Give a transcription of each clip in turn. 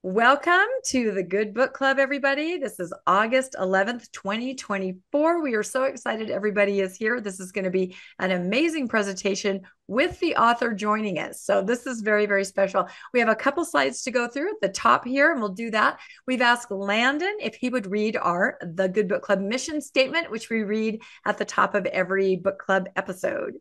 Welcome to the Good Book Club, everybody. This is August 11th, 2024. We are so excited everybody is here. This is going to be an amazing presentation with the author joining us. So this is very, very special. We have a couple slides to go through at the top here, and we'll do that. We've asked Landon if he would read the Good Book Club mission statement, which we read at the top of every book club episode.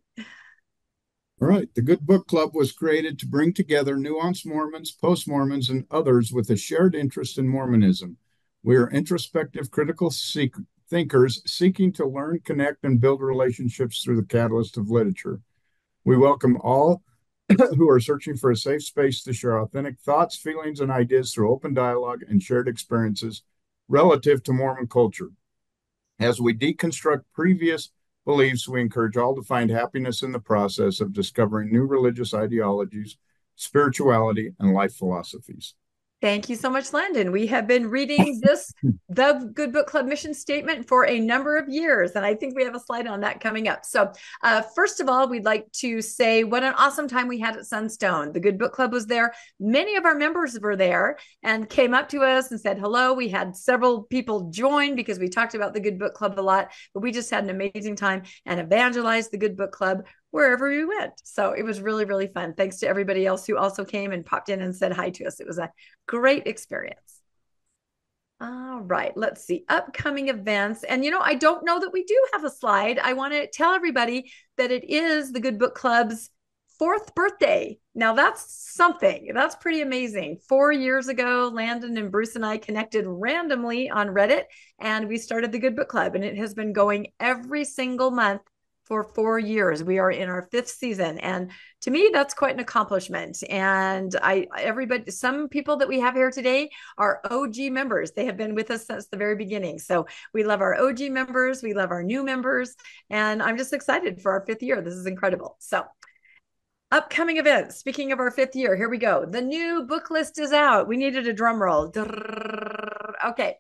All right. The Good Book Club was created to bring together nuanced Mormons, post-Mormons, and others with a shared interest in Mormonism. We are introspective, critical thinkers seeking to learn, connect, and build relationships through the catalyst of literature. We welcome all who are searching for a safe space to share authentic thoughts, feelings, and ideas through open dialogue and shared experiences relative to Mormon culture. As we deconstruct previous beliefs, we encourage all to find happiness in the process of discovering new religious ideologies, spirituality, and life philosophies. Thank you so much, Landon. We have been reading the Good Book Club mission statement for a number of years, and I think we have a slide on that coming up. So, first of all, we'd like to say what an awesome time we had at Sunstone. The Good Book Club was there. Many of our members were there and came up to us and said hello. We had several people join because we talked about the Good Book Club a lot, but we just had an amazing time and evangelized the Good Book Club wherever we went. So it was really, really fun. Thanks to everybody else who also came and popped in and said hi to us. It was a great experience. All right, let's see. Upcoming events. And I don't know that we do have a slide. I want to tell everybody that it is the Good Book Club's 4th birthday. Now that's something. That's pretty amazing. 4 years ago, Landon and Bruce and I connected randomly on Reddit, and we started the Good Book Club, and it has been going every single month for 4 years. We are in our 5th season. And to me, that's quite an accomplishment. And some people that we have here today are OG members. They have been with us since the very beginning. So we love our OG members. We love our new members. And I'm just excited for our 5th year. This is incredible. So upcoming events. Speaking of our 5th year, here we go. The new book list is out. We needed a drum roll. Okay.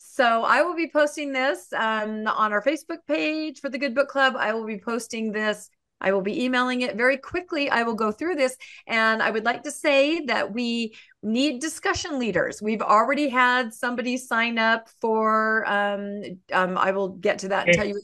So I will be posting this on our Facebook page for the Good Book Club. I will be posting this. I will be emailing it very quickly. I will go through this. And I would like to say that we need discussion leaders. We've already had somebody sign up for, I will get to that and tell you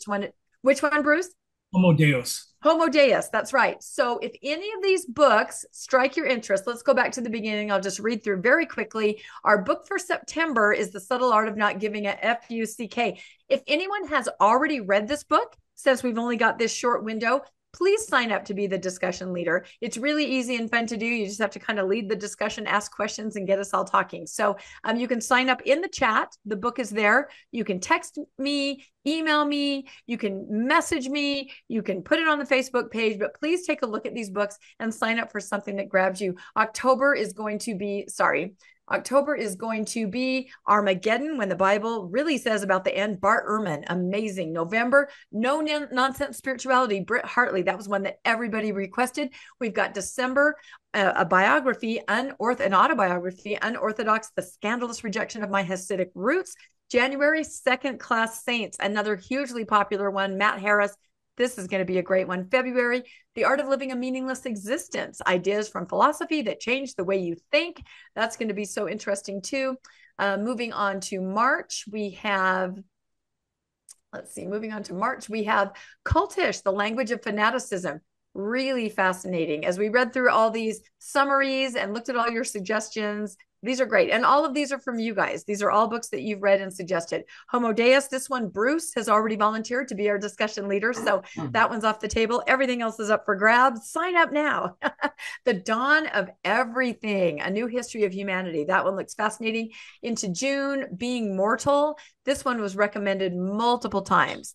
which one, Bruce? Homo Deus. Homo Deus, that's right. So if any of these books strike your interest, let's go back to the beginning. I'll just read through very quickly. Our book for September is The Subtle Art of Not Giving a F-U-C-K. If anyone has already read this book, since we've only got this short window, please sign up to be the discussion leader. It's really easy and fun to do. You just have to kind of lead the discussion, ask questions, and get us all talking. So you can sign up in the chat. The book is there. You can text me, email me, you can message me, you can put it on the Facebook page, but please take a look at these books and sign up for something that grabs you. October is going to be Armageddon, when the Bible really says about the end. Bart Ehrman, amazing. November, No Nonsense Spirituality, Britt Hartley. That was one that everybody requested. We've got December, a biography, an autobiography, Unorthodox, The Scandalous Rejection of My Hasidic Roots. January, Second Class Saints, another hugely popular one, Matt Harris. This is going to be a great one. February, The Art of Living a Meaningless Existence, Ideas from Philosophy That Change the Way You Think. That's going to be so interesting too. Moving on to March, we have Cultish, The Language of Fanaticism. Really fascinating. As we read through all these summaries and looked at all your suggestions, these are great. And all of these are from you guys. These are all books that you've read and suggested. Homo Deus, this one, Bruce has already volunteered to be our discussion leader. So that one's off the table. Everything else is up for grabs. Sign up now. The Dawn of Everything, A New History of Humanity. That one looks fascinating. Into June, Being Mortal. This one was recommended multiple times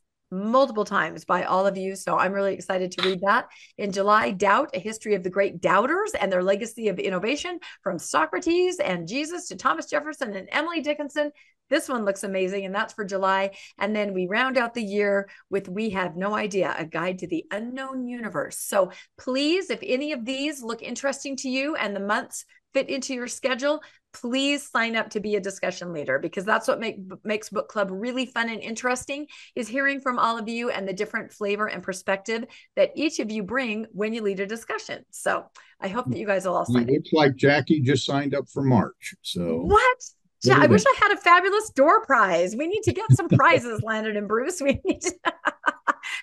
by all of you. So I'm really excited to read that. In July, Doubt, A History of the Great Doubters and Their Legacy of Innovation, from Socrates and Jesus to Thomas Jefferson and Emily Dickinson. This one looks amazing, and that's for July. And then we round out the year with We Have No Idea, A Guide to the Unknown Universe. So please, if any of these look interesting to you and the months fit into your schedule, please sign up to be a discussion leader, because that's what makes book club really fun and interesting, is hearing from all of you and the different flavor and perspective that each of you bring when you lead a discussion. So I hope that you guys will all sign It up. looks like Jackie just signed up for March. So What? look I at wish that. I had a fabulous door prize. We need to get some prizes, Landon and Bruce. We need to...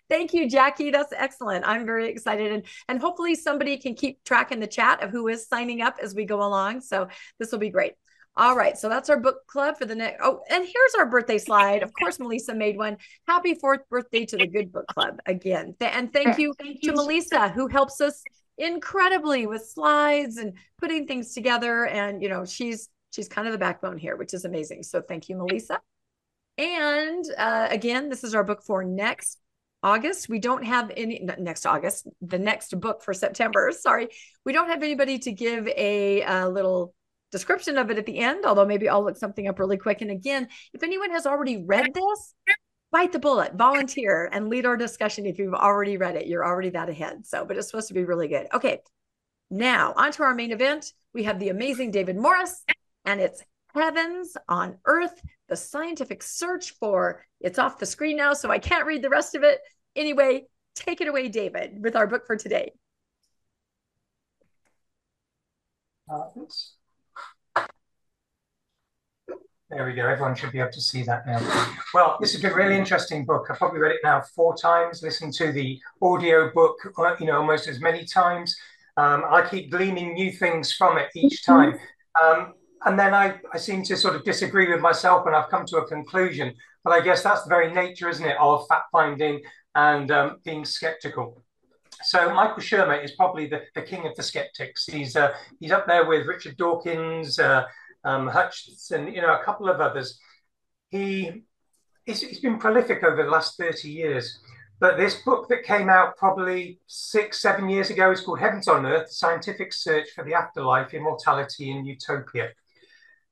Thank you, Jackie. That's excellent. I'm very excited. And hopefully somebody can keep track in the chat of who is signing up as we go along. So this will be great. All right. So that's our book club for the next. Oh, and here's our birthday slide. Of course, Melissa made one. Happy 4th birthday to the Good Book Club again. And thank you to Melissa, who helps us incredibly with slides and putting things together. And, she's kind of the backbone here, which is amazing. So thank you, Melissa. And again, this is our book for next August. We don't have any next August, the next book for September. Sorry. We don't have anybody to give a little description of it at the end, although maybe I'll look something up really quick. And again, if anyone has already read this, bite the bullet, volunteer, and lead our discussion. If you've already read it, you're already that ahead. So, but it's supposed to be really good. Okay. Now, on to our main event. We have the amazing David Morris, and it's Heavens on Earth, the scientific search for, it's off the screen now, so I can't read the rest of it. Anyway, take it away, David, with our book for today. There we go. Everyone should be able to see that now. Well, this has been a really interesting book. I've probably read it now 4 times, listened to the audio book, almost as many times. I keep gleaning new things from it each time. And then I seem to sort of disagree with myself when I've come to a conclusion. But I guess that's the very nature, isn't it, of fact-finding and being skeptical. So Michael Shermer is probably the king of the skeptics. He's up there with Richard Dawkins, Hutchinson, a couple of others. He's been prolific over the last 30 years. But this book that came out probably 6-7 years ago is called Heavens on Earth, The Scientific Search for the Afterlife, Immortality, and Utopia.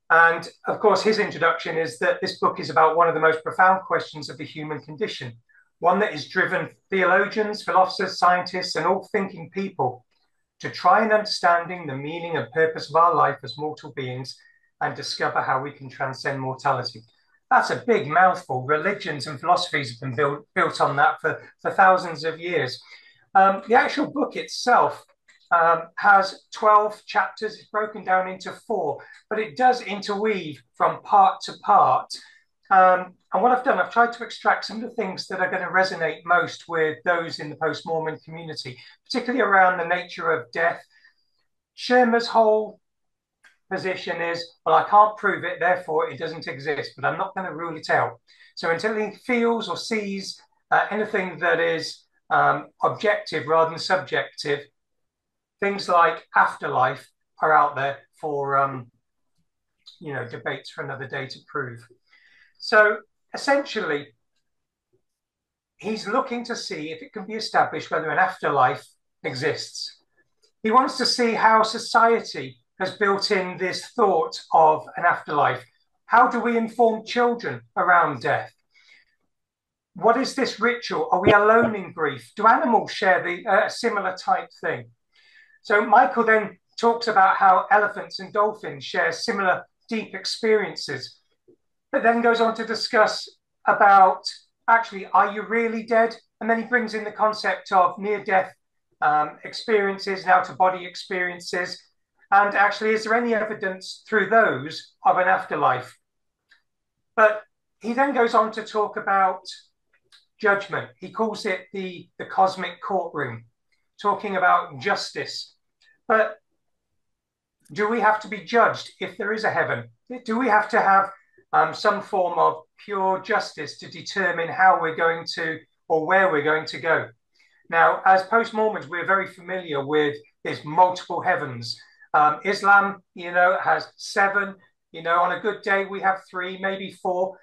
And of course, his introduction is that this book is about one of the most profound questions of the human condition, one that has driven theologians, philosophers, scientists, and all thinking people to try and understanding the meaning and purpose of our life as mortal beings and discover how we can transcend mortality. That's a big mouthful. Religions and philosophies have been built on that for thousands of years. The actual book itself has 12 chapters. It's broken down into 4, but it does interweave from part to part. And what I've done, I've tried to extract some of the things that are going to resonate most with those in the post-Mormon community, particularly around the nature of death. Shermer's whole position is, well, I can't prove it, therefore it doesn't exist, but I'm not going to rule it out. So until he feels or sees anything that is objective rather than subjective, things like afterlife are out there for, debates for another day to prove. So essentially, he's looking to see if it can be established whether an afterlife exists. He wants to see how society has built in this thought of an afterlife. How do we inform children around death? What is this ritual? Are we alone in grief? Do animals share the similar type thing? So Michael then talks about how elephants and dolphins share similar deep experiences, but then goes on to discuss about, actually, are you really dead? And then he brings in the concept of near-death experiences and out-of-body experiences. And actually, is there any evidence through those of an afterlife? But he then goes on to talk about judgment. He calls it the cosmic courtroom, talking about justice. But do we have to be judged if there is a heaven? Do we have to have some form of pure justice to determine how we're going to, or where we're going to go? Now, as post-Mormons, we're very familiar with this multiple heavens. Islam, has 7. On a good day, we have 3, maybe 4.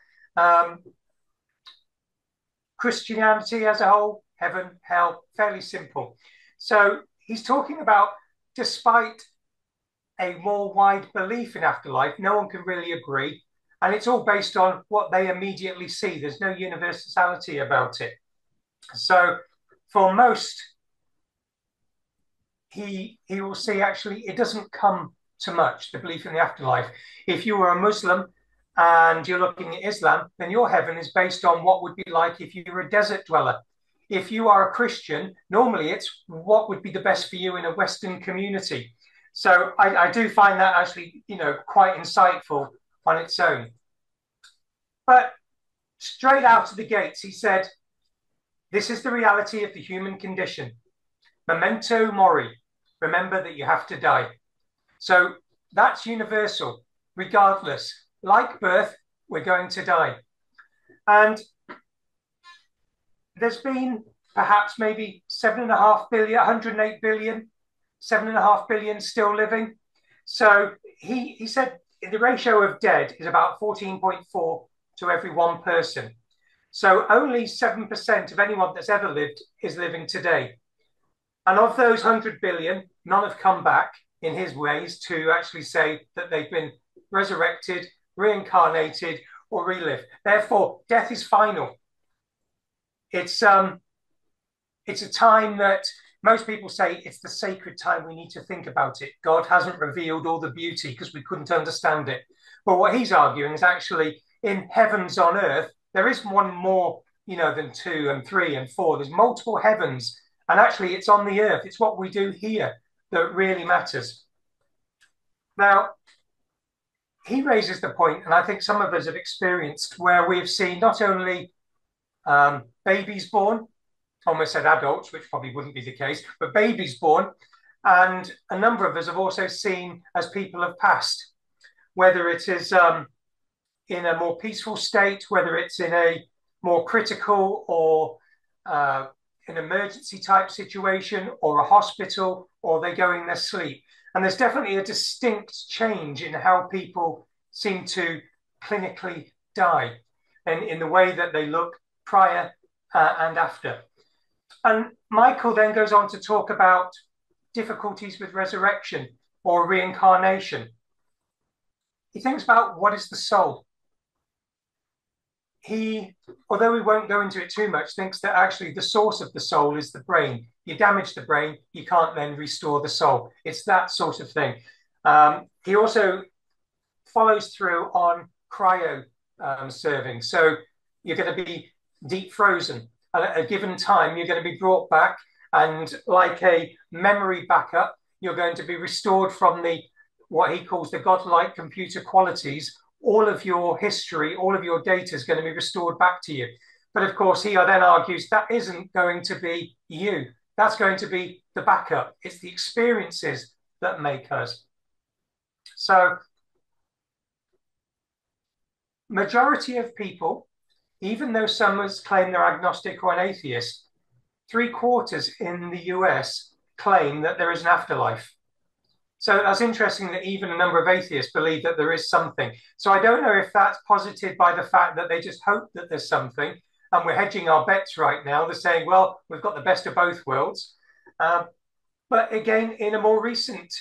Christianity as a whole, heaven, hell, fairly simple. So he's talking about, despite a more wide belief in afterlife, no one can really agree. And it's all based on what they immediately see. There's no universality about it. So for most, he will see, actually, it doesn't come to much, the belief in the afterlife. If you were a Muslim and you're looking at Islam, then your heaven is based on what would be like if you were a desert dweller. If you are a Christian, normally it's what would be the best for you in a Western community. So I do find that actually, quite insightful on its own. But straight out of the gates, he said, this is the reality of the human condition. Memento mori. Remember that you have to die. So that's universal, regardless. Like birth, we're going to die. And there's been perhaps maybe 7.5 billion, 108 billion, 7.5 billion still living. So he said the ratio of dead is about 14.4 to every one person. So only 7% of anyone that's ever lived is living today. And of those 100 billion, none have come back in his ways to actually say that they've been resurrected, reincarnated, or relived. Therefore, death is final. It's a time that most people say it's the sacred time. We need to think about it. God hasn't revealed all the beauty because we couldn't understand it. But what he's arguing is actually in heavens on earth, there is one more, than 2 and 3 and 4. There's multiple heavens. And actually, it's on the earth. It's what we do here that really matters. Now, he raises the point, and I think some of us have experienced, where we've seen not only babies born, almost said adults, which probably wouldn't be the case, but babies born. And a number of us have also seen as people have passed, whether it is in a more peaceful state, whether it's in a more critical or an emergency type situation or a hospital, or they go in their sleep. And there's definitely a distinct change in how people seem to clinically die and in the way that they look prior and after. And Michael then goes on to talk about difficulties with resurrection or reincarnation. He thinks about what is the soul. He, although we won't go into it too much, thinks that actually the source of the soul is the brain. You damage the brain, you can't then restore the soul. It's that sort of thing. He also follows through on cryo serving. So you're going to be deep frozen. And at a given time, you're going to be brought back, and like a memory backup, you're going to be restored from what he calls the godlike computer qualities. All of your history, all of your data is going to be restored back to you. But of course, he then argues that isn't going to be you. That's going to be the backup. It's the experiences that make us. So, majority of people, even though some claim they're agnostic or an atheist, 3/4 in the US claim that there is an afterlife. So that's interesting that even a number of atheists believe that there is something. So I don't know if that's posited by the fact that they just hope that there's something, and we're hedging our bets right now. They're saying, well, we've got the best of both worlds. But again, in a more recent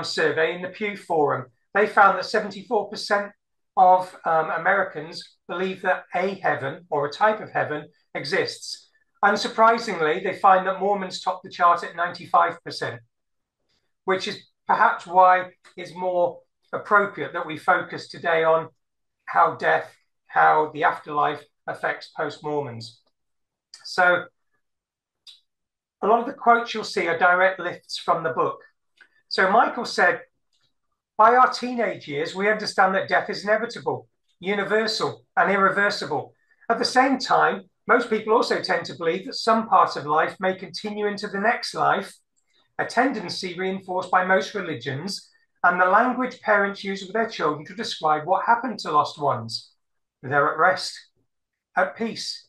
survey in the Pew Forum, they found that 74% of Americans believe that a heaven or a type of heaven exists. Unsurprisingly, they find that Mormons top the chart at 95%, which is perhaps why it's more appropriate that we focus today on how death, how the afterlife affects post-Mormons. So a lot of the quotes you'll see are direct lifts from the book. So Michael said, by our teenage years, we understand that death is inevitable, universal, and irreversible. At the same time, most people also tend to believe that some part of life may continue into the next life, a tendency reinforced by most religions, and the language parents use with their children to describe what happened to lost ones. They're at rest, at peace,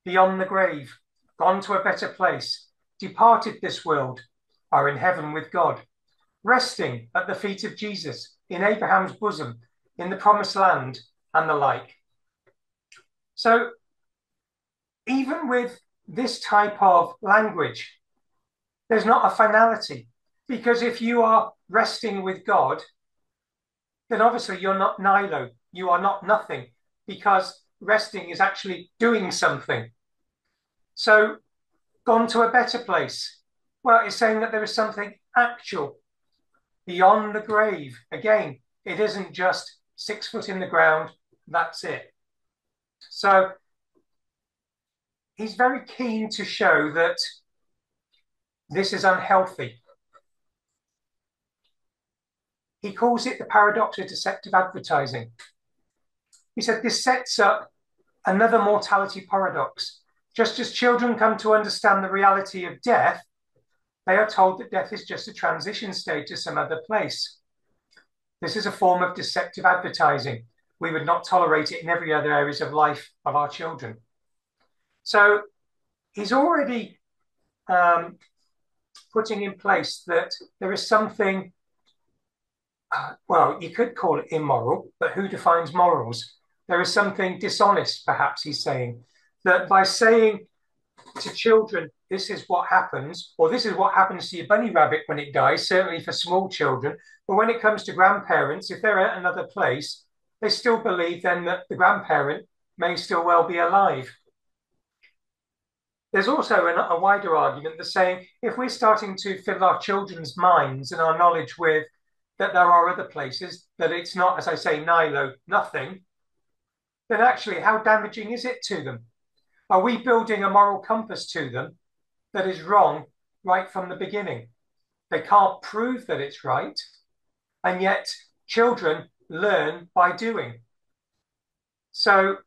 beyond the grave, gone to a better place, departed this world, are in heaven with God, resting at the feet of Jesus, in Abraham's bosom, in the promised land, and the like. So even with this type of language, there's not a finality, because if you are resting with God, then obviously you're not nihilo, you are not nothing, because resting is actually doing something. So gone to a better place, well, it's saying that there is something actual. beyond the grave. Again, it isn't just 6 foot in the ground, that's it. So he's very keen to show that this is unhealthy. He calls it the paradox of deceptive advertising. He said this sets up another mortality paradox. Just as children come to understand the reality of death, they are told that death is just a transition stage to some other place. This is a form of deceptive advertising. We would not tolerate it in every other areas of life of our children. So he's already putting in place that there is something, well, you could call it immoral, but who defines morals? There is something dishonest, perhaps he's saying, that by saying to children, this is what happens, or this is what happens to your bunny rabbit when it dies, certainly for small children. But when it comes to grandparents, if they're at another place, they still believe then that the grandparent may still well be alive. There's also a wider argument that's saying if we're starting to fill our children's minds and our knowledge with that there are other places, that it's not, as I say, nihilo, nothing, then actually how damaging is it to them? Are we building a moral compass to them that is wrong right from the beginning? They can't prove that it's right, and yet children learn by doing. So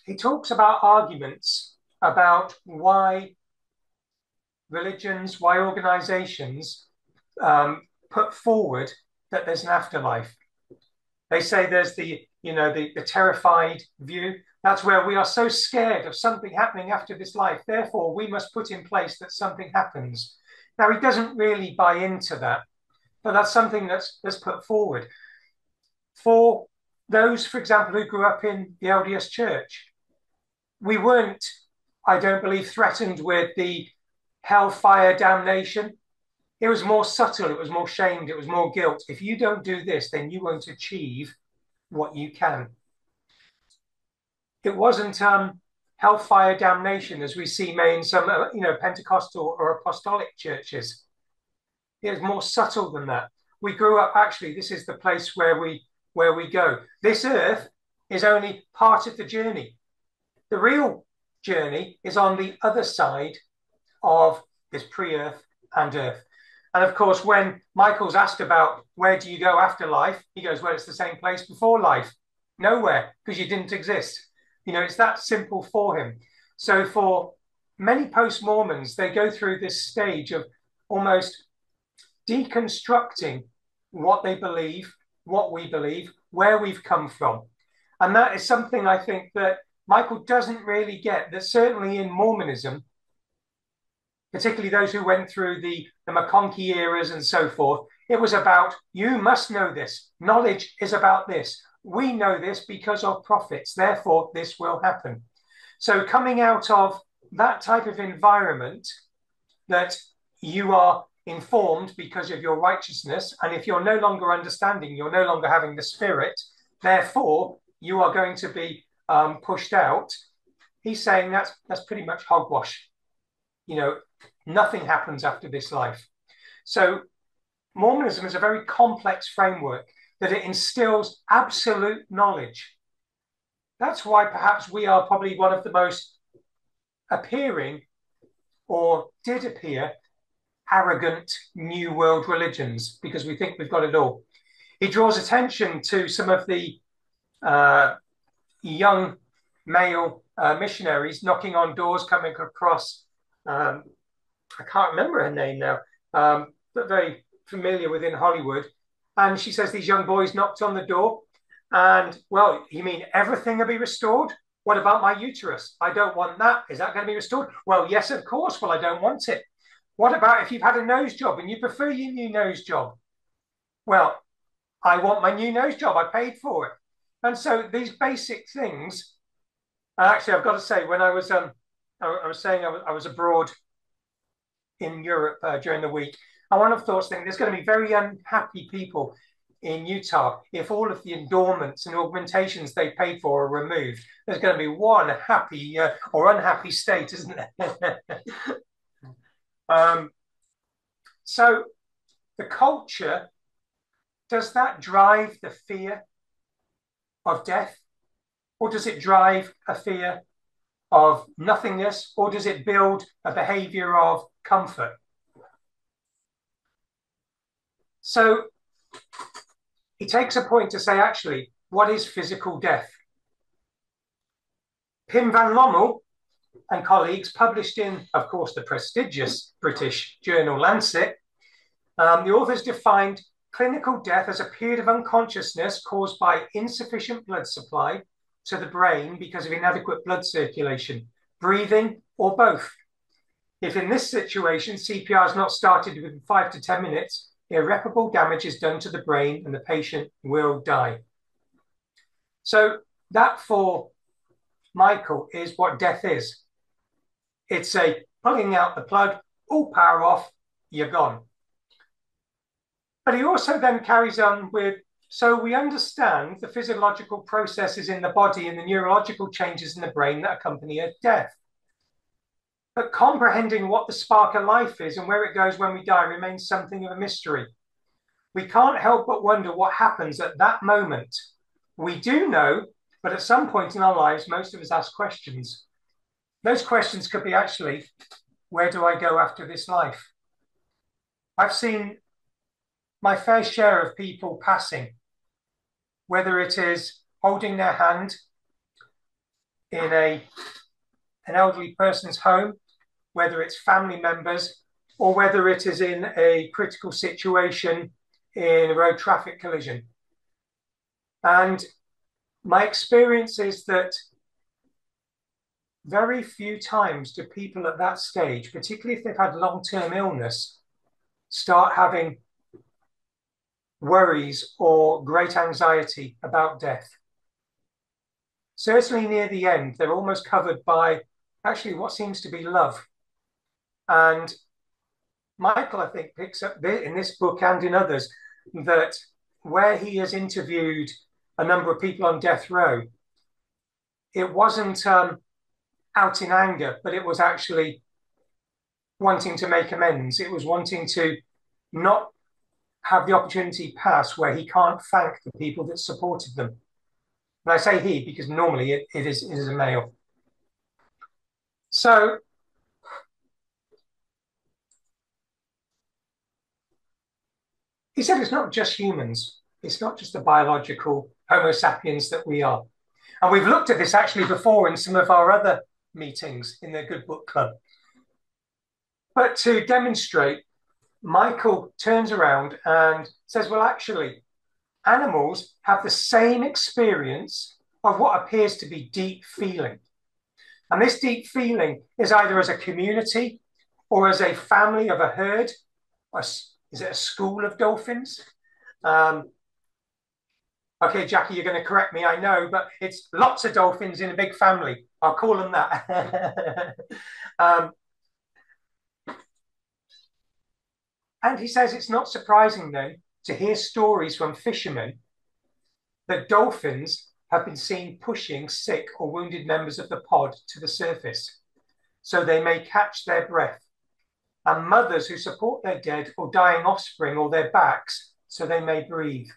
he talks about arguments about why religions, why organizations put forward that there's an afterlife. They say there's the terrified view. That's where we are so scared of something happening after this life. Therefore, we must put in place that something happens. Now, he doesn't really buy into that, but that's something that's put forward. For those, for example, who grew up in the LDS church, we weren't, I don't believe, threatened with the hellfire damnation. It was more subtle, it was more shamed, it was more guilt. If you don't do this, then you won't achieve what you can. It wasn't hellfire damnation as we see in some Pentecostal or apostolic churches. It was more subtle than that. We grew up, actually, this is the place where we go. This earth is only part of the journey. The real journey is on the other side of this pre-earth and earth. And of course, when Michael's asked about where do you go after life, he goes, well, it's the same place before life. Nowhere, because you didn't exist. It's that simple for him. So for many post-Mormons, they go through this stage of almost deconstructing what they believe, what we believe, where we've come from. And that is something I think that Michael doesn't really get, that certainly in Mormonism, particularly those who went through the McConkie eras and so forth, it was about, you must know this. Knowledge is about this. We know this because of prophets. Therefore, this will happen. So coming out of that type of environment, that you are informed because of your righteousness, and if you're no longer understanding, you're no longer having the Spirit, therefore, you are going to be pushed out. He's saying that's pretty much hogwash. Nothing happens after this life. So Mormonism is a very complex framework that it instills absolute knowledge. That's why perhaps we are probably one of the most appearing, or did appear, arrogant New World religions, because we think we've got it all. He draws attention to some of the young male missionaries knocking on doors, coming across, I can't remember her name now, but very familiar within Hollywood. And she says these young boys knocked on the door and, well, you mean everything will be restored? What about my uterus? I don't want that. Is that going to be restored? Well, yes, of course. Well, I don't want it. What about if you've had a nose job and you prefer your new nose job? Well, I want my new nose job. I paid for it. And so these basic things, actually, I've got to say, when I was saying I was abroad in Europe during the week, and one of the thoughts thinking there's going to be very unhappy people in Utah if all of the endowments and augmentations they paid for are removed. There's going to be one happy or unhappy state, isn't there? So the culture, does that drive the fear of death? Or does it drive a fear of nothingness? Or does it build a behavior of comfort? So he takes a point to say, actually, what is physical death? Pim van Lommel and colleagues published in, of course, the prestigious British journal Lancet, the authors defined clinical death as a period of unconsciousness caused by insufficient blood supply to the brain because of inadequate blood circulation, breathing, or both. If in this situation, CPR is not started within 5 to 10 minutes, irreparable damage is done to the brain and the patient will die. So that, for Michael, is what death is. It's a pulling out the plug, all power off, you're gone. But he also then carries on with, so we understand the physiological processes in the body and the neurological changes in the brain that accompany a death. But comprehending what the spark of life is and where it goes when we die remains something of a mystery. We can't help but wonder what happens at that moment. We do know, but at some point in our lives, most of us ask questions. Those questions could be, actually, where do I go after this life? I've seen my fair share of people passing, whether it is holding their hand in an elderly person's home, whether it's family members, or whether it is in a critical situation in a road traffic collision. And my experience is that very few times do people at that stage, particularly if they've had long-term illness, start having worries or great anxiety about death. Certainly near the end, they're almost covered by actually what seems to be love. And Michael, I think, picks up in this book and in others that where he has interviewed a number of people on death row, it wasn't out in anger, but it was actually wanting to make amends. It was wanting to not have the opportunity pass where he can't thank the people that supported them. And I say he because normally it is a male. So he said it's not just humans. It's not just the biological Homo sapiens that we are. And we've looked at this actually before in some of our other meetings in the Good Book Club. But to demonstrate, Michael turns around and says, well, actually, animals have the same experience of what appears to be deep feeling. And this deep feeling is either as a community or as a family of a herd. Is it a school of dolphins? Okay, Jackie, you're going to correct me, I know, but it's lots of dolphins in a big family. I'll call them that. And he says it's not surprising, then, to hear stories from fishermen that dolphins have been seen pushing sick or wounded members of the pod to the surface so they may catch their breath, and mothers who support their dead or dying offspring or their backs so they may breathe.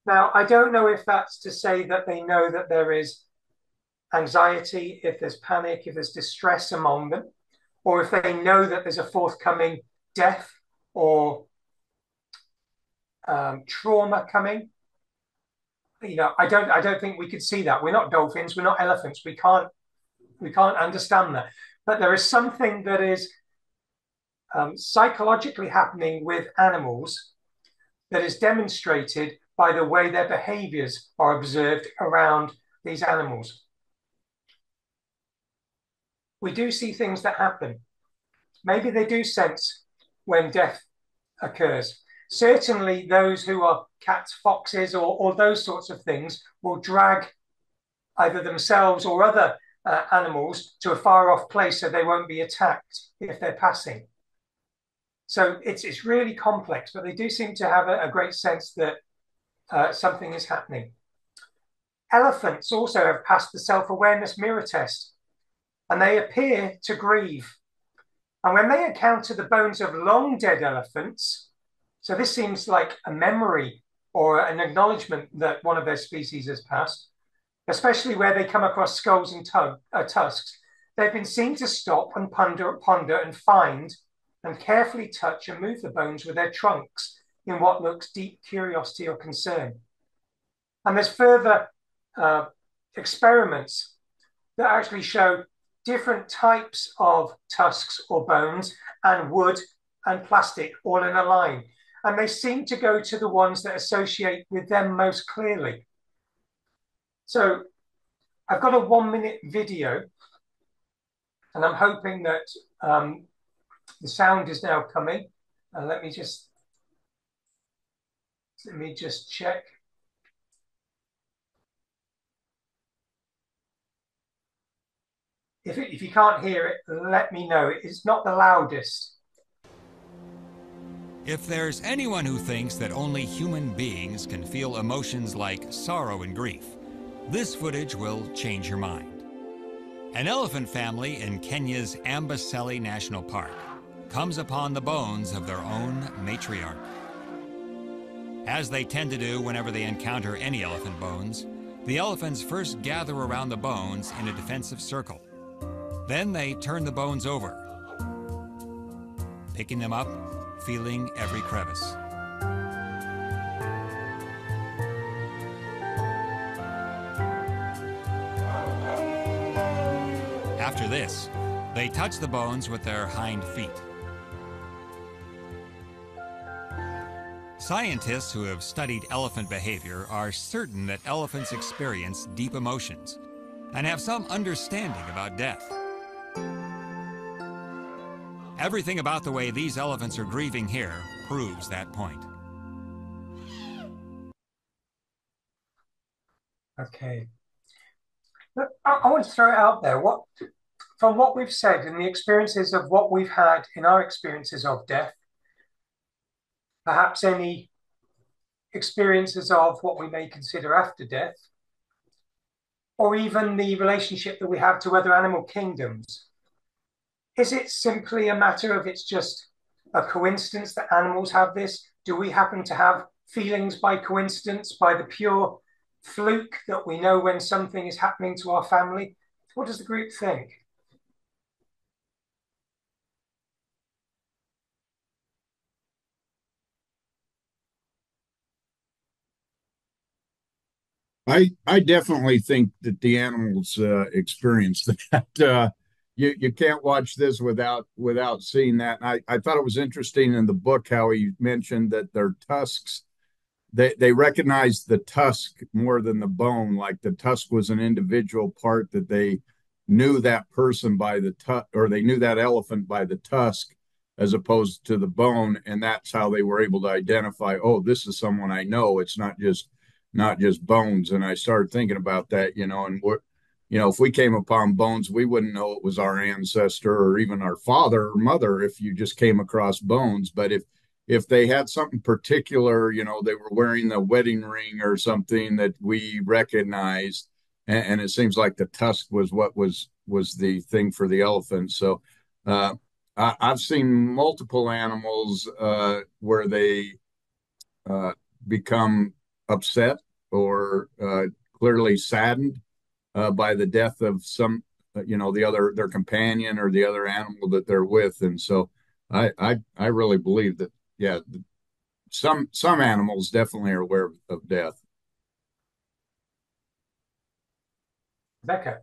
Now, I don't know if that's to say that they know that there is anxiety, if there's panic, if there's distress among them, or if they know that there's a forthcoming death or trauma coming. You know, I don't think we could see that. We're not dolphins, we're not elephants. We can't understand that. But there is something that is psychologically happening with animals that is demonstrated by the way their behaviors are observed around these animals. We do see things that happen. Maybe they do sense when death occurs. Certainly those who are cats, foxes, or those sorts of things will drag either themselves or other animals to a far off place so they won't be attacked if they're passing. So it's really complex, but they do seem to have a great sense that something is happening. Elephants also have passed the self-awareness mirror test, and they appear to grieve. And when they encounter the bones of long dead elephants, So this seems like a memory or an acknowledgement that one of their species has passed, especially where they come across skulls and tusks. They've been seen to stop and ponder and find and carefully touch and move the bones with their trunks in what looks deep curiosity or concern. And there's further experiments that actually show different types of tusks or bones and wood and plastic all in a line. And they seem to go to the ones that associate with them most clearly. So I've got a 1-minute video, and I'm hoping that the sound is now coming. And let me just check. If you can't hear it, let me know. It's not the loudest. If there's anyone who thinks that only human beings can feel emotions like sorrow and grief, this footage will change your mind. An elephant family in Kenya's Amboseli National Park comes upon the bones of their own matriarch. As they tend to do whenever they encounter any elephant bones, the elephants first gather around the bones in a defensive circle. Then they turn the bones over, picking them up, feeling every crevice. After this, they touch the bones with their hind feet. Scientists who have studied elephant behavior are certain that elephants experience deep emotions and have some understanding about death. Everything about the way these elephants are grieving here proves that point. Okay. I want to throw it out there. From what we've said and the experiences of what we've had in our experiences of death, perhaps any experiences of what we may consider after death, or even the relationship that we have to other animal kingdoms, is it simply a matter of it's just a coincidence that animals have this? Do we happen to have feelings by coincidence, by the pure fluke that we know when something is happening to our family? What does the group think? I definitely think that the animals experience that. You can't watch this without seeing that. And I thought it was interesting in the book how he mentioned that their tusks, they recognized the tusk more than the bone. Like the tusk was an individual part that they knew that person by the tusk, or they knew that elephant by the tusk, as opposed to the bone, and that's how they were able to identify. Oh, this is someone I know. It's not just bones. And I started thinking about that, and if we came upon bones, we wouldn't know it was our ancestor or even our father or mother if you just came across bones. But if they had something particular, they were wearing the wedding ring or something that we recognized, and it seems like the tusk was what was the thing for the elephant. So I've seen multiple animals where they become upset or clearly saddened by the death of some, their companion or the other animal that they're with. And so I really believe that, yeah, some animals definitely are aware of death. Becca.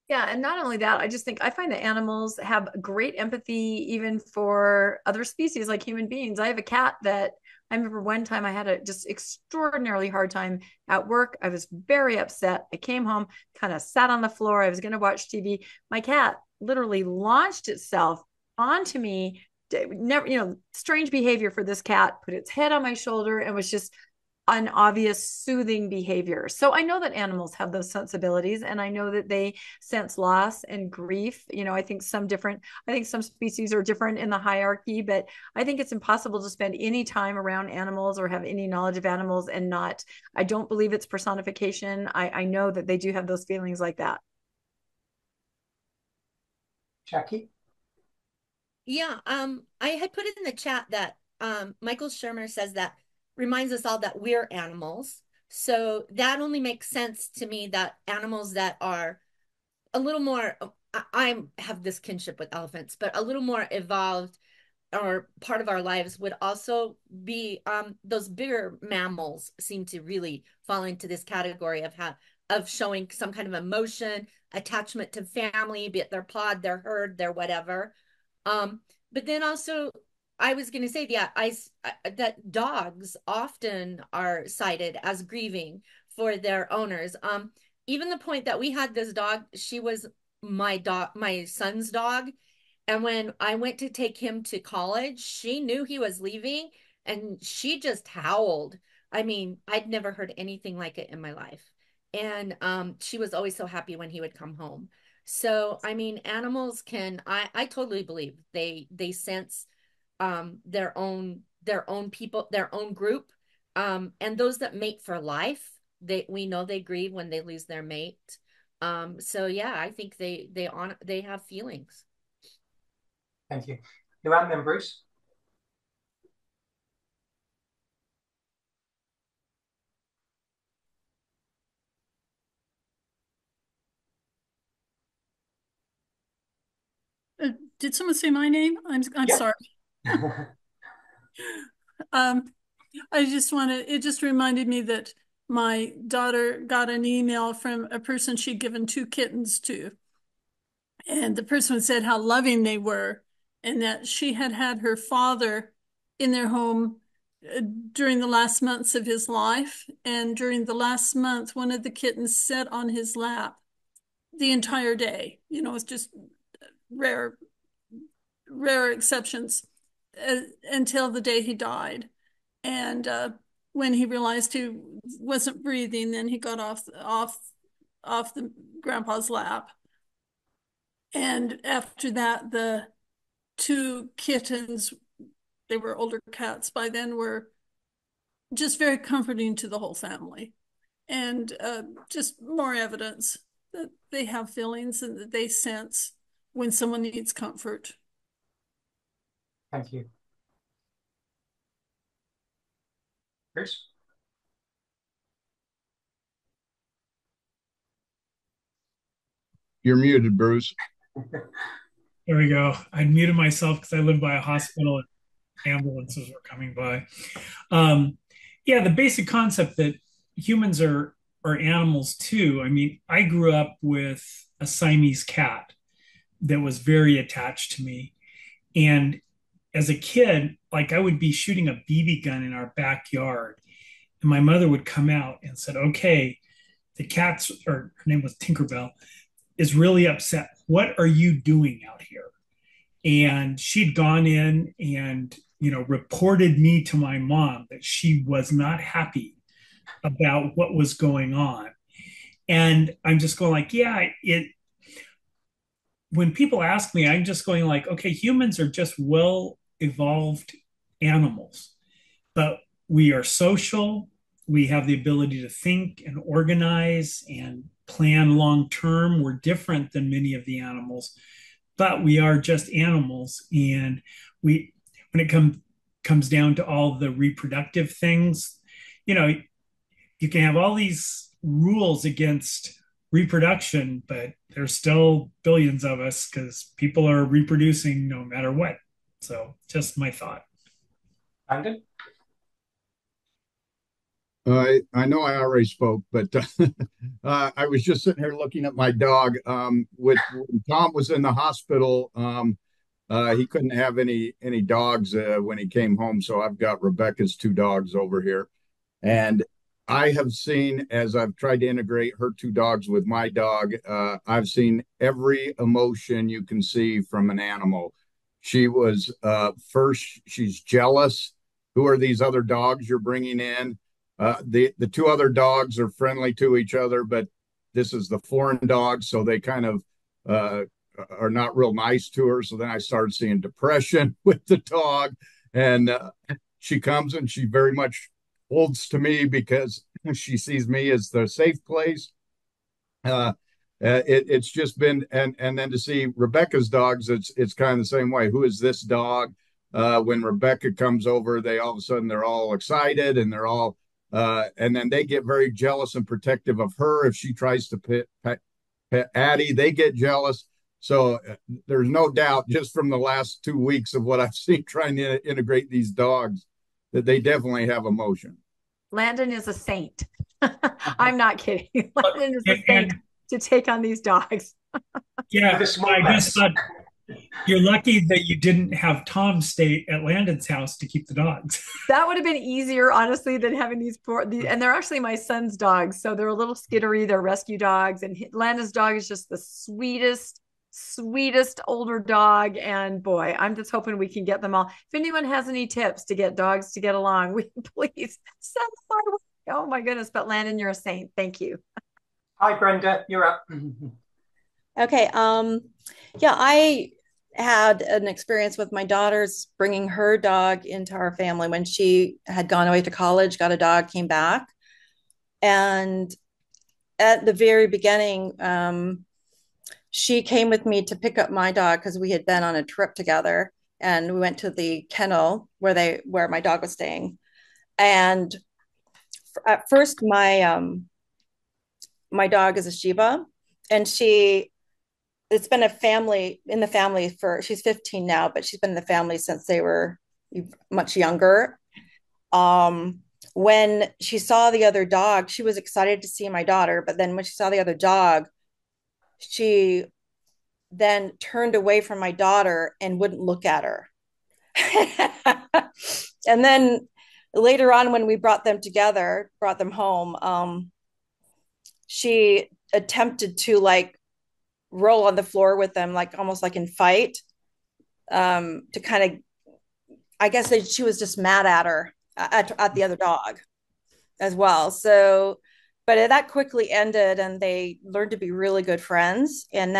Yeah, and not only that, I just think I find that animals have great empathy even for other species like human beings. I have a cat that I remember one time I had a just extraordinarily hard time at work. I was very upset. I came home, kind of sat on the floor. I was going to watch TV. My cat literally launched itself onto me. Never, strange behavior for this cat, put its head on my shoulder and was just an obvious soothing behavior. So I know that animals have those sensibilities, and I know that they sense loss and grief. I think some species are different in the hierarchy, but I think it's impossible to spend any time around animals or have any knowledge of animals and not, I don't believe it's personification. I know that they do have those feelings like that. Jackie? Yeah, I had put it in the chat that Michael Shermer says that reminds us all that we're animals. So that only makes sense to me that animals that are a little more, I have this kinship with elephants, but a little more evolved or part of our lives would also be those bigger mammals seem to really fall into this category of showing some kind of emotion, attachment to family, be it their pod, their herd, their whatever. But then also I was going to say, yeah, that dogs often are cited as grieving for their owners. Even the point that we had this dog, she was my son's dog, and when I went to take him to college, she knew he was leaving and she just howled. I mean, I'd never heard anything like it in my life. And she was always so happy when he would come home. So, I mean, animals can, I totally believe they sense their own people, their own group. And those that mate for life, we know they grieve when they lose their mate. So yeah, I think they have feelings. Thank you. Joanne, then Bruce. Did someone say my name? I'm Yeah. sorry. It just reminded me that my daughter got an email from a person she'd given 2 kittens to. And the person said how loving they were and that she had had her father in their home during the last months of his life. And during the last month, one of the kittens sat on his lap the entire day. You know, it's just rare exceptions until the day he died. And when he realized he wasn't breathing, then he got off the grandpa's lap. And after that, the 2 kittens, they were older cats by then, were just very comforting to the whole family. And just more evidence that they have feelings and that they sense when someone needs comfort. Thank you. Bruce? You're muted, Bruce. There we go. I muted myself because I live by a hospital and ambulances were coming by. Yeah, the basic concept that humans are animals too. I mean, I grew up with a Siamese cat that was very attached to me. And as a kid, like I would be shooting a BB gun in our backyard, and my mother would come out and said, "Okay, the cat's," or her name was Tinkerbell, "is really upset. What are you doing out here?" And she'd gone in and, reported me to my mom that she was not happy about what was going on. And I'm just going like, yeah, when people ask me, I'm just going like, okay, humans are just well evolved animals, but we are social. We have the ability to think and organize and plan long term. We're different than many of the animals, but we are just animals. And when it comes down to all the reproductive things, you can have all these rules against reproduction, but there's still billions of us because people are reproducing no matter what. So just my thought. Brandon? I know I already spoke, but I was just sitting here looking at my dog. When Tom was in the hospital, he couldn't have any dogs when he came home, so I've got Rebecca's 2 dogs over here, and I have seen, as I've tried to integrate her 2 dogs with my dog, I've seen every emotion you can see from an animal. She was first, she's jealous. Who are these other dogs you're bringing in? The 2 other dogs are friendly to each other, but this is the foreign dog, so they kind of are not real nice to her. So then I started seeing depression with the dog, and she comes and she very much holds to me because she sees me as the safe place. It's just been, and then to see Rebecca's dogs, it's kind of the same way. Who is this dog? when Rebecca comes over, they all of a sudden they're all excited and they're all and then they get very jealous and protective of her. If she tries to pet Addie, they get jealous. So there's no doubt, just from the last 2 weeks of what I've seen trying to integrate these dogs, that they definitely have emotion. Landon is a saint. I'm not kidding. Landon is a saint to take on these dogs. Yeah, I just thought you're lucky that you didn't have Tom stay at Landon's house to keep the dogs. That would have been easier, honestly, than having and they're actually my son's dogs. So they're a little skittery. They're rescue dogs. And Landon's dog is just the sweetest older dog. And boy, I'm just hoping we can get them all. If anyone has any tips to get dogs to get along, please send them our way. Oh my goodness. But Landon, you're a saint. Thank you. Hi, Brenda. You're up. Okay. Yeah, I had an experience with my daughter's bringing her dog into our family when she had gone away to college, got a dog, came back. And at the very beginning, she came with me to pick up my dog because we had been on a trip together, and we went to the kennel where my dog was staying. And at first, my dog is a Shiba, and it's been in the family she's 15 now, but she's been in the family since they were much younger. When she saw the other dog, she was excited to see my daughter, but then when she saw the other dog, she then turned away from my daughter and wouldn't look at her. And then later on, when we brought them home, she attempted to roll on the floor with them, almost like in fight, to kind of, I guess she was just mad at her, at the other dog as well. So, but that quickly ended, and they learned to be really good friends. And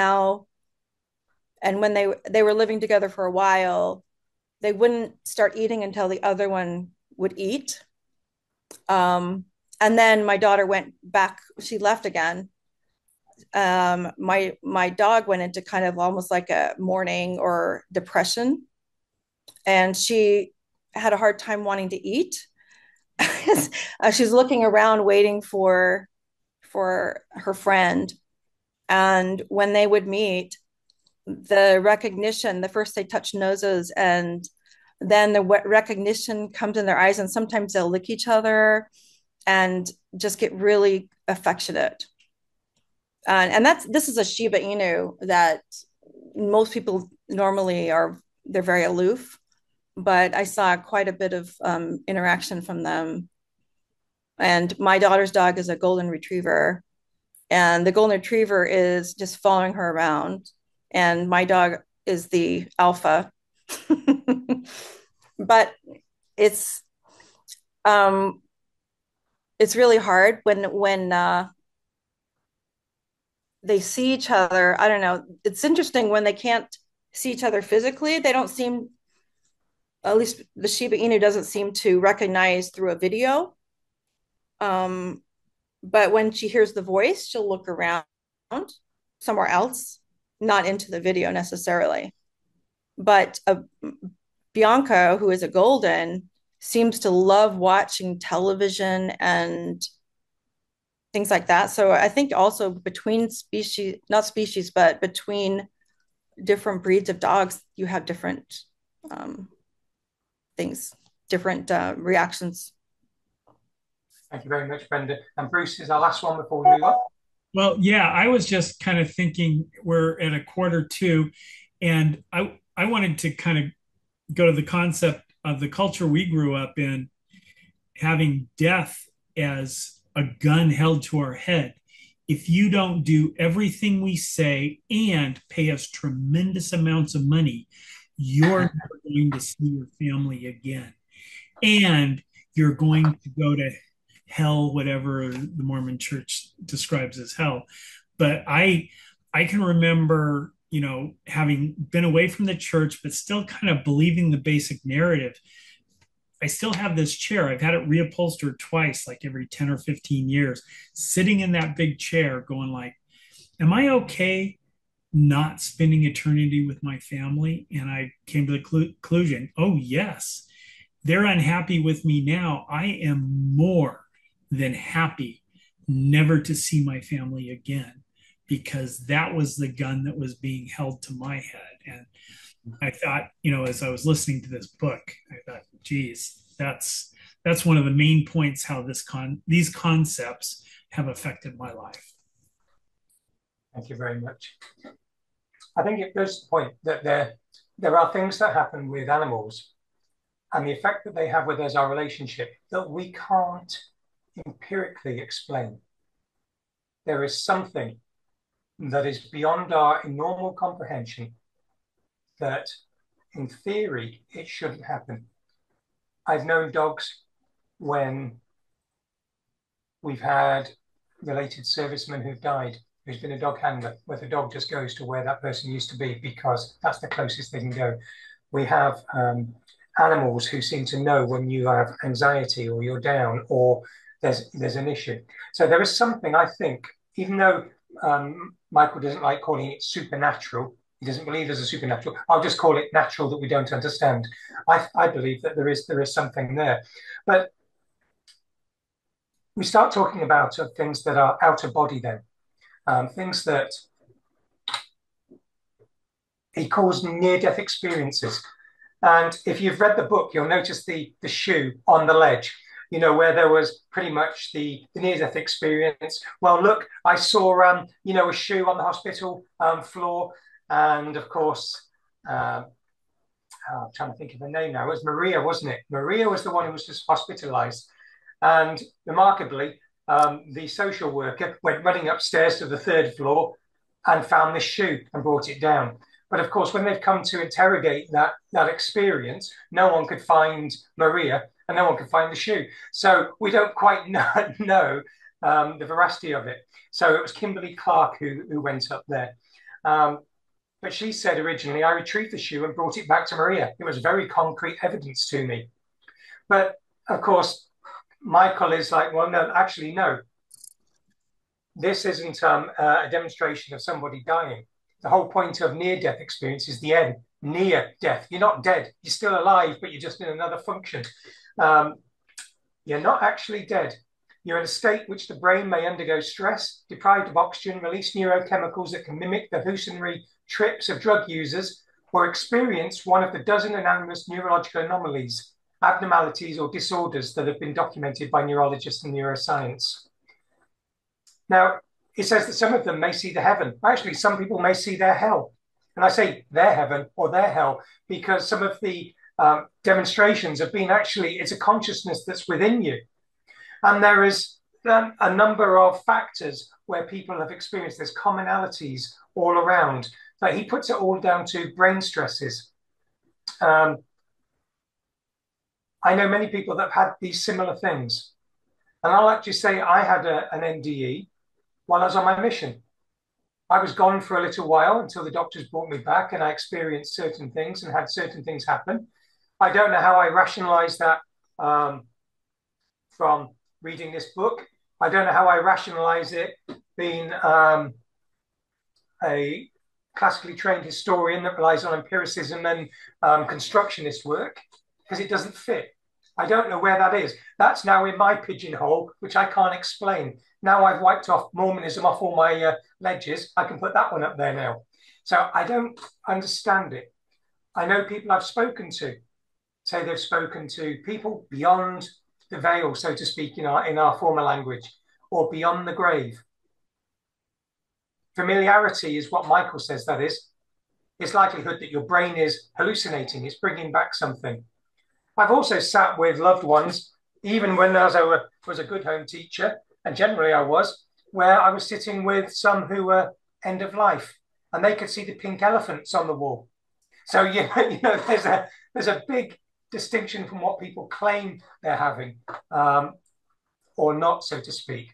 when they were living together for a while, they wouldn't start eating until the other one would eat. And then my daughter went back, she left again. My dog went into kind of almost like a mourning or depression, and she had a hard time wanting to eat. She's looking around waiting for her friend, and when they would meet, the recognition, the first they touch noses, and then the recognition comes in their eyes, and sometimes they'll lick each other and just get really affectionate. And this is a Shiba Inu that most people normally they're very aloof, but I saw quite a bit of interaction from them. And my daughter's dog is a golden retriever, and the golden retriever is just following her around, and my dog is the alpha. But it's really hard when they see each other. I don't know. It's interesting when they can't see each other physically. They don't seem, at least the Shiba Inu doesn't seem to recognize through a video. But when she hears the voice, she'll look around somewhere else, not into the video necessarily. But Bianca, who is a golden, seems to love watching television and things like that. So I think also between but between different breeds of dogs, you have different things, different reactions. Thank you very much, Brenda. And Bruce is our last one before we move on. Well, yeah, I was just kind of thinking we're at 1:45, and I wanted to kind of go to the concept of the culture we grew up in, having death as a gun held to our head. If you don't do everything we say and pay us tremendous amounts of money, you're never going to see your family again. And you're going to go to hell, whatever the Mormon church describes as hell. But I can remember, having been away from the church, but still kind of believing the basic narrative. I still have this chair. I've had it reupholstered twice, like every 10 or 15 years, sitting in that big chair going like, am I okay not spending eternity with my family? And I came to the conclusion, oh, yes, they're unhappy with me now. I am more than happy never to see my family again, because that was the gun that was being held to my head. And I thought, as I was listening to this book, I thought, geez, that's one of the main points how these concepts have affected my life. Thank you very much. I think it goes to the point that there are things that happen with animals and the effect that they have with us, our relationship, that we can't empirically explain. There is something that is beyond our normal comprehension that, in theory, it shouldn't happen. I've known dogs when we've had related servicemen who've died, who's been a dog handler, where the dog just goes to where that person used to be because that's the closest they can go. We have animals who seem to know when you have anxiety or you're down or there's an issue. So there is something, I think, even though Michael doesn't like calling it supernatural, he doesn't believe there's a supernatural, I'll just call it natural that we don't understand. I believe that there is something there. But we start talking about things that are out of body then. Things that he calls near-death experiences. And if you've read the book, you'll notice the shoe on the ledge, where there was pretty much the near-death experience. Well, look, I saw, a shoe on the hospital floor. And of course, I'm trying to think of her name now. It was Maria, wasn't it? Maria was the one who was just hospitalized. And remarkably, the social worker went running upstairs to the 3rd floor and found this shoe and brought it down. But of course, when they've come to interrogate that experience, no one could find Maria and no one could find the shoe. So we don't quite know the veracity of it. So it was Kimberly Clark who went up there. But she said originally, I retrieved the shoe and brought it back to Maria. It was very concrete evidence to me. But of course, Michael is like, well, no, actually, no. This isn't a demonstration of somebody dying. The whole point of near-death experience is the end, near death. You're not dead. You're still alive, but you're just in another function. You're not actually dead. You're in a state which the brain may undergo stress, deprived of oxygen, release neurochemicals that can mimic the hallucinatory trips of drug users, or experience one of the dozen anonymous neurological anomalies, abnormalities, or disorders that have been documented by neurologists and neuroscience. Now, it says that some of them may see the heaven. Actually, some people may see their hell. And I say their heaven or their hell because some of the demonstrations have been actually, it's a consciousness that's within you. And there is a number of factors where people have experienced, there's commonalities all around. But he puts it all down to brain stresses. I know many people that have had these similar things. And I'll actually say I had an NDE while I was on my mission. I was gone for a little while until the doctors brought me back and I experienced certain things and had certain things happen. I don't know how I rationalized that from reading this book. I don't know how I rationalize it being a classically trained historian that relies on empiricism and constructionist work, because it doesn't fit. I don't know where that is. That's now in my pigeonhole, which I can't explain. Now I've wiped off Mormonism off all my ledges. I can put that one up there now. So I don't understand it. I know people I've spoken to say they've spoken to people beyond the veil, so to speak, in our former language, or beyond the grave. Familiarity is what Michael says that is. It's likelihood that your brain is hallucinating. It's bringing back something. I've also sat with loved ones, even when I was a good home teacher, and generally I was, where I was sitting with some who were end of life, and they could see the pink elephants on the wall. So there's a big distinction from what people claim they're having, or not, so to speak.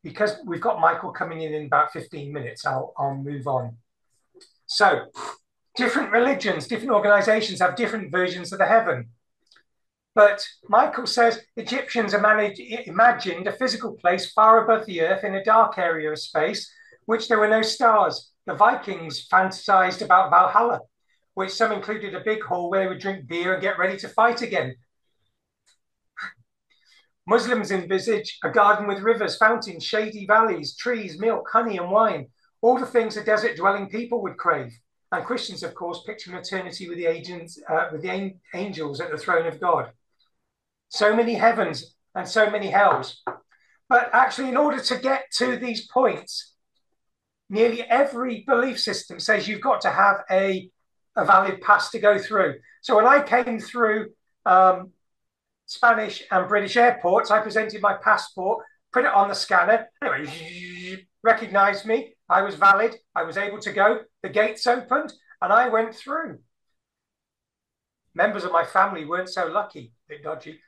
Because we've got Michael coming in about 15 minutes, I'll move on. So, different religions, different organizations have different versions of the heaven. But Michael says Egyptians imagined a physical place far above the earth in a dark area of space which there were no stars. The Vikings fantasized about Valhalla, which some included a big hall where they would drink beer and get ready to fight again. Muslims envisage a garden with rivers, fountains, shady valleys, trees, milk, honey, and wine, all the things a desert-dwelling people would crave. And Christians, of course, picture an eternity with the angels at the throne of God. So many heavens and so many hells. But actually, in order to get to these points, nearly every belief system says you've got to have a valid pass to go through. So when I came through Spanish and British airports, I presented my passport, put it on the scanner, anyway, recognized me, I was valid, I was able to go, the gates opened, and I went through. Members of my family weren't so lucky, a bit dodgy.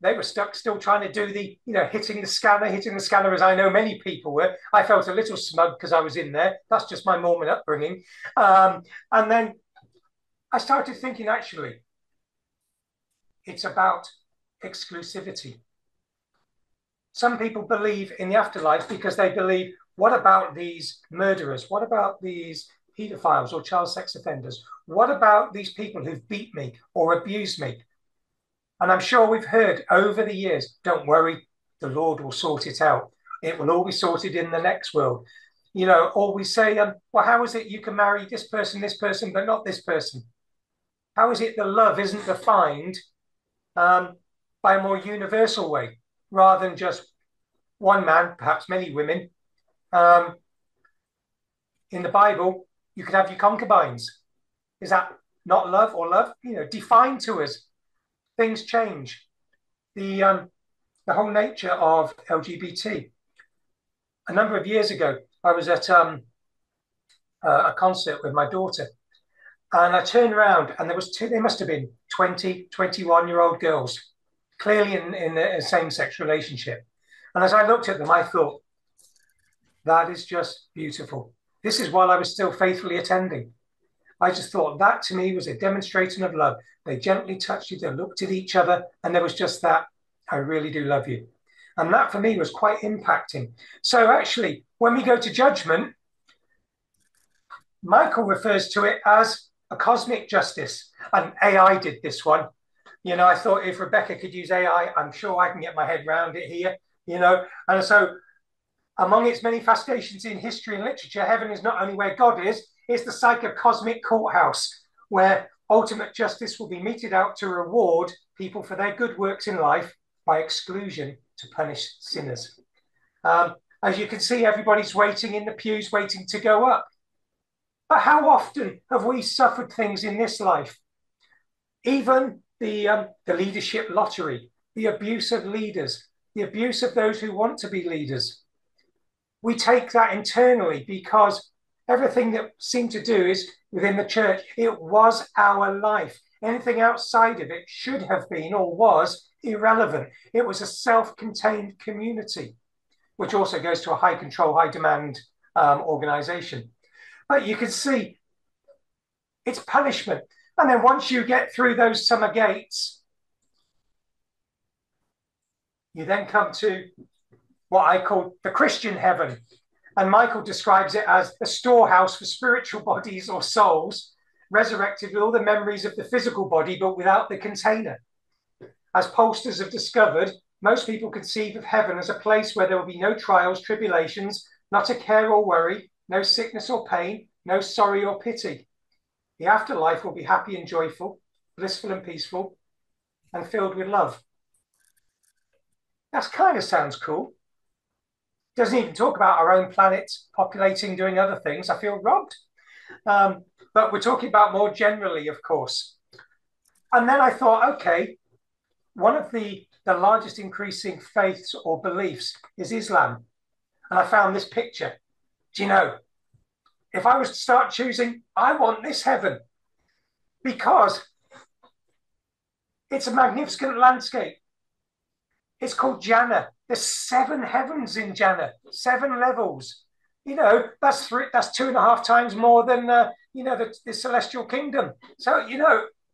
They were stuck still trying to do the, hitting the scanner, as I know many people were. I felt a little smug because I was in there. That's just my Mormon upbringing. And then I started thinking, actually, it's about exclusivity. Some people believe in the afterlife because they believe, what about these murderers? What about these pedophiles or child sex offenders? What about these people who've beat me or abused me? And I'm sure we've heard over the years, don't worry, the Lord will sort it out. It will all be sorted in the next world. Or we say, well, how is it you can marry this person, but not this person? How is it that love isn't defined by a more universal way, rather than just one man, perhaps many women? In the Bible, you could have your concubines. Is that not love or love? Defined to us. Things change. The whole nature of LGBT. A number of years ago, I was at a concert with my daughter, and I turned around, and there must have been 20, 21-year-old girls, clearly in a same-sex relationship. And as I looked at them, I thought, that is just beautiful. This is while I was still faithfully attending. I just thought that to me was a demonstration of love. They gently touched you, they looked at each other, and there was just that, I really do love you. And that for me was quite impacting. So actually, when we go to judgment, Michael refers to it as a cosmic justice. And AI did this one. I thought if Rebecca could use AI, I'm sure I can get my head around it here. And so among its many fascinations in history and literature, heaven is not only where God is, it's the psychocosmic courthouse where ultimate justice will be meted out to reward people for their good works in life, by exclusion to punish sinners. As you can see, everybody's waiting in the pews, waiting to go up. But how often have we suffered things in this life? Even the leadership lottery, the abuse of leaders, the abuse of those who want to be leaders. We take that internally because everything that seemed to do is within the church, it was our life. Anything outside of it should have been or was irrelevant. It was a self-contained community, which also goes to a high control, high demand organization. But you can see it's punishment. And then once you get through those summer gates, you then come to what I call the Christian heaven. And Michael describes it as a storehouse for spiritual bodies or souls, resurrected with all the memories of the physical body, but without the container. As pollsters have discovered, most people conceive of heaven as a place where there will be no trials, tribulations, not a care or worry, no sickness or pain, no sorrow or pity. The afterlife will be happy and joyful, blissful and peaceful, and filled with love. That kind of sounds cool. Doesn't even talk about our own planet populating, doing other things. I feel robbed. But we're talking about more generally, of course. And then I thought, okay, one of the largest increasing faiths or beliefs is Islam. And I found this picture. Do you know, if I was to start choosing, I want this heaven because it's a magnificent landscape. It's called Jannah. There's 7 heavens in Jannah, 7 levels. That's 2.5 times more than, the celestial kingdom. So,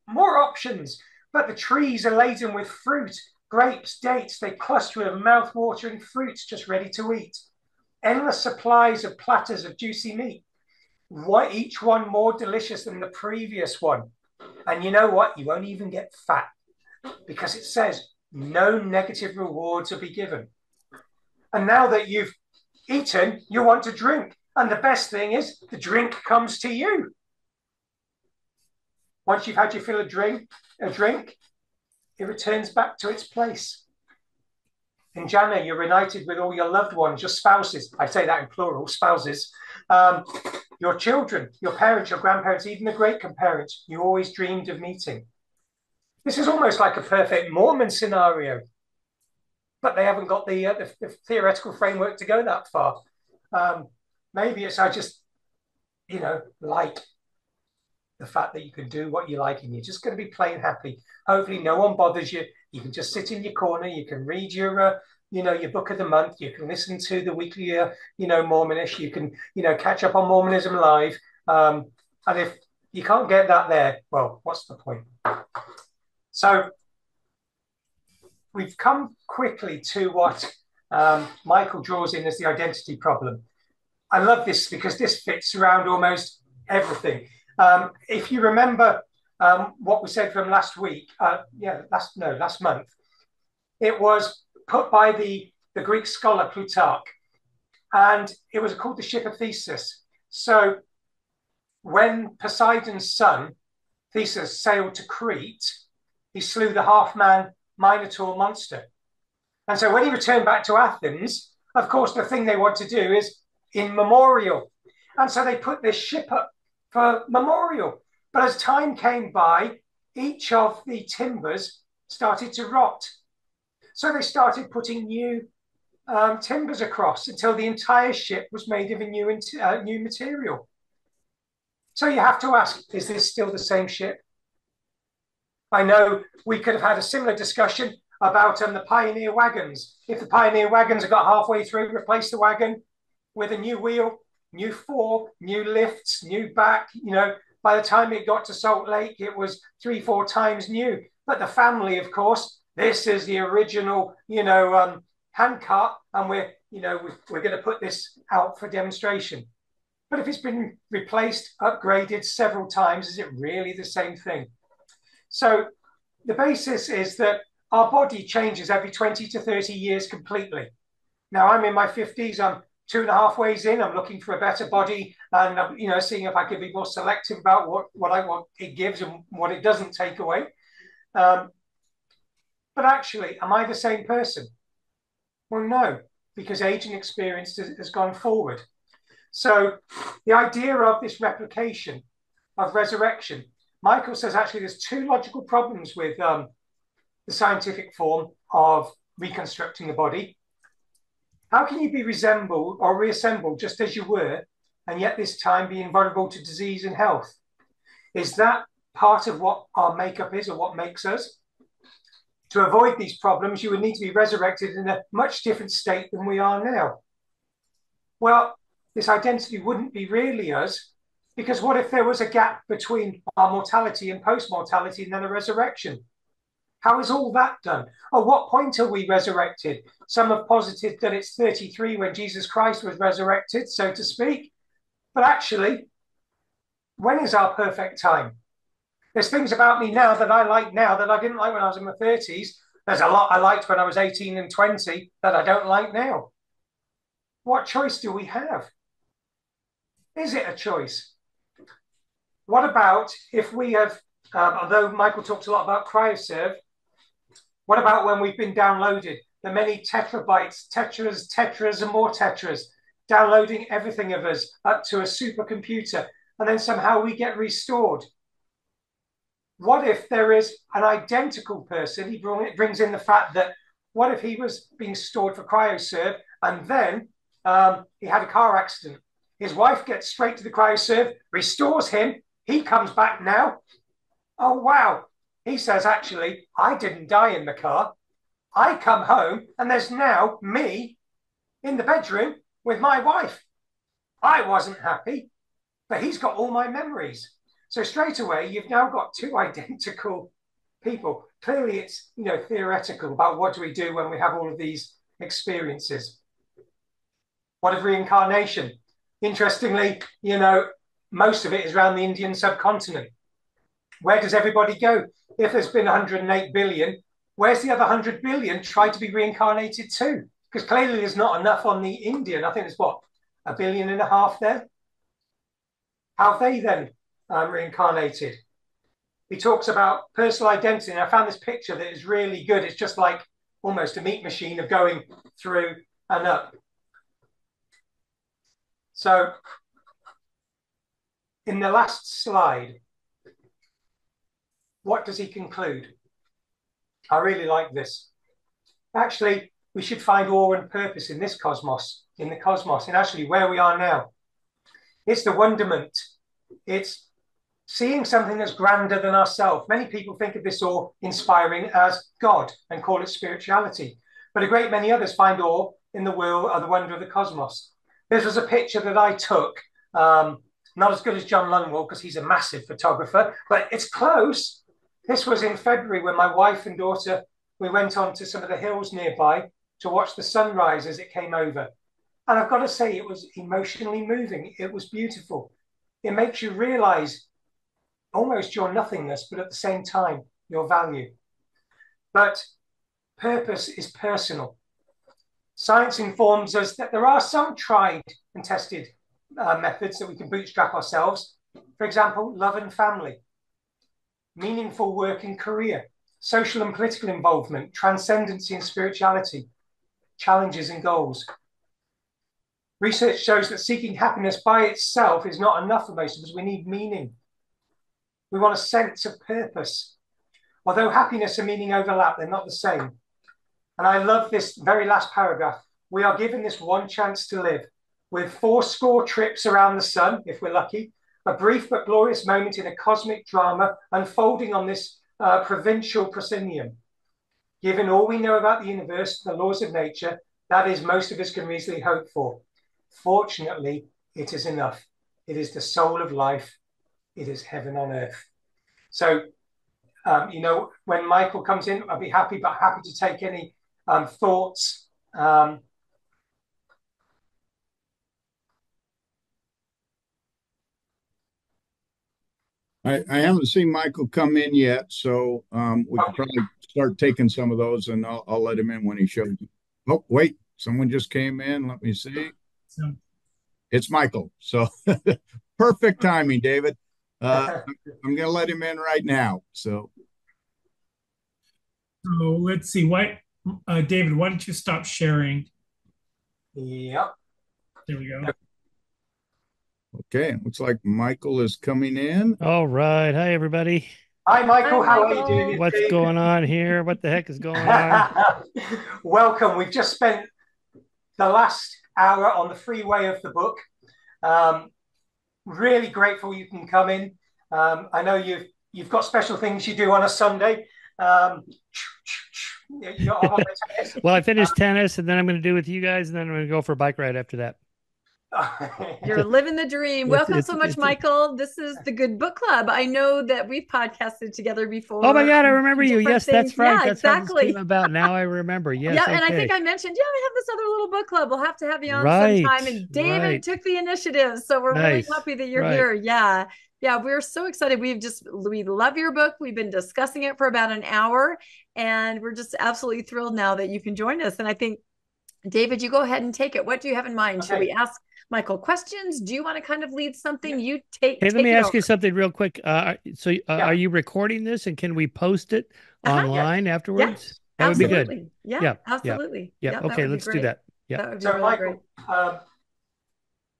more options. But the trees are laden with fruit, grapes, dates. They cluster with mouth-watering fruits just ready to eat. endless supplies of platters of juicy meat, each one more delicious than the previous one. And you know what? You won't even get fat, because it says no negative rewards will be given. And now that you've eaten, you want to drink. And the best thing is the drink comes to you. Once you've had your fill of drink, it returns back to its place. In Jannah, you're reunited with all your loved ones, your spouses. I say that in plural, spouses. Your children, your parents, your grandparents, even the great-grandparents you always dreamed of meeting. This is almost like a perfect Mormon scenario, but they haven't got the theoretical framework to go that far. Maybe it's I just, like the fact that you can do what you like and you're just going to be plain happy. Hopefully no one bothers you. You can just sit in your corner. You can read your book of the month. You can listen to the weekly, Mormonish. You can, catch up on Mormonism Live. And if you can't get that there, well, what's the point? So we've come quickly to what Michael draws in as the identity problem. I love this because this fits around almost everything. If you remember what we said from last week, last month, it was put by the Greek scholar Plutarch, and it was called the ship of Theseus. So when Poseidon's son, Theseus, sailed to Crete, he slew the half-man Minotaur monster. And so when he returned back to Athens, of course, the thing they want to do is in memorial. And so they put this ship up for memorial. But as time came by, each of the timbers started to rot. So they started putting new timbers across until the entire ship was made of a new material. So you have to ask, is this still the same ship? I know we could have had a similar discussion about the Pioneer wagons. If the Pioneer wagons had got halfway through, replace the wagon with a new wheel, new fore, new lifts, new back, by the time it got to Salt Lake, it was 3-4 times new. But the family, of course, this is the original, handcart, and we're going to put this out for demonstration. But if it's been replaced, upgraded several times, is it really the same thing? So the basis is that our body changes every 20 to 30 years completely. Now, I'm in my 50s. I'm 2.5 ways in. I'm looking for a better body, and I'm, seeing if I can be more selective about what I want it gives and what it doesn't take away. But actually, am I the same person? Well, no, because age and experience has gone forward. So the idea of this replication, of resurrection, Michael says actually there's 2 logical problems with the scientific form of reconstructing the body. How can you be resembled or reassembled just as you were, and yet this time be invulnerable to disease and health? Is that part of what our makeup is, or what makes us? To avoid these problems, you would need to be resurrected in a much different state than we are now. Well, this identity wouldn't be really us, because what if there was a gap between our mortality and post-mortality and then a resurrection? How is all that done? At what point are we resurrected? Some have posited that it's 33 when Jesus Christ was resurrected, so to speak. But actually, when is our perfect time? There's things about me now that I like now that I didn't like when I was in my 30s. There's a lot I liked when I was 18 and 20 that I don't like now. What choice do we have? Is it a choice? What about if we have, although Michael talks a lot about cryoserve, what about when we've been downloaded, the many terabytes, tetras, and more tetras, downloading everything of us up to a supercomputer, and then somehow we get restored? What if there is an identical person? He brings in the fact that what if he was being stored for cryoserve, and then he had a car accident? His wife gets straight to the cryoserve, restores him. He comes back now. Oh, wow. He says, actually, I didn't die in the car. I come home and there's now me in the bedroom with my wife. I wasn't happy, but he's got all my memories. So straight away, you've now got 2 identical people. Clearly, it's theoretical about what do we do when we have all of these experiences. What of reincarnation? Interestingly, you know, most of it is around the Indian subcontinent. Where does everybody go? If there's been 108 billion, where's the other 100 billion try to be reincarnated to? Because clearly there's not enough on the Indian. I think there's what, 1.5 billion there? How have they then reincarnated? He talks about personal identity. And I found this picture that is really good. It's just like almost a meat machine of going through and up. So in the last slide, what does he conclude? I really like this. Actually, we should find awe and purpose in this cosmos, in the cosmos, and actually where we are now. It's the wonderment. It's seeing something that's grander than ourselves. Many people think of this awe-inspiring as God and call it spirituality. But a great many others find awe in the world or the wonder of the cosmos. This was a picture that I took, not as good as John Lundwall because he's a massive photographer, but it's close. This was in February when my wife and daughter, we went on to some of the hills nearby to watch the sunrise as it came over. And I've got to say, it was emotionally moving. It was beautiful. It makes you realize almost your nothingness, but at the same time, your value. But purpose is personal. Science informs us that there are some tried and tested methods that we can bootstrap ourselves. For example, love and family, meaningful work and career, social and political involvement, transcendency and spirituality, challenges and goals. Research shows that seeking happiness by itself is not enough for most of us. We need meaning. We want a sense of purpose. Although happiness and meaning overlap, they're not the same. And I love this very last paragraph. We are given this one chance to live with 4 trips around the sun, if we're lucky, a brief but glorious moment in a cosmic drama unfolding on this provincial proscenium. Given all we know about the universe, the laws of nature, that is most of us can reasonably hope for. Fortunately, it is enough. It is the soul of life. It is heaven on earth. So, you know, when Michael comes in, I'll be happy to take any thoughts. I haven't seen Michael come in yet, so we could probably start taking some of those, and I'll let him in when he shows up. Oh, wait, someone just came in. Let me see. It's Michael. So perfect timing, David. I'm going to let him in right now. So let's see. David, why don't you stop sharing? Yep. There we go. Okay, looks like Michael is coming in. All right. Hi, everybody. Hi, Michael. Hi, How Michael. are you doing? What's going on here? What the heck is going on? Welcome. We've just spent the last hour on the freeway of the book. Really grateful you can come in. I know you've got special things you do on a Sunday. Well, I finished tennis, and then I'm going to do with you guys, and then I'm going to go for a bike ride after that. You're living the dream. Welcome so much, Michael. This is the Good Book Club. I know that we've podcasted together before. Oh my God, I remember you. Yes, things. that's right. Yeah, that's exactly. how this came about. Now I remember. Yes. Yeah, okay. and I think I mentioned, I have this other little book club. We'll have to have you on Right, sometime. And David right. took the initiative. So we're Nice. really happy that you're Right. here. Yeah. Yeah, we're so excited. We love your book. We've been discussing it for about an hour, and we're just absolutely thrilled now that you can join us. And I think, David, you go ahead and take it. What do you have in mind? Okay. Should we ask Michael questions? Do you want to kind of lead something? You take. Hey, let me ask over. you something real quick. Are you recording this, and can we post it online afterwards? That would be good. Absolutely. Yeah, Yeah, absolutely. Yeah. that Okay, would be let's do great. that. Yeah. That would be So, really great. Michael,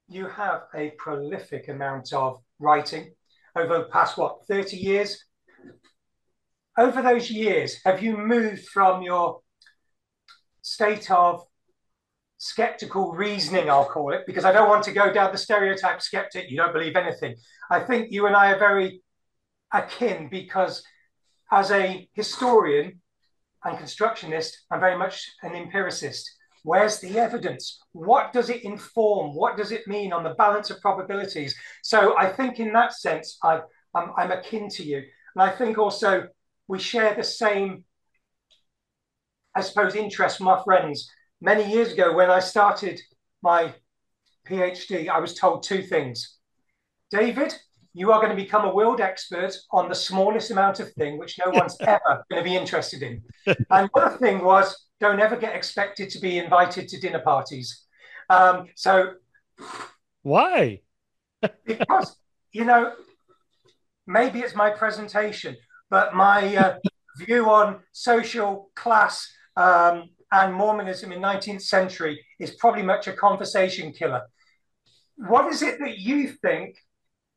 you have a prolific amount of writing over the past, 30 years? Over those years, have you moved from your state of skeptical reasoning, I'll call it, because I don't want to go down the stereotype skeptic, you don't believe anything. I think you and I are very akin because as a historian and constructionist, I'm very much an empiricist. Where's the evidence? What does it inform? What does it mean on the balance of probabilities? So I think in that sense, I'm akin to you. And I think also we share the same, I suppose, interest from our friends. Many years ago, when I started my PhD, I was told two things. David, you are going to become a world expert on the smallest amount of thing, which no one's ever going to be interested in. And the other thing was, don't ever get expected to be invited to dinner parties. So why? Because, maybe it's my presentation, but my view on social class and Mormonism in 19th century is probably much a conversation killer. What is it that you think,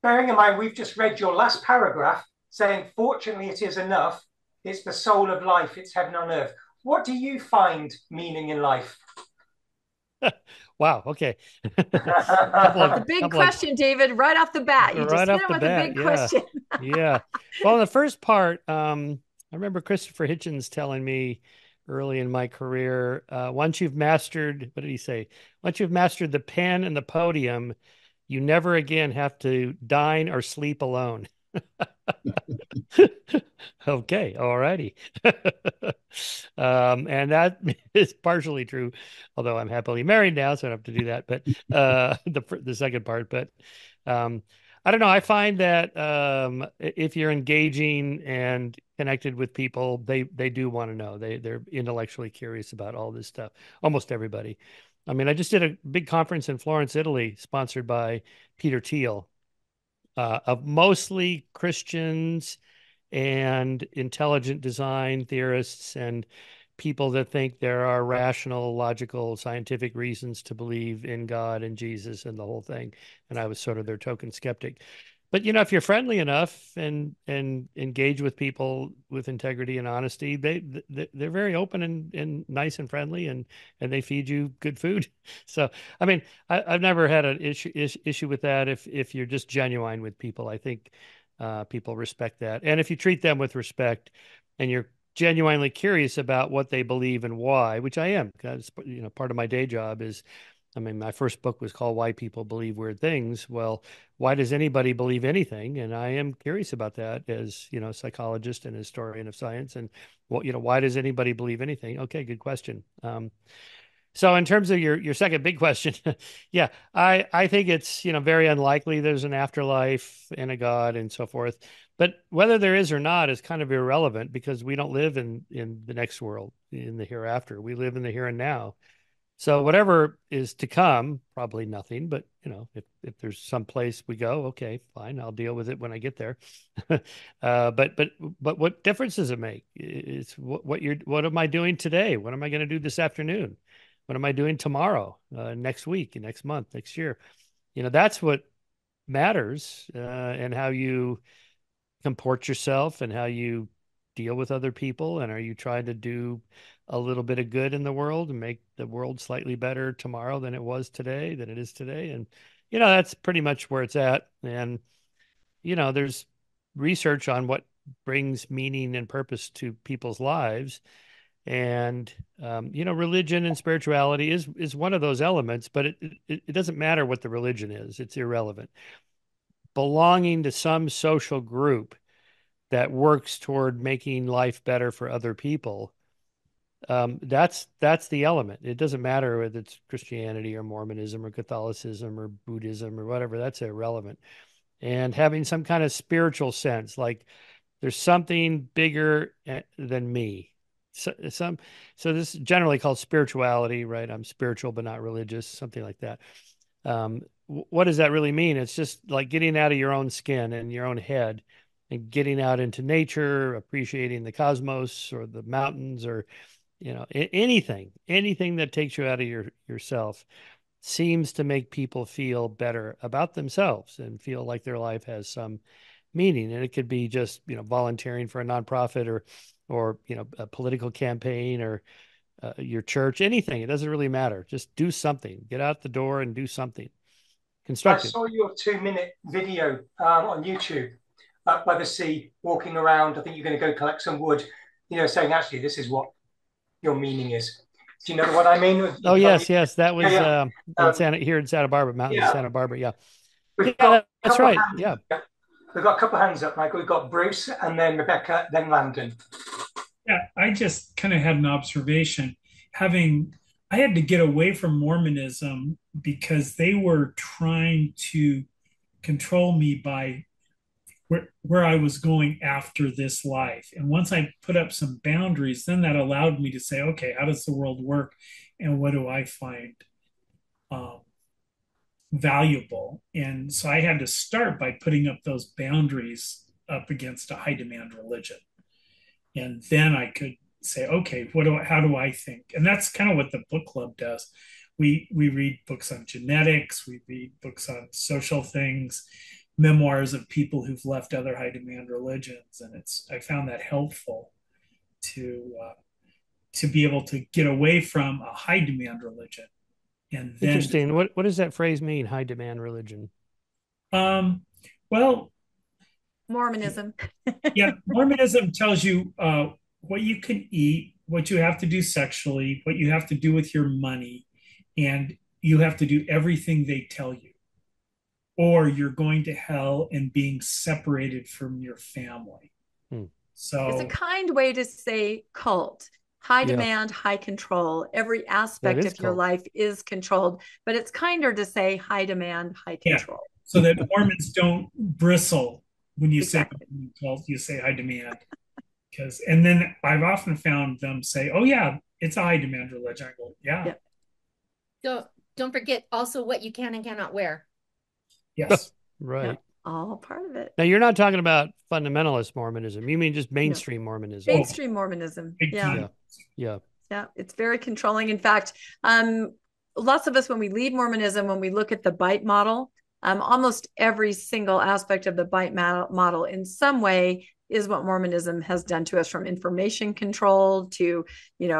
bearing in mind we've just read your last paragraph saying, fortunately it is enough, it's the soul of life, it's heaven on earth. What do you find meaning in life? Wow. Okay. The big question, David, right off the bat. You just hit him with a big question. Yeah. Well, the first part, I remember Christopher Hitchens telling me early in my career, once you've mastered, what did he say? Once you've mastered the pen and the podium, you never again have to dine or sleep alone. Okay, all righty. And that is partially true, although I'm happily married now, so I don't have to do that. But the second part, but I don't know. I find that if you're engaging and connected with people, they do want to know. They're intellectually curious about all this stuff. Almost everybody. I mean, I just did a big conference in Florence, Italy, sponsored by Peter Thiel, of mostly Christians and intelligent design theorists and people that think there are rational, logical, scientific reasons to believe in God and Jesus and the whole thing. And I was sort of their token skeptic. But if you're friendly enough and engage with people with integrity and honesty, they're very open and nice and friendly, and they feed you good food. So I mean, I've never had an issue with that if you're just genuine with people. I think people respect that, and if you treat them with respect, and you're genuinely curious about what they believe and why, which I am, because part of my day job is. I mean, my first book was called Why People Believe Weird Things. Well, why does anybody believe anything? And I am curious about that as, a psychologist and historian of science. And, why does anybody believe anything? Okay, good question. So in terms of your second big question, yeah, I think it's, very unlikely there's an afterlife and a God and so forth. But whether there is or not is kind of irrelevant because we don't live in the next world, in the hereafter. We live in the here and now. So whatever is to come, probably nothing, but if there's some place we go, okay, fine, I'll deal with it when I get there. But what difference does it make? It's what am I doing today? What am I going to do this afternoon? What am I doing tomorrow, next week, next month, next year? That's what matters, and how you comport yourself and how you deal with other people. And are you trying to do a little bit of good in the world and make the world slightly better tomorrow than it is today? And, that's pretty much where it's at. And, there's research on what brings meaning and purpose to people's lives. And, religion and spirituality is one of those elements, but it doesn't matter what the religion is. It's irrelevant. Belonging to some social group that works toward making life better for other people, that's the element. It doesn't matter whether it's Christianity or Mormonism or Catholicism or Buddhism or whatever. That's irrelevant. And having some kind of spiritual sense, like there's something bigger than me. So this is generally called spirituality, right? I'm spiritual but not religious, something like that. What does that really mean? It's just like getting out of your own skin and your own head and getting out into nature, appreciating the cosmos or the mountains or, anything that takes you out of yourself seems to make people feel better about themselves and feel like their life has some meaning. And it could be just, volunteering for a nonprofit or, a political campaign or your church, anything. It doesn't really matter. Just do something, get out the door and do something constructive. I saw your 2-minute video on YouTube up by the sea, walking around. I think you're going to go collect some wood, saying, actually, this is what your meaning is. Do you know what I mean? Oh, yes. That was here in Santa Barbara, mountains of Santa Barbara. Yeah. That's right. Yeah. We've got a couple of hands up, Michael. We've got Bruce and then Rebecca, then Landon. Yeah, I just kind of had an observation. Having I had to get away from Mormonism because they were trying to control me by where I was going after this life. And once I put up some boundaries, then that allowed me to say, okay, how does the world work? And what do I find um, valuable? And so I had to start by putting up those boundaries up against a high demand religion. And then I could say, okay, how do I think? And that's kind of what the book club does. We read books on genetics, we read books on social things, memoirs of people who've left other high demand religions, and I found that helpful to be able to get away from a high demand religion. And then Interesting. What does that phrase mean? High demand religion. Well, Mormonism. yeah, Mormonism tells you what you can eat, what you have to do sexually, what you have to do with your money, and you have to do everything they tell you, or you're going to hell and being separated from your family. So it's a kind way to say cult. High demand, high control. Every aspect of your life is controlled, but it's kinder to say high demand, high control. So that Mormons don't bristle when you say cult, you say high demand. And then I've often found them say, oh yeah, it's a high demand religion. I go, yeah. Don't forget also what you can and cannot wear. Yes. Right. Yeah, all part of it. Now, you're not talking about fundamentalist Mormonism. You mean just mainstream Mormonism. Mainstream Mormonism. Yeah. Yeah. It's very controlling. In fact, lots of us, when we leave Mormonism, when we look at the bite model, almost every single aspect of the bite model in some way is what Mormonism has done to us, from information control to,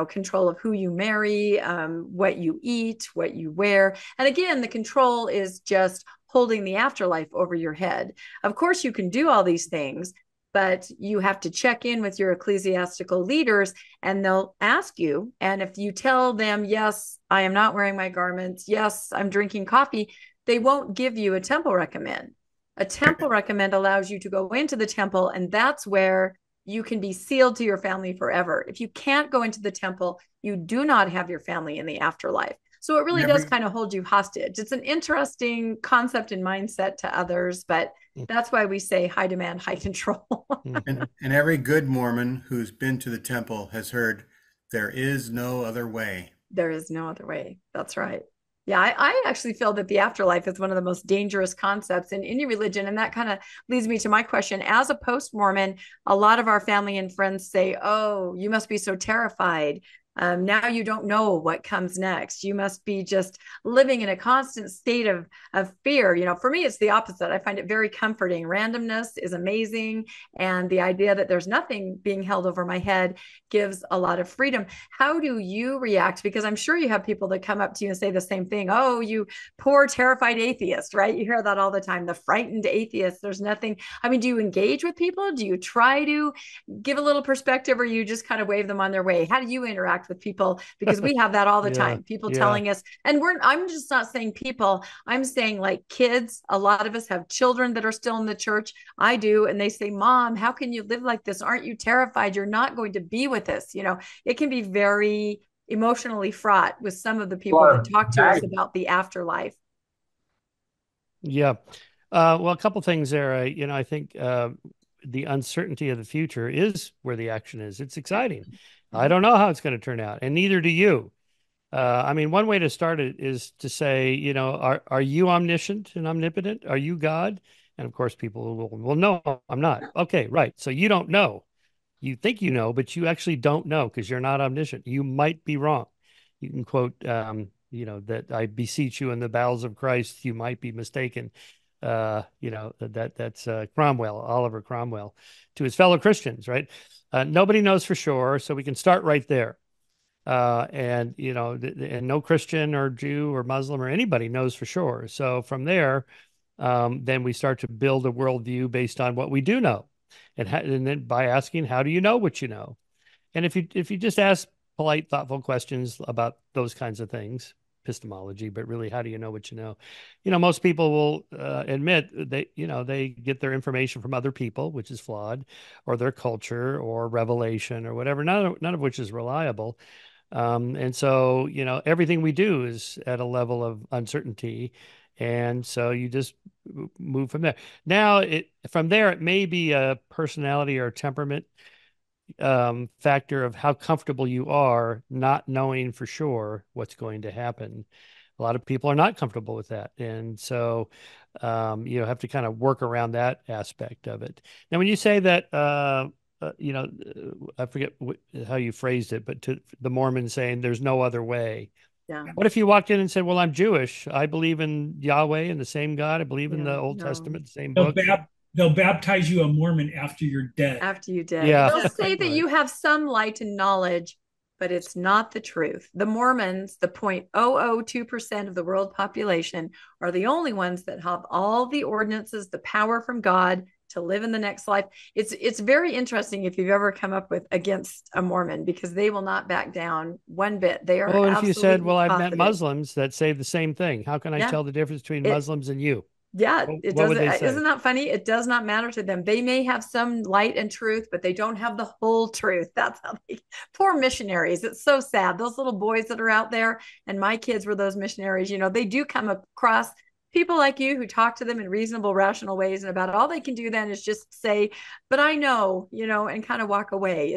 control of who you marry, what you eat, what you wear. And again, the control is just holding the afterlife over your head. Of course, you can do all these things, but you have to check in with your ecclesiastical leaders, and they'll ask you. And if you tell them, yes, I am not wearing my garments, yes, I'm drinking coffee, they won't give you a temple recommend. A temple recommend allows you to go into the temple, and that's where you can be sealed to your family forever. If you can't go into the temple, you do not have your family in the afterlife. So it really does kind of hold you hostage. It's an interesting concept and mindset to others, but that's why we say high demand, high control. and every good Mormon who's been to the temple has heard, there is no other way. There is no other way. That's right. Yeah, I actually feel that the afterlife is one of the most dangerous concepts in any religion. And that kind of leads me to my question. As a post-Mormon, a lot of our family and friends say, oh, you must be so terrified. Now you don't know what comes next. You must be just living in a constant state of fear. For me, it's the opposite. I find it very comforting. Randomness is amazing. And the idea that there's nothing being held over my head gives a lot of freedom. How do you react? Because I'm sure you have people that come up to you and say the same thing. Oh, you poor, terrified atheist, right? You hear that all the time. The frightened atheist. There's nothing. I mean, do you engage with people? Do you try to give a little perspective, or you just kind of wave them on their way? How do you interact with people? Because we have that all the time. People telling us, and I'm just not saying people, I'm saying like kids. A lot of us have children that are still in the church. I do. And they say, Mom, how can you live like this? Aren't you terrified? You're not going to be with us. It can be very emotionally fraught with some of the people that talk to us about the afterlife. Yeah. Well, a couple things there. I think the uncertainty of the future is where the action is. It's exciting. I don't know how it's going to turn out, and neither do you. I mean, one way to start it is to say, are you omniscient and omnipotent? Are you God? And of course, people will, no, I'm not. Okay, right. So you don't know. You think you know, but you actually don't know because you're not omniscient. You might be wrong. You can quote, that I beseech you in the bowels of Christ, you might be mistaken. That's Cromwell, Oliver Cromwell, to his fellow Christians, right? Nobody knows for sure, so we can start right there. And no Christian or Jew or Muslim or anybody knows for sure. So from there, then we start to build a worldview based on what we do know, and then by asking, how do you know what you know? And if you just ask polite, thoughtful questions about those kinds of things, epistemology, but really, how do you know what you know? Most people will admit they get their information from other people, which is flawed, or their culture, or revelation, or whatever. None of which is reliable. And so, everything we do is at a level of uncertainty. And so you just move from there. Now, from there, it may be a personality or temperament factor of how comfortable you are not knowing for sure what's going to happen. A lot of people are not comfortable with that. And so you have to kind of work around that aspect of it. Now, when you say that, I forget how you phrased it, but to the Mormons saying there's no other way. Yeah. What if you walked in and said, well, I'm Jewish. I believe in Yahweh and the same God. I believe in the Old Testament, the same book. They'll baptize you a Mormon after you're dead. After you dead. Yeah. They'll say that you have some light and knowledge, but it's not the truth. The Mormons, the 0.002% of the world population, are the only ones that have all the ordinances, the power from God to live in the next life. It's very interesting if you've ever come up with against a Mormon, because they will not back down one bit. They are. Oh, if you said, well, I've met confident. Muslims that say the same thing, how can I tell the difference between Muslims and you? Yeah, it What would doesn't. they say? Isn't that funny? It does not matter to them. They may have some light and truth, but they don't have the whole truth. That's how they. Poor missionaries. It's so sad. Those little boys that are out there, and my kids were those missionaries. They do come across people like you who talk to them in reasonable, rational ways, and about it. All they can do then is just say, "But I know," and kind of walk away.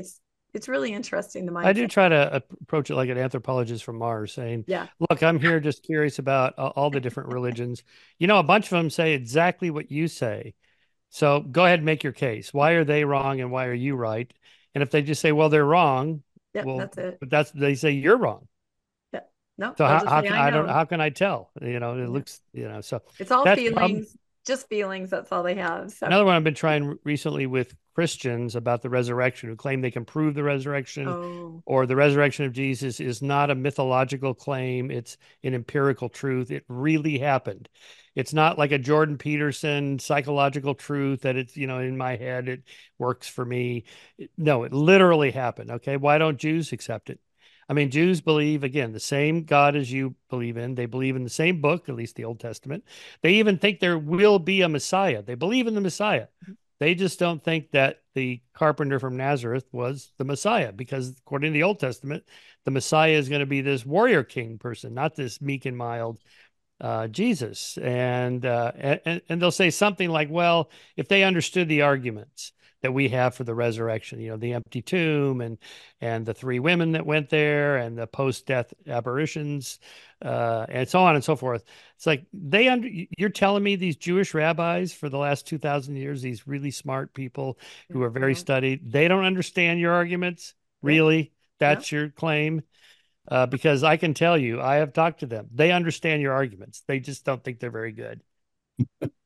It's really interesting. The mindset. I do try to approach it like an anthropologist from Mars, saying, yeah, look, I'm here just curious about all the different religions. A bunch of them say exactly what you say. So go ahead and make your case. Why are they wrong and why are you right? And if they just say, well, they're wrong, well, that's it. But they say you're wrong. Yeah. No. So how can I tell? It looks, so it's all feelings. Just feelings. That's all they have. So. Another one I've been trying recently with Christians about the resurrection, who claim they can prove the resurrection, or the resurrection of Jesus is not a mythological claim. It's an empirical truth. It really happened. It's not like a Jordan Peterson psychological truth that it's, in my head, it works for me. No, it literally happened. Okay. Why don't Jews accept it? I mean, Jews believe, again, the same God as you believe in. They believe in the same book, at least the Old Testament. They even think there will be a Messiah. They believe in the Messiah. They just don't think that the carpenter from Nazareth was the Messiah, because according to the Old Testament, the Messiah is going to be this warrior king person, not this meek and mild Jesus. And they'll say something like, well, if they understood the arguments that we have for the resurrection, the empty tomb and the three women that went there and the post-death apparitions, and so on and so forth. It's like you're telling me these Jewish rabbis for the last 2,000 years, these really smart people who are very studied, they don't understand your arguments? Really? That's your claim? Because I can tell you, I have talked to them. They understand your arguments. They just don't think they're very good.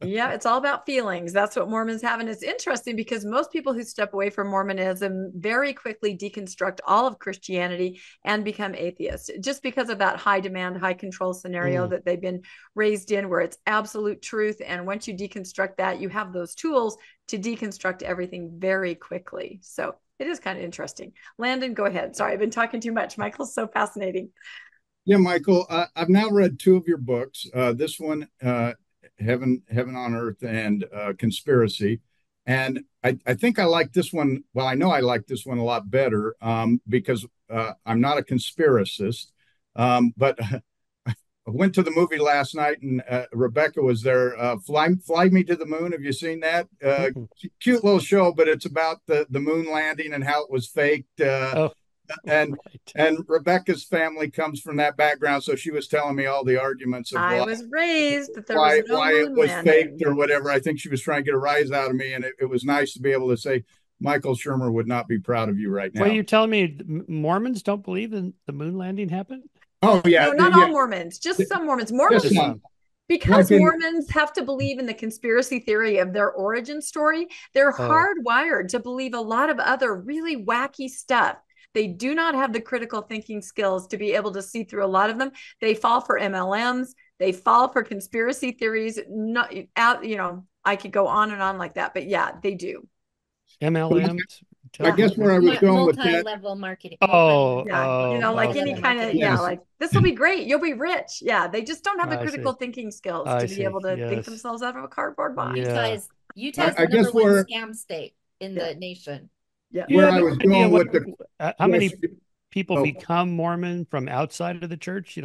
Yeah, it's all about feelings. That's what Mormons have. And it's interesting because most people who step away from Mormonism very quickly deconstruct all of Christianity and become atheists, just because of that high demand, high control scenario that they've been raised in, where it's absolute truth. And once you deconstruct that, you have those tools to deconstruct everything very quickly. So it is kind of interesting. Landon, go ahead. Sorry, I've been talking too much. Michael's so fascinating. Yeah, Michael, I've now read two of your books. This one, Heaven on Earth, and Conspiracy. And I think I like this one. Well, I know I like this one a lot better because I'm not a conspiracist. But I went to the movie last night, and Rebecca was there. Fly Me to the Moon. Have you seen that? Cute little show, but it's about the moon landing and how it was faked. And Rebecca's family comes from that background, so she was telling me all the arguments of I was raised that there was no why moon it was landing. faked or whatever. I think she was trying to get a rise out of me, and it was nice to be able to say, Michael Shermer would not be proud of you right now. Well, you're telling me Mormons don't believe in the moon landing happened? Oh, yeah. No, not all Mormons, just some Mormons. Because Mormons have to believe in the conspiracy theory of their origin story, they're hardwired to believe a lot of other really wacky stuff. They do not have the critical thinking skills to be able to see through a lot of them. They fall for MLMs. They fall for conspiracy theories. I could go on and on like that, but yeah, they do. MLMs? I guess where I was going with that. Multi-level marketing. Like any kind of, like, this will be great. You'll be rich. Yeah. They just don't have the critical thinking skills to be able to think themselves out of a cardboard box. Utah is the number one scam state in the nation. Yeah. Where I was going with how many people become Mormon from outside of the church?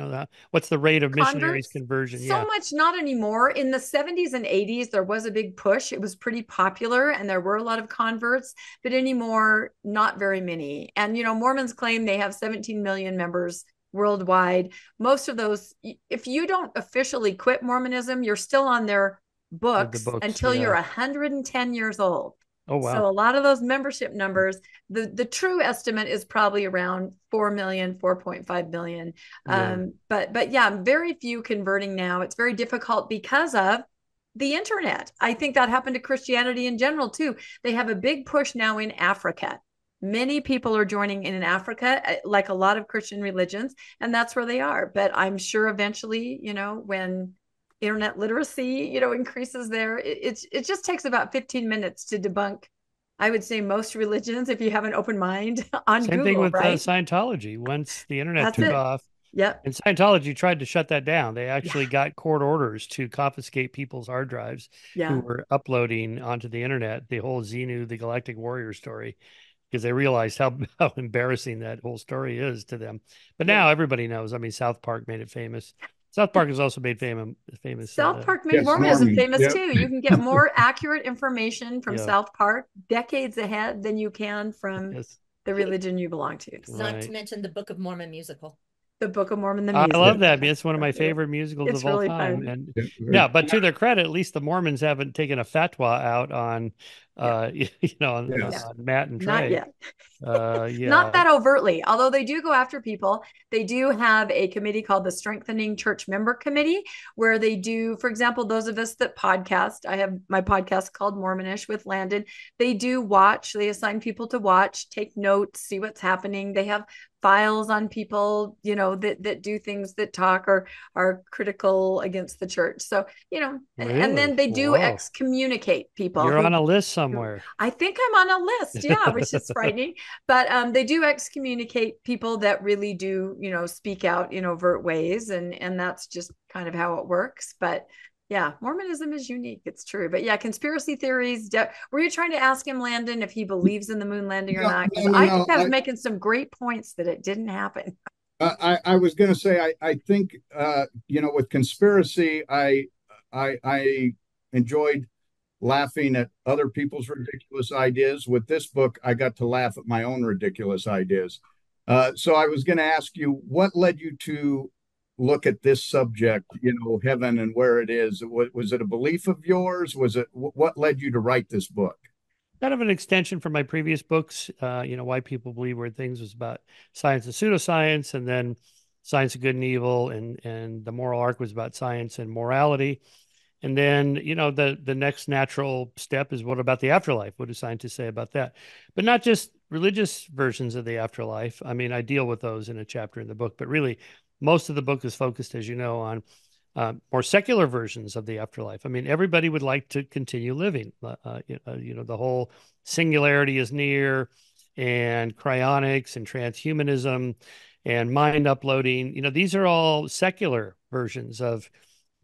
What's the rate of missionaries conversion? So much not anymore. In the 70s and 80s, there was a big push. It was pretty popular and there were a lot of converts, but anymore, not very many. And, Mormons claim they have 17 million members worldwide. Most of those, if you don't officially quit Mormonism, you're still on their books until you're 110 years old. Oh, wow. So a lot of those membership numbers, the true estimate is probably around 4 million, 4.5 million. But yeah, very few converting now. It's very difficult because of the internet. I think that happened to Christianity in general too. They have a big push now in Africa. Many people are joining in Africa, like a lot of Christian religions, and that's where they are. But I'm sure eventually, when internet literacy, increases there, it just takes about 15 minutes to debunk, I would say, most religions if you have an open mind on Same Google, thing with right? Scientology. Once the internet took off, Yep. And Scientology tried to shut that down. They actually got court orders to confiscate people's hard drives who were uploading onto the internet the whole Xenu, the Galactic Warrior story, because they realized how embarrassing that whole story is to them. But now everybody knows. I mean, South Park made it famous. South Park has also made famous. South Park made Mormonism famous too. You can get more accurate information from South Park decades ahead than you can from the religion you belong to. Not to mention the Book of Mormon musical. The Book of Mormon, the musical. I love that. It's one of my favorite musicals of all time. Fun. And but to their credit, at least the Mormons haven't taken a fatwa out on, on Matt and Trey. Not yet. Yeah. Not that overtly, although they do go after people. They do have a committee called the Strengthening Church Member Committee, where they do, for example, those of us that podcast, I have my podcast called Mormonish with Landon. They do watch, they assign people to watch, take notes, see what's happening. They have files on people, that do things that talk or are critical against the church. So, Really? and then they do excommunicate people. You're on a list somewhere. I think I'm on a list, which is frightening. But they do excommunicate people that really do, speak out in overt ways. And that's just kind of how it works. But yeah, Mormonism is unique. It's true. But yeah, conspiracy theories. Were you trying to ask him, Landon, if he believes in the moon landing or not? Because I think I was making some great points that it didn't happen. I was going to say, I think, with conspiracy, I enjoyed laughing at other people's ridiculous ideas. With this book, I got to laugh at my own ridiculous ideas. So I was going to ask you, what led you to look at this subject, heaven and where it is? Was it a belief of yours? What led you to write this book? Kind of an extension from my previous books. Why People Believe Weird Things was about science and pseudoscience, and then Science of Good and Evil, and the moral arc was about science and morality. And then, the next natural step is, what about the afterlife? What do scientists say about that? But not just religious versions of the afterlife. I mean, I deal with those in a chapter in the book, but really most of the book is focused, as you know, on more secular versions of the afterlife. I mean, everybody would like to continue living. The whole singularity is near, and cryonics and transhumanism and mind uploading. These are all secular versions of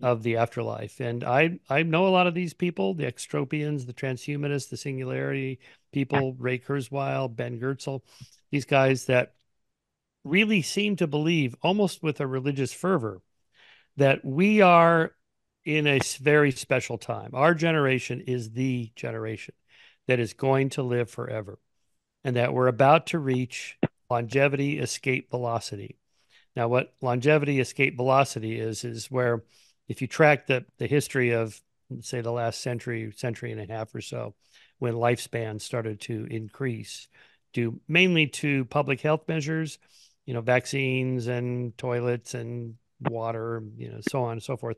the afterlife. And I know a lot of these people, the extropians, the transhumanists, the singularity people, Ray Kurzweil, Ben Goertzel, these guys that really seem to believe, almost with a religious fervor, that we are in a very special time. Our generation is the generation that is going to live forever, and that we're about to reach longevity escape velocity. Now, what longevity escape velocity is where, if you track the history of, say, the last century and a half or so, when lifespan started to increase, due mainly to public health measures, vaccines and toilets and water, so on and so forth.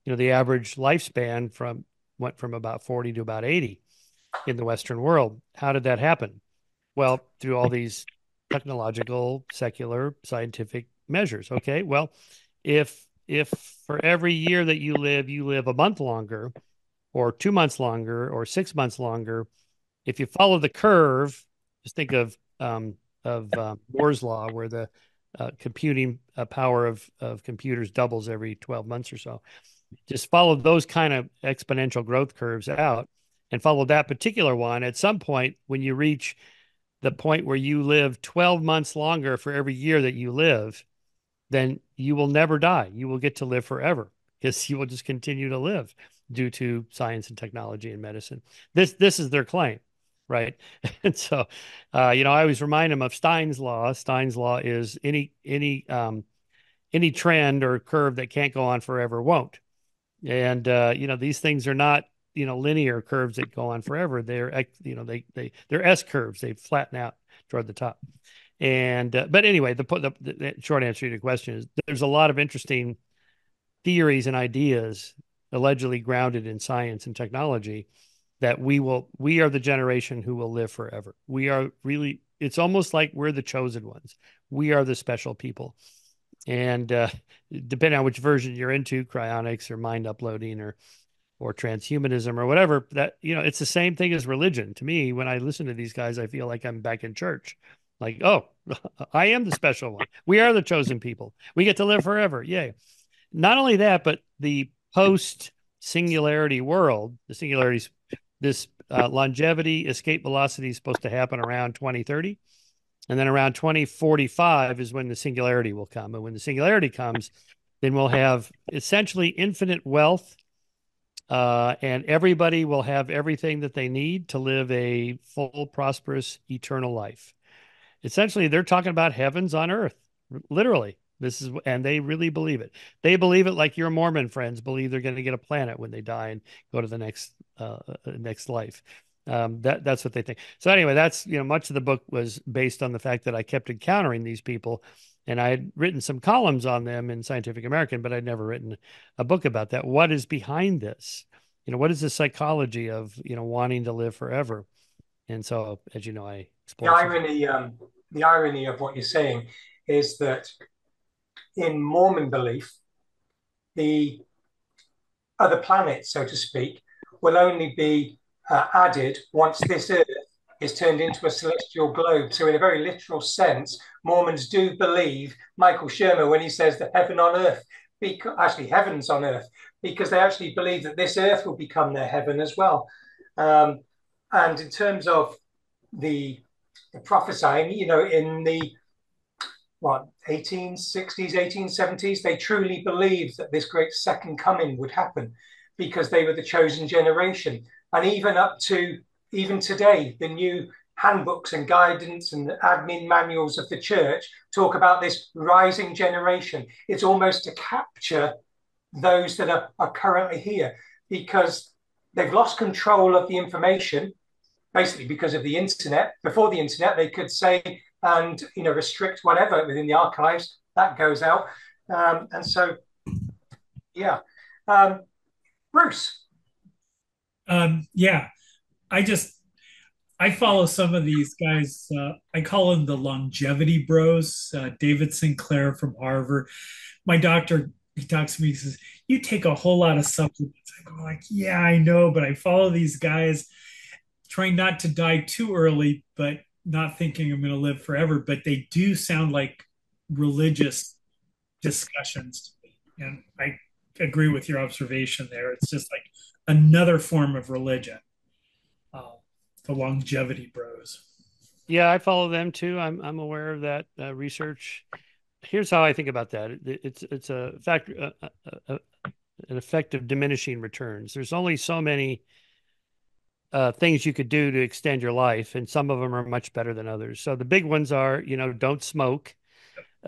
The average lifespan went from about 40 to about 80 in the Western world. How did that happen? Well, through all these technological, secular, scientific measures. Okay, well, if for every year that you live a month longer, or 2 months longer, or 6 months longer, if you follow the curve, just think of Moore's law, where the computing power of computers doubles every 12 months or so. Just follow those kind of exponential growth curves out, and follow that particular one. At some point, when you reach the point where you live 12 months longer for every year that you live, then you will never die. You will get to live forever because you will just continue to live due to science and technology and medicine. This is their claim, right? And so, I always remind them of Stein's law. Stein's law is any trend or curve that can't go on forever won't. And these things are not linear curves that go on forever. They're they're S curves. They flatten out toward the top. And but anyway, the short answer to your question is there's a lot of interesting theories and ideas allegedly grounded in science and technology that we are the generation who will live forever. We are really, it's almost like we're the chosen ones. We are the special people. And depending on which version you're into, cryonics or mind uploading or transhumanism or whatever, that it's the same thing as religion. To me, when I listen to these guys, I feel like I'm back in church. Like, oh, I am the special one. We are the chosen people. We get to live forever. Yay. Not only that, but the post-singularity world, this longevity escape velocity is supposed to happen around 2030. And then around 2045 is when the singularity will come. And when the singularity comes, then we'll have essentially infinite wealth, and everybody will have everything that they need to live a full, prosperous, eternal life. Essentially, they're talking about heavens on earth, literally. And they really believe it. They believe it like your Mormon friends believe they're going to get a planet when they die and go to the next life. That's what they think. So anyway, that's, much of the book was based on the fact that I kept encountering these people, and I had written some columns on them in Scientific American, but I'd never written a book about that. What is behind this? What is the psychology of, wanting to live forever? And so, as you know, I explored the irony of what you're saying is that in Mormon belief, the other planets, so to speak, will only be added once this Earth is turned into a celestial globe. So in a very literal sense, Mormons do believe Michael Shermer when he says that heaven on earth, actually heavens on earth, because they actually believe that this Earth will become their heaven as well. And in terms of the prophesying, in the 1860s, 1870s, they truly believed that this great second coming would happen because they were the chosen generation. And even today, the new handbooks and guidance and admin manuals of the church talk about this rising generation. It's almost to capture those that are currently here because they've lost control of the information, basically because of the internet. Before the internet, they could say and restrict whatever within the archives that goes out, and so Bruce. Yeah, I follow some of these guys. I call them the longevity bros. David Sinclair from Harvard. My doctor, he talks to me. He says, "You take a whole lot of supplements." I go like, "Yeah, I know," but I follow these guys, trying not to die too early, but not thinking I'm going to live forever. But they do sound like religious discussions to me, and I agree with your observation there. It's just like another form of religion. The longevity bros. Yeah, I follow them too. I'm aware of that research. Here's how I think about that. It's a factor, an effect of diminishing returns. There's only so many things you could do to extend your life, and some of them are much better than others. So the big ones are, don't smoke,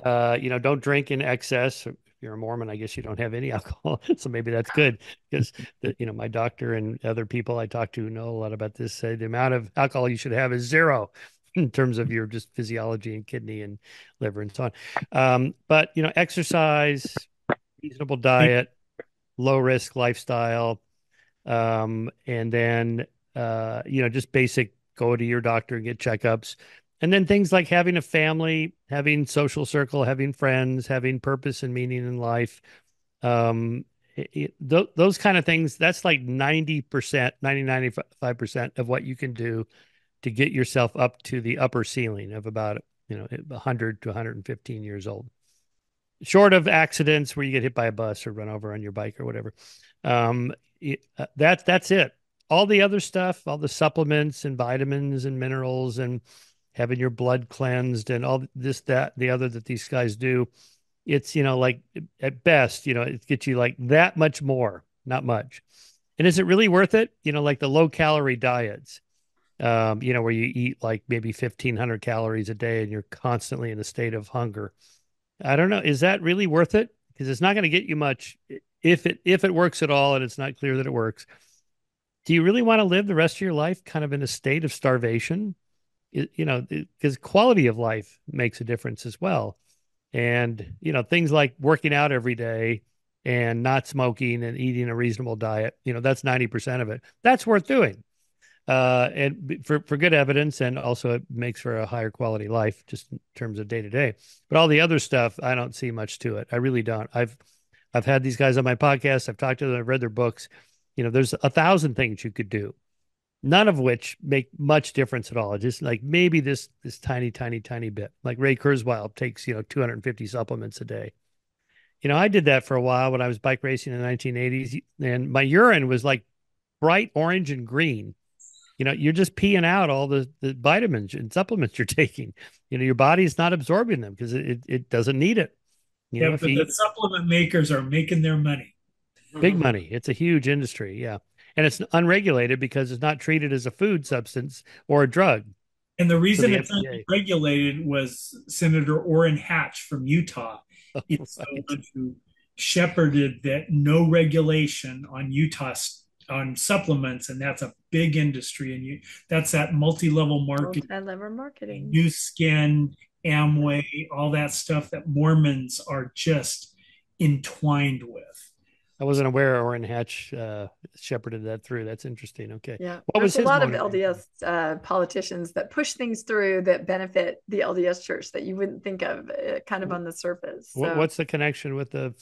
don't drink in excess. If you're a Mormon, I guess you don't have any alcohol, so maybe that's good because my doctor and other people I talk to know a lot about this say the amount of alcohol you should have is 0 in terms of your just physiology and kidney and liver and so on. But exercise, reasonable diet, low risk lifestyle, and then just basic go to your doctor and get checkups. And then things like having a family, having social circle, having friends, having purpose and meaning in life. Those kind of things, that's like 90%, 95% of what you can do to get yourself up to the upper ceiling of about, 100 to 115 years old. Short of accidents where you get hit by a bus or run over on your bike or whatever. That's it. All the other stuff, all the supplements and vitamins and minerals and having your blood cleansed and all this, that, the other that these guys do. It's, like at best, it gets you like that much more, not much. And is it really worth it? Like the low calorie diets, where you eat like maybe 1,500 calories a day and you're constantly in a state of hunger. I don't know. Is that really worth it? Because it's not going to get you much if it works at all, and it's not clear that it works. Do you really want to live the rest of your life kind of in a state of starvation? Because quality of life makes a difference as well. And, things like working out every day and not smoking and eating a reasonable diet, that's 90% of it. That's worth doing. And for good evidence, and also it makes for a higher quality life just in terms of day to day. But all the other stuff, I don't see much to it. I really don't. I've had these guys on my podcast. I've talked to them. I've read their books. There's 1,000 things you could do, none of which make much difference at all. Just like maybe this tiny, tiny, tiny bit. Like Ray Kurzweil takes, 250 supplements a day. I did that for a while when I was bike racing in the 1980s, and my urine was like bright orange and green. You're just peeing out all the vitamins and supplements you're taking. Your body's not absorbing them because it doesn't need it. Yeah, but the supplement makers are making their money. Big money. It's a huge industry. Yeah. And it's unregulated because it's not treated as a food substance or a drug. And the reason it's unregulated was Senator Orrin Hatch from Utah. He's the one who shepherded that no regulation on Utah on supplements, and that's a big industry. And that's that multi-level marketing. Multi-level marketing. New Skin, Amway, all that stuff that Mormons are just entwined with. I wasn't aware Orrin Hatch shepherded that through. That's interesting. Okay. Yeah. There's a lot of LDS politicians that push things through that benefit the LDS church that you wouldn't think of kind of on the surface. So, what's the connection with the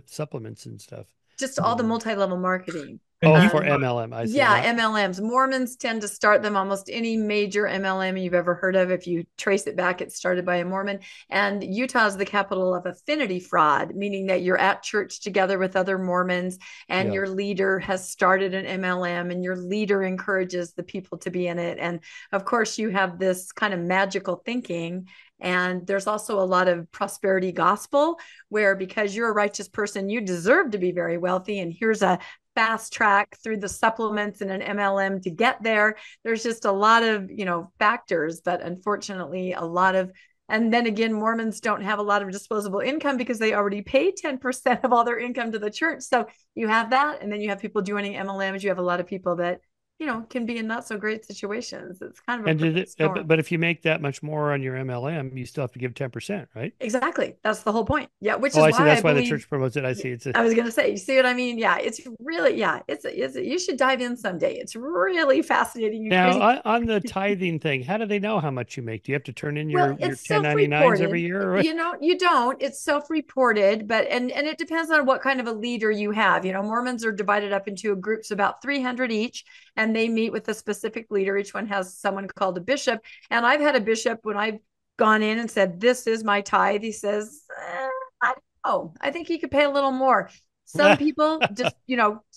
supplements and stuff? Just all the multi-level marketing. For MLM, I see. Yeah, MLMs. Mormons tend to start them. Almost any major MLM you've ever heard of, if you trace it back, it's started by a Mormon. And Utah is the capital of affinity fraud, meaning that you're at church together with other Mormons, and your leader has started an MLM, and your leader encourages the people to be in it. And of course, you have this kind of magical thinking. And there's also a lot of prosperity gospel where, because you're a righteous person, you deserve to be very wealthy. And here's a fast track through the supplements and an MLM to get there. There's just a lot of, factors, but unfortunately and then again, Mormons don't have a lot of disposable income because they already pay 10% of all their income to the church. So you have that. And then you have people joining MLMs. You have a lot of people that, can be in not so great situations. It's kind of but if you make that much more on your MLM, you still have to give 10%, right? Exactly. That's the whole point. Yeah. Which is I why see. That's why the church promotes it. I see. I was going to say, you see what I mean? Yeah. It's really, you should dive in someday. It's really fascinating. Now, on the tithing thing, how do they know how much you make? Do you have to turn in your 1099s every year? Or you don't. It's self-reported, but and it depends on what kind of a leader you have. Mormons are divided up into groups about 300 each, and they meet with a specific leader. Each one has someone called a bishop. And I've had a bishop, when I've gone in and said, this is my tithe, he says, I don't know. I think he could pay a little more. Some people just,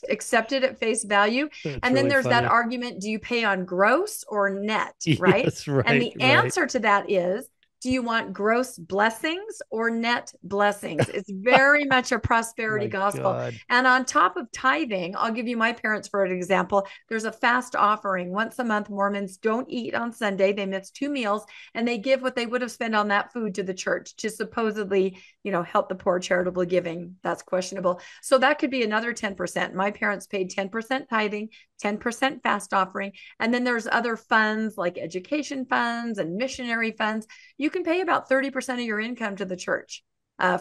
accept it at face value. And then there's that argument, do you pay on gross or net, right? Yes, right. And the answer to that is, do you want gross blessings or net blessings? It's very much a prosperity gospel. God. And on top of tithing, I'll give you my parents for an example. There's a fast offering. Once a month, Mormons don't eat on Sunday. They miss 2 meals, and they give what they would have spent on that food to the church to supposedly, help the poor, charitable giving. That's questionable. So that could be another 10%. My parents paid 10% tithing, 10% fast offering. And then there's other funds like education funds and missionary funds. You can pay about 30% of your income to the church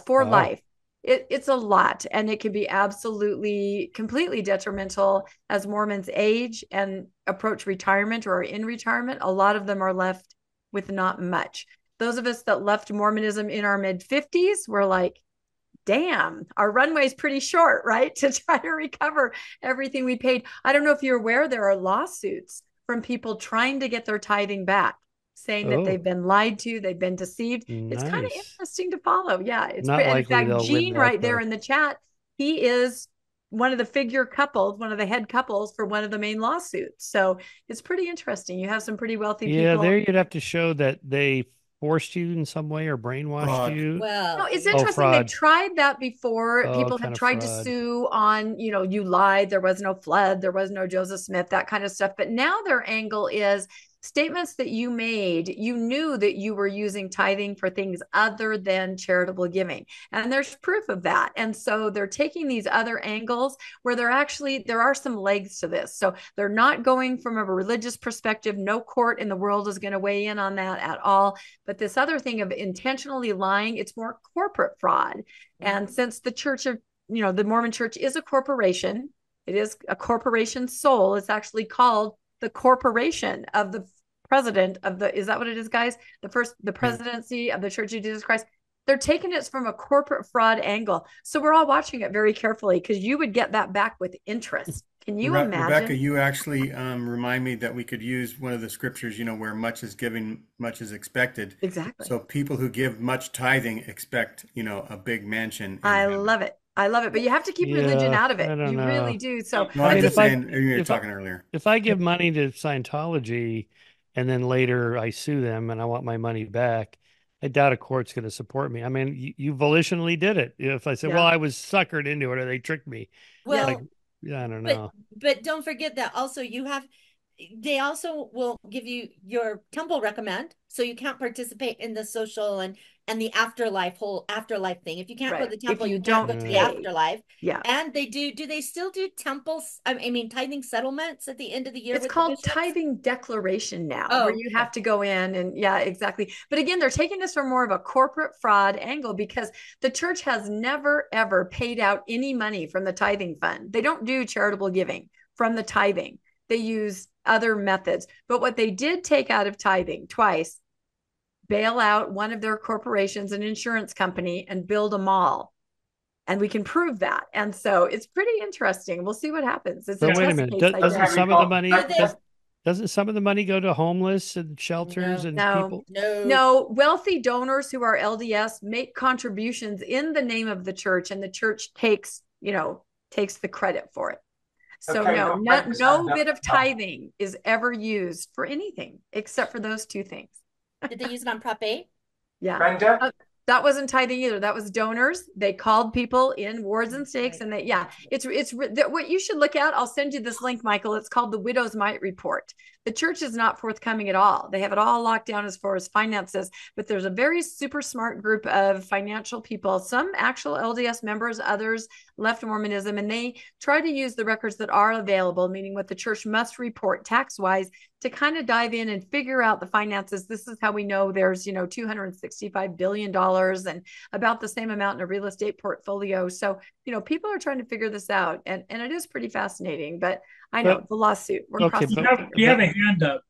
for life. It's a lot, and it can be absolutely, completely detrimental as Mormons age and approach retirement or are in retirement. A lot of them are left with not much. Those of us that left Mormonism in our mid-50s were like, damn, our runway is pretty short, right? To try to recover everything we paid. I don't know if you're aware, there are lawsuits from people trying to get their tithing back, saying that they've been lied to, they've been deceived. Nice. It's kind of interesting to follow. Yeah. It's not in fact, Gene right there in the chat, he is one of the figure couples, one of the head couples for one of the main lawsuits. So it's pretty interesting. You have some pretty wealthy Yeah, people. there you'd have to show that they forced you in some way or brainwashed Fraud. you. Well, No, it's Oh, interesting. They've fraud. tried that before. Oh, People kind had of tried to fraud. sue on, you lied. There was no flood. There was no Joseph Smith, that kind of stuff. But now their angle is statements that you made. You knew that you were using tithing for things other than charitable giving. And there's proof of that. And so they're taking these other angles where there are some legs to this. So they're not going from a religious perspective. No court in the world is going to weigh in on that at all. But this other thing of intentionally lying, it's more corporate fraud. And since the church of, the Mormon church is a corporation, it is a corporation soul. It's actually called the corporation of the president of is that what it is, guys? The presidency of the Church of Jesus Christ. They're taking it from a corporate fraud angle. So we're all watching it very carefully because you would get that back with interest. Can you imagine? Rebecca, you actually remind me that we could use one of the scriptures, where much is given, much is expected. Exactly. So people who give much tithing expect, a big mansion. I love it. But you have to keep religion out of it. I don't know. Really do. So No, I'm just saying, you were talking earlier. If I give money to Scientology and then later I sue them and I want my money back, I doubt a court's going to support me. I mean, you volitionally did it. If I said, well, I was suckered into it or they tricked me. Well, I don't know. But don't forget that also they also will give you your temple recommend, so you can't participate in the social and the whole afterlife thing. If you can't go to the temple, you can't go to the afterlife. Yeah. And do they still do temples? I mean, tithing settlements at the end of the year? It's called tithing declaration now, where you have to go in and exactly. But again, they're taking this from more of a corporate fraud angle because the church has never, ever paid out any money from the tithing fund. They don't do charitable giving from the tithing. They use other methods. But what they did take out of tithing twice, bail out one of their corporations, an insurance company, and build a mall. And we can prove that. And so it's pretty interesting. We'll see what happens. It's But wait a minute. Doesn't some of the money go to homeless and shelters and people? No, wealthy donors who are LDS make contributions in the name of the church, and the church takes the credit for it. So no bit of tithing is ever used for anything except for those two things. Did they use it on Prop 8? Yeah. Brenda? That wasn't tithing either. That was donors. They called people in wards and stakes, and it's what you should look at. I'll send you this link, Michael. It's called the Widow's Mite Report. The church is not forthcoming at all. They have it all locked down as far as finances, but there's a very super smart group of financial people, some actual LDS members, others left Mormonism, and they try to use the records that are available, meaning what the church must report tax-wise, to kind of dive in and figure out the finances. This is how we know there's, $265 billion and about the same amount in a real estate portfolio. So, people are trying to figure this out, and it is pretty fascinating, but I know the lawsuit. You have a hand up.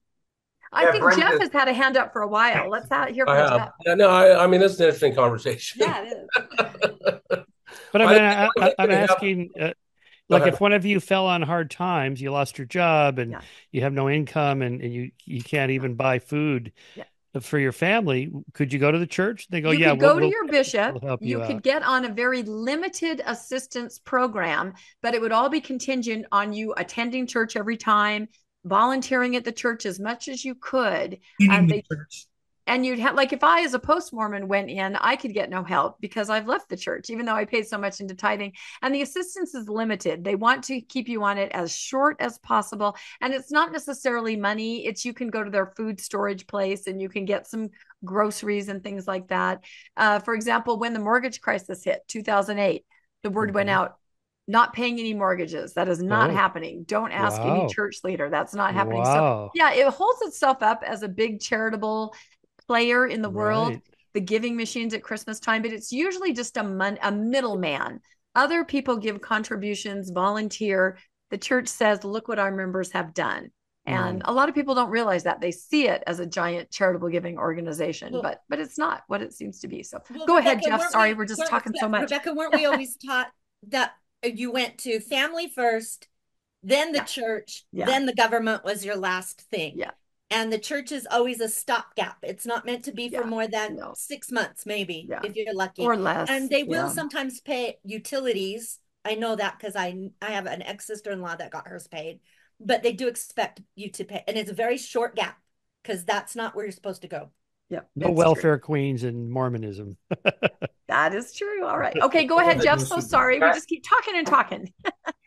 I think Brenda, Jeff has had a hand up for a while. Let's hear from Jeff. No, I mean, it's an interesting conversation. Yeah, it is. But I'm asking, if one of you fell on hard times, you lost your job and you have no income and you can't even buy food for your family, could you go to the church? They go, you could go to your bishop. We'll help you could get on a very limited assistance program, but it would all be contingent on you attending church every time, volunteering at the church as much as you could. And you'd have, if I, as a post-Mormon, went in, I could get no help because I've left the church, even though I paid so much into tithing. And the assistance is limited. They want to keep you on it as short as possible. And it's not necessarily money. It's you can go to their food storage place and you can get some groceries and things like that. For example, when the mortgage crisis hit, 2008, the word went out, not paying any mortgages. That is not happening. Don't ask any church leader. That's not happening. So it holds itself up as a big charitable player in the world, the giving machines at Christmas time, but it's usually just a middleman. Other people give contributions, volunteer. The church says, look what our members have done. And a lot of people don't realize that. They see it as a giant charitable giving organization, but it's not what it seems to be. So go ahead, Jeff. Sorry, we're just talking so much. Rebecca, weren't we always taught that you went to family first, then the church, then the government was your last thing? Yeah. And the church is always a stopgap. It's not meant to be for more than 6 months, maybe, if you're lucky. Or less. And they will sometimes pay utilities. I know that because I have an ex-sister-in-law that got hers paid, but they do expect you to pay, and it's a very short gap because that's not where you're supposed to go. Yep. No welfare queens in Mormonism. That is true. All right. Okay, go ahead, Jeff. So sorry. We just keep talking and talking.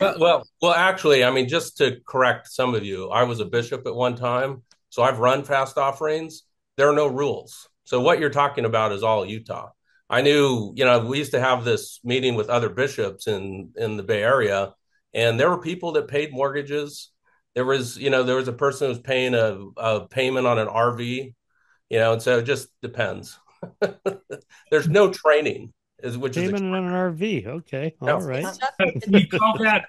Well, actually, I mean, just to correct some of you, I was a bishop at one time, so I've run fast offerings. There are no rules. So what you're talking about is all Utah. I knew, we used to have this meeting with other bishops in the Bay Area, and there were people that paid mortgages. There was a person who was paying a payment on an RV, and so it just depends. There's no training, which is payment on an RV. Okay, all right. We call that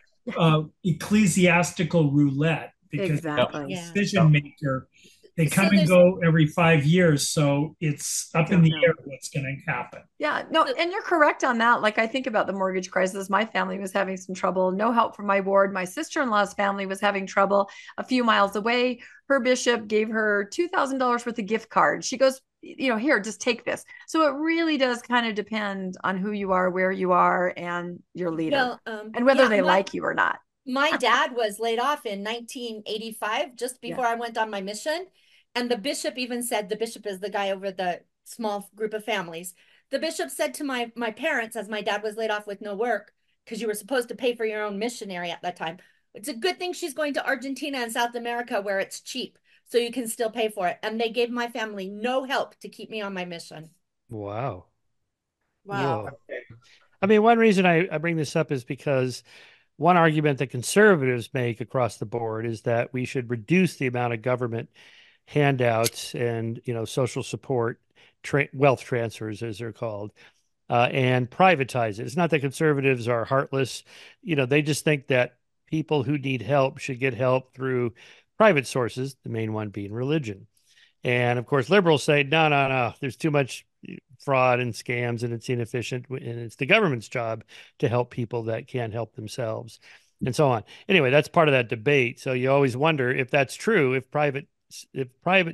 ecclesiastical roulette because exactly. the decision maker, they come and go every 5 years, so it's up in the air what's going to happen. Yeah, no, and you're correct on that. Like I think about the mortgage crisis. My family was having some trouble. No help from my ward. My sister-in-law's family was having trouble a few miles away. Her bishop gave her $2,000 worth of gift cards. She goes, here, just take this. So it really does kind of depend on who you are, where you are, and your leader, and whether they like you or not. My dad was laid off in 1985, just before I went on my mission. And the bishop even said, the bishop is the guy over the small group of families. The bishop said to my parents, as my dad was laid off with no work, because you were supposed to pay for your own missionary at that time, it's a good thing she's going to Argentina and South America where it's cheap, so you can still pay for it. And they gave my family no help to keep me on my mission. Wow. Wow. Whoa. I mean, one reason I bring this up is because one argument that conservatives make across the board is that we should reduce the amount of government handouts and social support, wealth transfers as they're called, and privatize it. It's not that conservatives are heartless. They just think that people who need help should get help through private sources, the main one being religion. And of course, liberals say, no, there's too much fraud and scams and it's inefficient, and it's the government's job to help people that can't help themselves, and so on. Anyway, that's part of that debate. So you always wonder if that's true, if private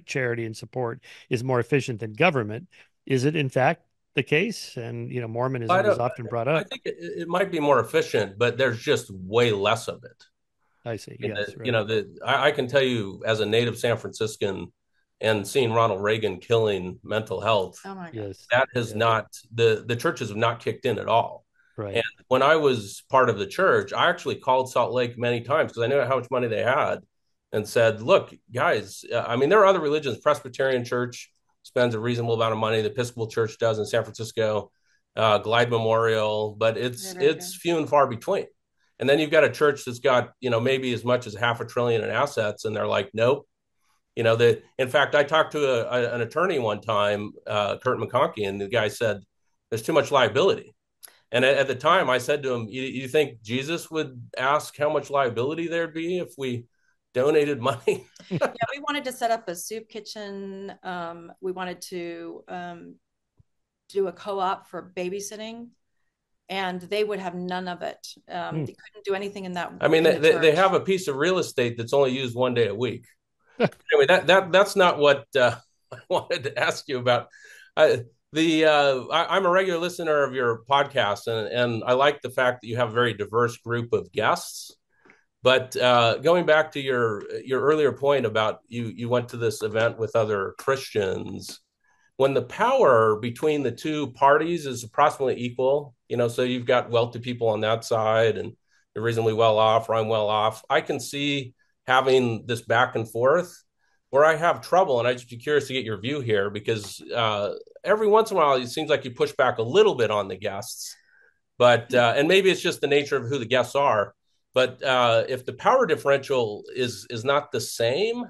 charity and support is more efficient than government. Is it in fact the case? And Mormonism is often brought up. I think it might be more efficient, but there's just way less of it. I see. Yes, right. I can tell you, as a native San Franciscan and seeing Ronald Reagan killing mental health, oh my God. Yes, that has not, the churches have not kicked in at all. Right. And when I was part of the church, I actually called Salt Lake many times because I knew how much money they had, and said, look, guys, I mean, there are other religions. Presbyterian Church spends a reasonable amount of money. The Episcopal Church does in San Francisco, Glide Memorial, but it's few and far between. And then you've got a church that's got, maybe as much as $500 billion in assets, and they're like, nope. In fact, I talked to an attorney one time, Kurt McConkie, and the guy said, there's too much liability. And at the time I said to him, you think Jesus would ask how much liability there'd be if we donated money? Yeah, we wanted to set up a soup kitchen. We wanted to do a co-op for babysitting, and they would have none of it. They couldn't do anything in that. I mean, they have a piece of real estate that's only used one day a week. Anyway, that's not what I wanted to ask you about. I'm a regular listener of your podcast, and I like the fact that you have a very diverse group of guests. But going back to your earlier point about you went to this event with other Christians, when the power between the two parties is approximately equal, so you've got wealthy people on that side and you're reasonably well off, or I'm well off, I can see having this back and forth. Where I have trouble, and I'd just be curious to get your view here, because every once in a while it seems like you push back a little bit on the guests, but and maybe it's just the nature of who the guests are. But if the power differential is not the same,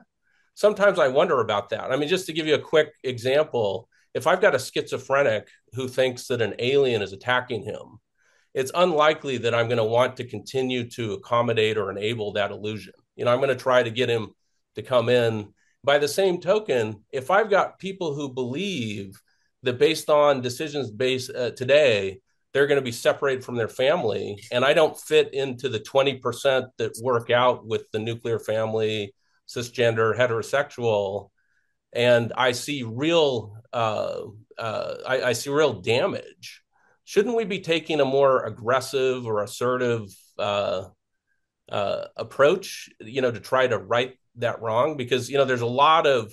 sometimes I wonder about that. I mean, just to give you a quick example, if I've got a schizophrenic who thinks that an alien is attacking him, it's unlikely that I'm going to want to continue to accommodate or enable that illusion. I'm going to try to get him to come in. By the same token, if I've got people who believe that based on decisions today, they're going to be separated from their family, and I don't fit into the 20% that work out with the nuclear family, cisgender, heterosexual, and I see real, I see real damage shouldn't we be taking a more aggressive or assertive approach, to try to right that wrong? Because, there's a lot of,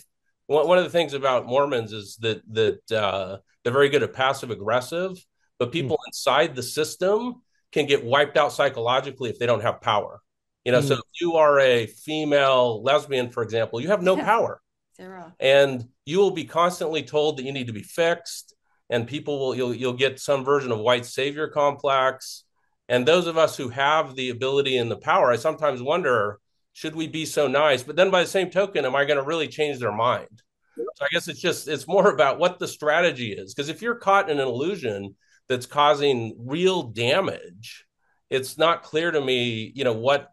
one of the things about Mormons is that they're very good at passive aggressive, but people inside the system can get wiped out psychologically if they don't have power. So if you are a female lesbian, for example, you have no power. Zero. And you will be constantly told that you need to be fixed, and you'll get some version of white savior complex. And those of us who have the ability and the power, I sometimes wonder, should we be so nice? But then by the same token, am I going to really change their mind? So I guess it's more about what the strategy is. Because if you're caught in an illusion that's causing real damage, it's not clear to me, what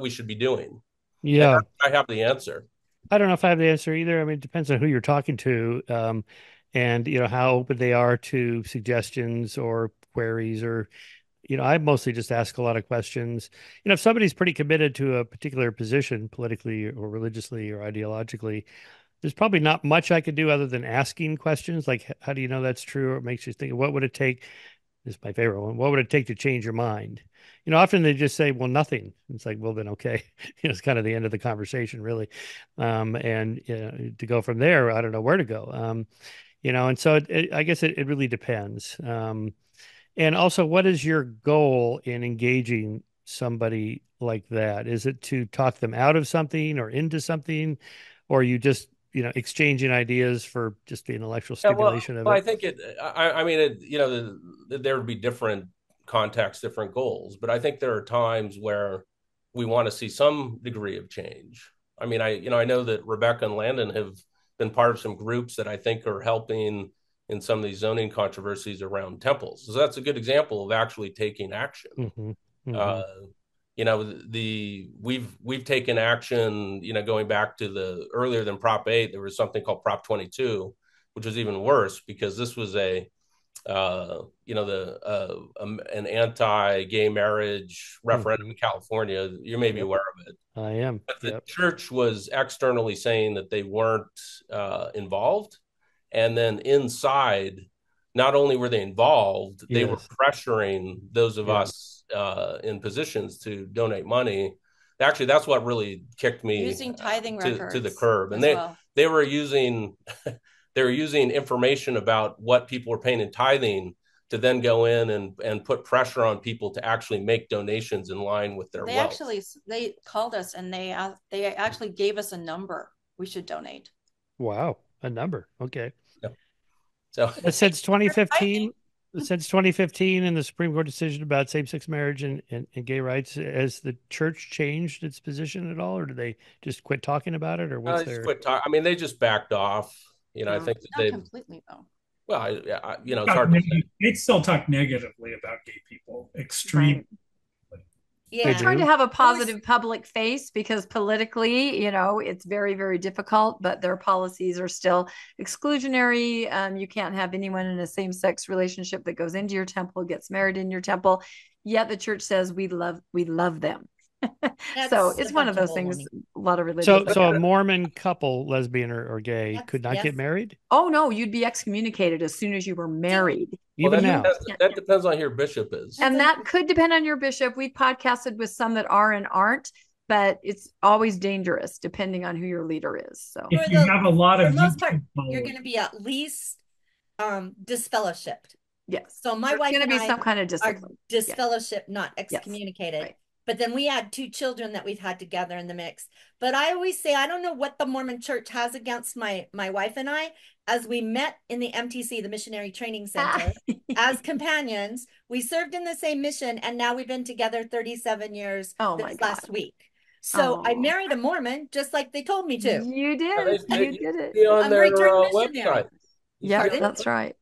we should be doing. Yeah. I have the answer. I don't know if I have the answer either. I mean, it depends on who you're talking to, and how open they are to suggestions or queries, or I mostly just ask a lot of questions. If somebody's pretty committed to a particular position politically or religiously or ideologically, there's probably not much I could do other than asking questions like, how do you know that's true? Or it makes you think, what would it take? This is my favorite one. What would it take to change your mind? Often they just say, well, nothing. It's like, well, then, okay. It's kind of the end of the conversation, really. And to go from there, I don't know where to go. And so I guess it really depends. And also, what is your goal in engaging somebody like that? Is it to talk them out of something or into something, or you just, exchanging ideas for just the intellectual stimulation of it? I think there would be different contexts, different goals, but I think there are times where we want to see some degree of change. I know that Rebecca and Landon have been part of some groups that I think are helping in some of these zoning controversies around temples. So that's a good example of actually taking action. Mm-hmm. We've taken action, going back to the earlier than Prop 8, there was something called Prop 22, which was even worse because this was an anti-gay marriage referendum in California. You may be aware of it. I am. But the church was externally saying that they weren't involved. And then inside, not only were they involved, they were pressuring those of us in positions to donate money. Actually, that's what really kicked me using tithing records to the curb. And they were using information about what people were paying in tithing to then go in and put pressure on people to actually make donations in line with their wealth. They called us and they actually gave us a number we should donate. Wow, a number. Okay. Yeah. So since 2015, in the Supreme Court decision about same-sex marriage and gay rights, has the church changed its position at all, or do they just quit talking about it, or what's their? They just backed off. I think that not completely though. Well, it's hard to say. They still talk negatively about gay people. Extreme. Yeah. They're trying to have a positive public face because politically, it's very, very difficult, but their policies are still exclusionary. You can't have anyone in a same-sex relationship that goes into your temple, gets married in your temple. Yet the church says we love them. So it's one of those things. A lot of religions. So a Mormon couple, lesbian or gay, could not get married? Oh no, you'd be excommunicated as soon as you were married. Even now, that depends on who your bishop is, and that could depend on your bishop. We've podcasted with some that are and aren't, but it's always dangerous depending on who your leader is. So if you have a lot of, for the most part, you're going to be at least disfellowshipped. Yes. So my wife going to be some kind of discipline. Disfellowship, not excommunicated. Yes. Right. But then we had 2 children that we've had together in the mix. But I always say, I don't know what the Mormon Church has against my wife and I. As we met in the MTC, the Missionary Training Center, as companions, we served in the same mission, and now we've been together 37 years last week. So I married a Mormon, just like they told me to. You did. You did it. On their website. Yeah, that's right.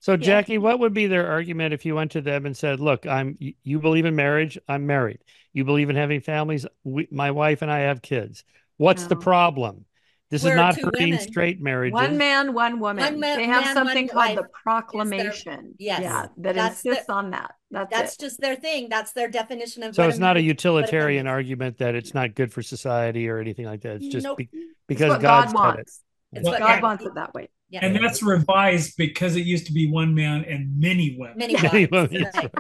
So, Jackie, what would be their argument if you went to them and said, look, you believe in marriage, I'm married. You believe in having families, my wife and I have kids. What's the problem? This is not hurting straight marriages. One man, one woman. They have something called the proclamation. That insists on that. That's just their thing. That's their definition of. So it's not a utilitarian argument that it's not good for society or anything like that. It's just because God wants. It's what God wants it that way. Yeah. And that's revised because it used to be one man and many women. Many wives.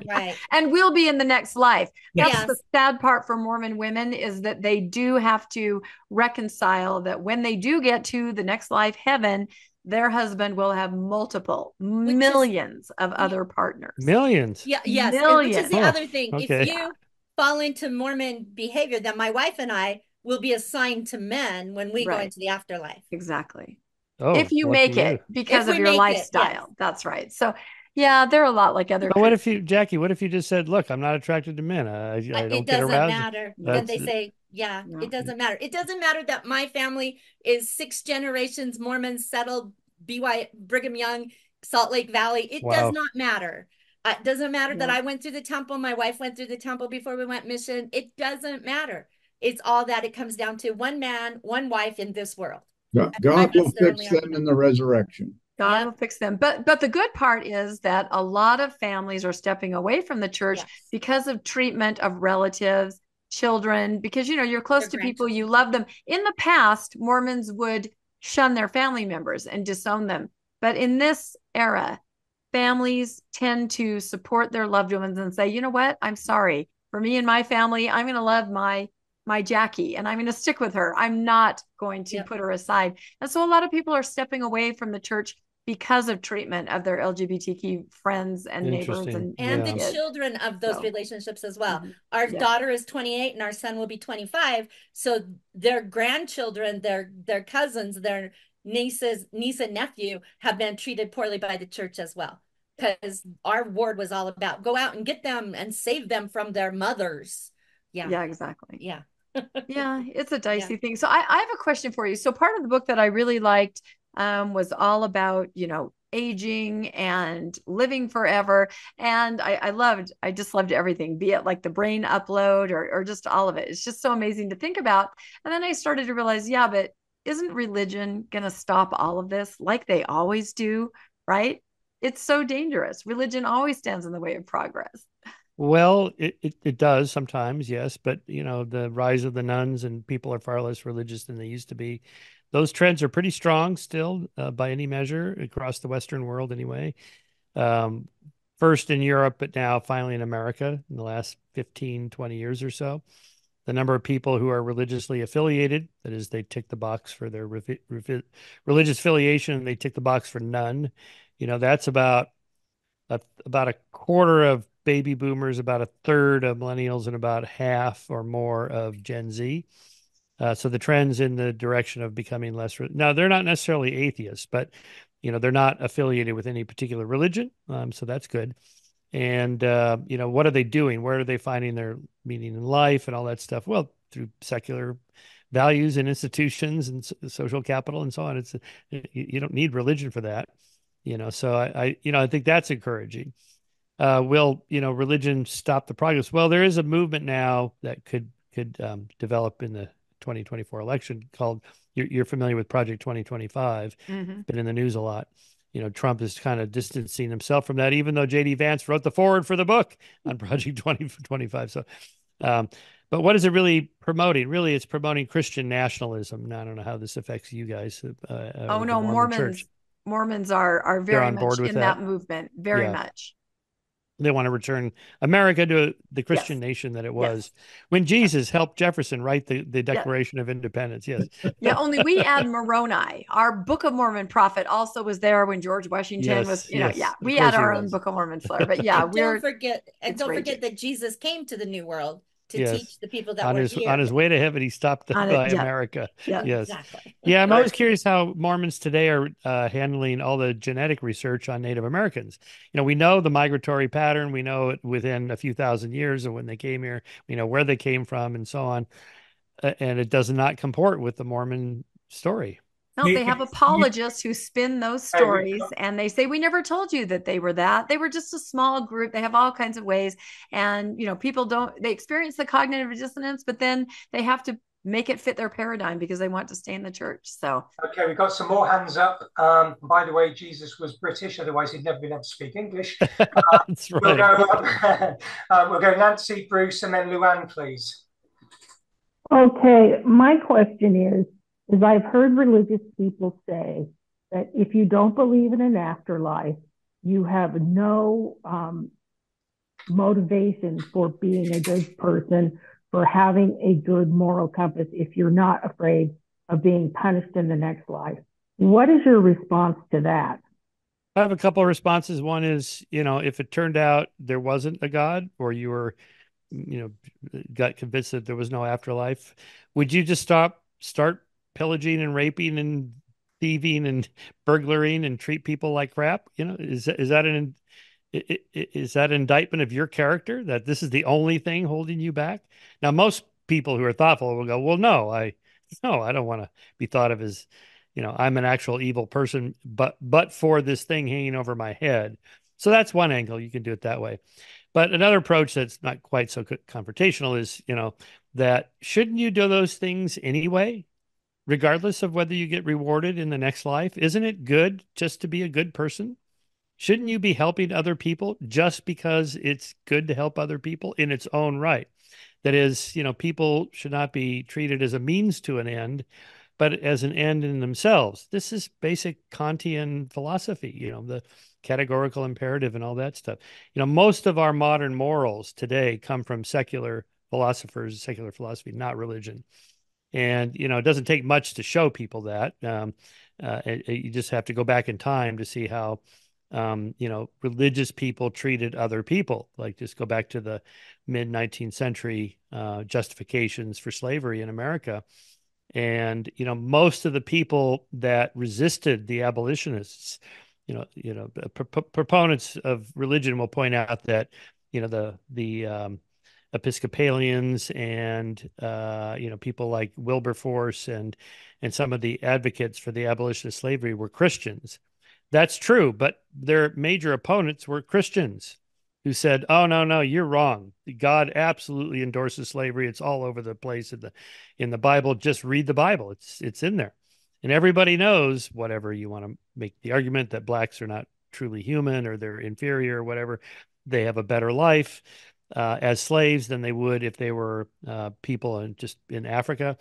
Right. And will be in the next life. That's Yes. the sad part for Mormon women, is that they do have to reconcile that when they do get to the next life, heaven, their husband will have multiple millions of other partners. Millions. Yeah. Yes. Millions. Which is the other thing. Okay. If you fall into Mormon behavior, then my wife and I will be assigned to men when we go into the afterlife. Exactly. Oh, if you make it because of your lifestyle. That's right. So yeah, they're a lot like other. But what if you, Jackie, what if you just said, look, I'm not attracted to men. I don't it get doesn't aroused. matter. Then they say, it doesn't matter. It doesn't matter that my family is 6 generations Mormon, settled, Brigham Young, Salt Lake Valley. It does not matter. It doesn't matter that I went through the temple. My wife went through the temple before we went mission. It doesn't matter. It's all that it comes down to: one man, one wife in this world. God will fix them in the resurrection. God will fix them. But the good part is that a lot of families are stepping away from the church because of treatment of relatives, children, because, you're close to people, you love them. In the past, Mormons would shun their family members and disown them. But in this era, families tend to support their loved ones and say, you know what, I'm sorry. For me and my family, I'm going to love my Jackie, and I'm going to stick with her. I'm not going to put her aside. And so a lot of people are stepping away from the church because of treatment of their LGBTQ friends and neighbors and the children of those relationships as well. Our daughter is 28 and our son will be 25. So their grandchildren, their cousins, their niece and nephew have been treated poorly by the church as well. Because our ward was all about go out and get them and save them from their mothers. Yeah, exactly. Yeah. Yeah, it's a dicey thing. So I have a question for you. So part of the book that I really liked was all about, aging and living forever. And I just loved everything, be it like the brain upload or just all of it. It's just so amazing to think about. And then I started to realize, but isn't religion going to stop all of this like they always do? Right? It's so dangerous. Religion always stands in the way of progress. Well, it does sometimes, yes. But, the rise of the nuns and people are far less religious than they used to be. Those trends are pretty strong still by any measure across the Western world anyway. First in Europe, but now finally in America in the last 15, 20 years or so. The number of people who are religiously affiliated, that is, they tick the box for their religious affiliation, they tick the box for none. That's about a quarter of baby boomers, about a third of millennials, and about half or more of Gen Z. So the trend's in the direction of becoming less. Now, they're not necessarily atheists, but, they're not affiliated with any particular religion. So that's good. And, what are they doing? Where are they finding their meaning in life and all that stuff? Well, through secular values and institutions and social capital and so on. You don't need religion for that. So I think that's encouraging. Will religion stop the progress? Well, there is a movement now that could develop in the 2024 election called, you're familiar with Project 2025. It's been in the news a lot. Trump is kind of distancing himself from that, even though J.D. Vance wrote the foreword for the book on Project 2025. So, but what is it really promoting? Really, it's promoting Christian nationalism. Now, I don't know how this affects you guys. Oh no, Mormons are very much in that movement, very much. They want to return America to the Christian nation that it was when Jesus helped Jefferson write the Declaration of Independence. Yes. Only we add Moroni. Our Book of Mormon prophet also was there when George Washington was, we add our own Book of Mormon flair. But don't forget that Jesus came to the New World to teach the people that were here. On his way to heaven, he stopped by America. Yes. Exactly. Yeah, I'm always curious how Mormons today are handling all the genetic research on Native Americans. We know the migratory pattern. We know it within a few thousand years of when they came here. We know where they came from and so on. And it does not comport with the Mormon story. No, they have apologists who spin those stories and they say, we never told you that they were that. They were just a small group. They have all kinds of ways. And, people they experience the cognitive dissonance, but then they have to make it fit their paradigm because they want to stay in the church. So, okay, we've got some more hands up. By the way, Jesus was British, otherwise he'd never been able to speak English. That's right. We'll go Nancy, Bruce, and then Luann, please. Okay, my question is I've heard religious people say that if you don't believe in an afterlife, you have no motivation for being a good person, for having a good moral compass, if you're not afraid of being punished in the next life. What is your response to that? I have a couple of responses. One is, if it turned out there wasn't a God, or you were, got convinced that there was no afterlife, would you just start pillaging and raping and thieving and burglaring and treat people like crap? Is that an indictment of your character, that this is the only thing holding you back? Now, most people who are thoughtful will go, well, no, I don't want to be thought of as, I'm an actual evil person, but for this thing hanging over my head. So that's one angle. You can do it that way. But another approach that's not quite so confrontational is, that shouldn't you do those things anyway, regardless of whether you get rewarded in the next life? Isn't it good just to be a good person? Shouldn't you be helping other people just because it's good to help other people in its own right? That is, people should not be treated as a means to an end, but as an end in themselves. This is basic Kantian philosophy, the categorical imperative and all that stuff. Most of our modern morals today come from secular philosophers, secular philosophy, not religion. And, it doesn't take much to show people that. You just have to go back in time to see how, religious people treated other people. Like, just go back to the mid 19th century justifications for slavery in America. And, most of the people that resisted the abolitionists, proponents of religion will point out that, the Episcopalians and, people like Wilberforce and some of the advocates for the abolition of slavery were Christians. That's true, but their major opponents were Christians who said, "Oh, no, you're wrong. God absolutely endorses slavery. It's all over the place in the Bible. Just read the Bible. It's in there." And everybody knows, whatever you want to make the argument, that blacks are not truly human, or they're inferior or whatever, they have a better life as slaves than they would if they were people just in Africa.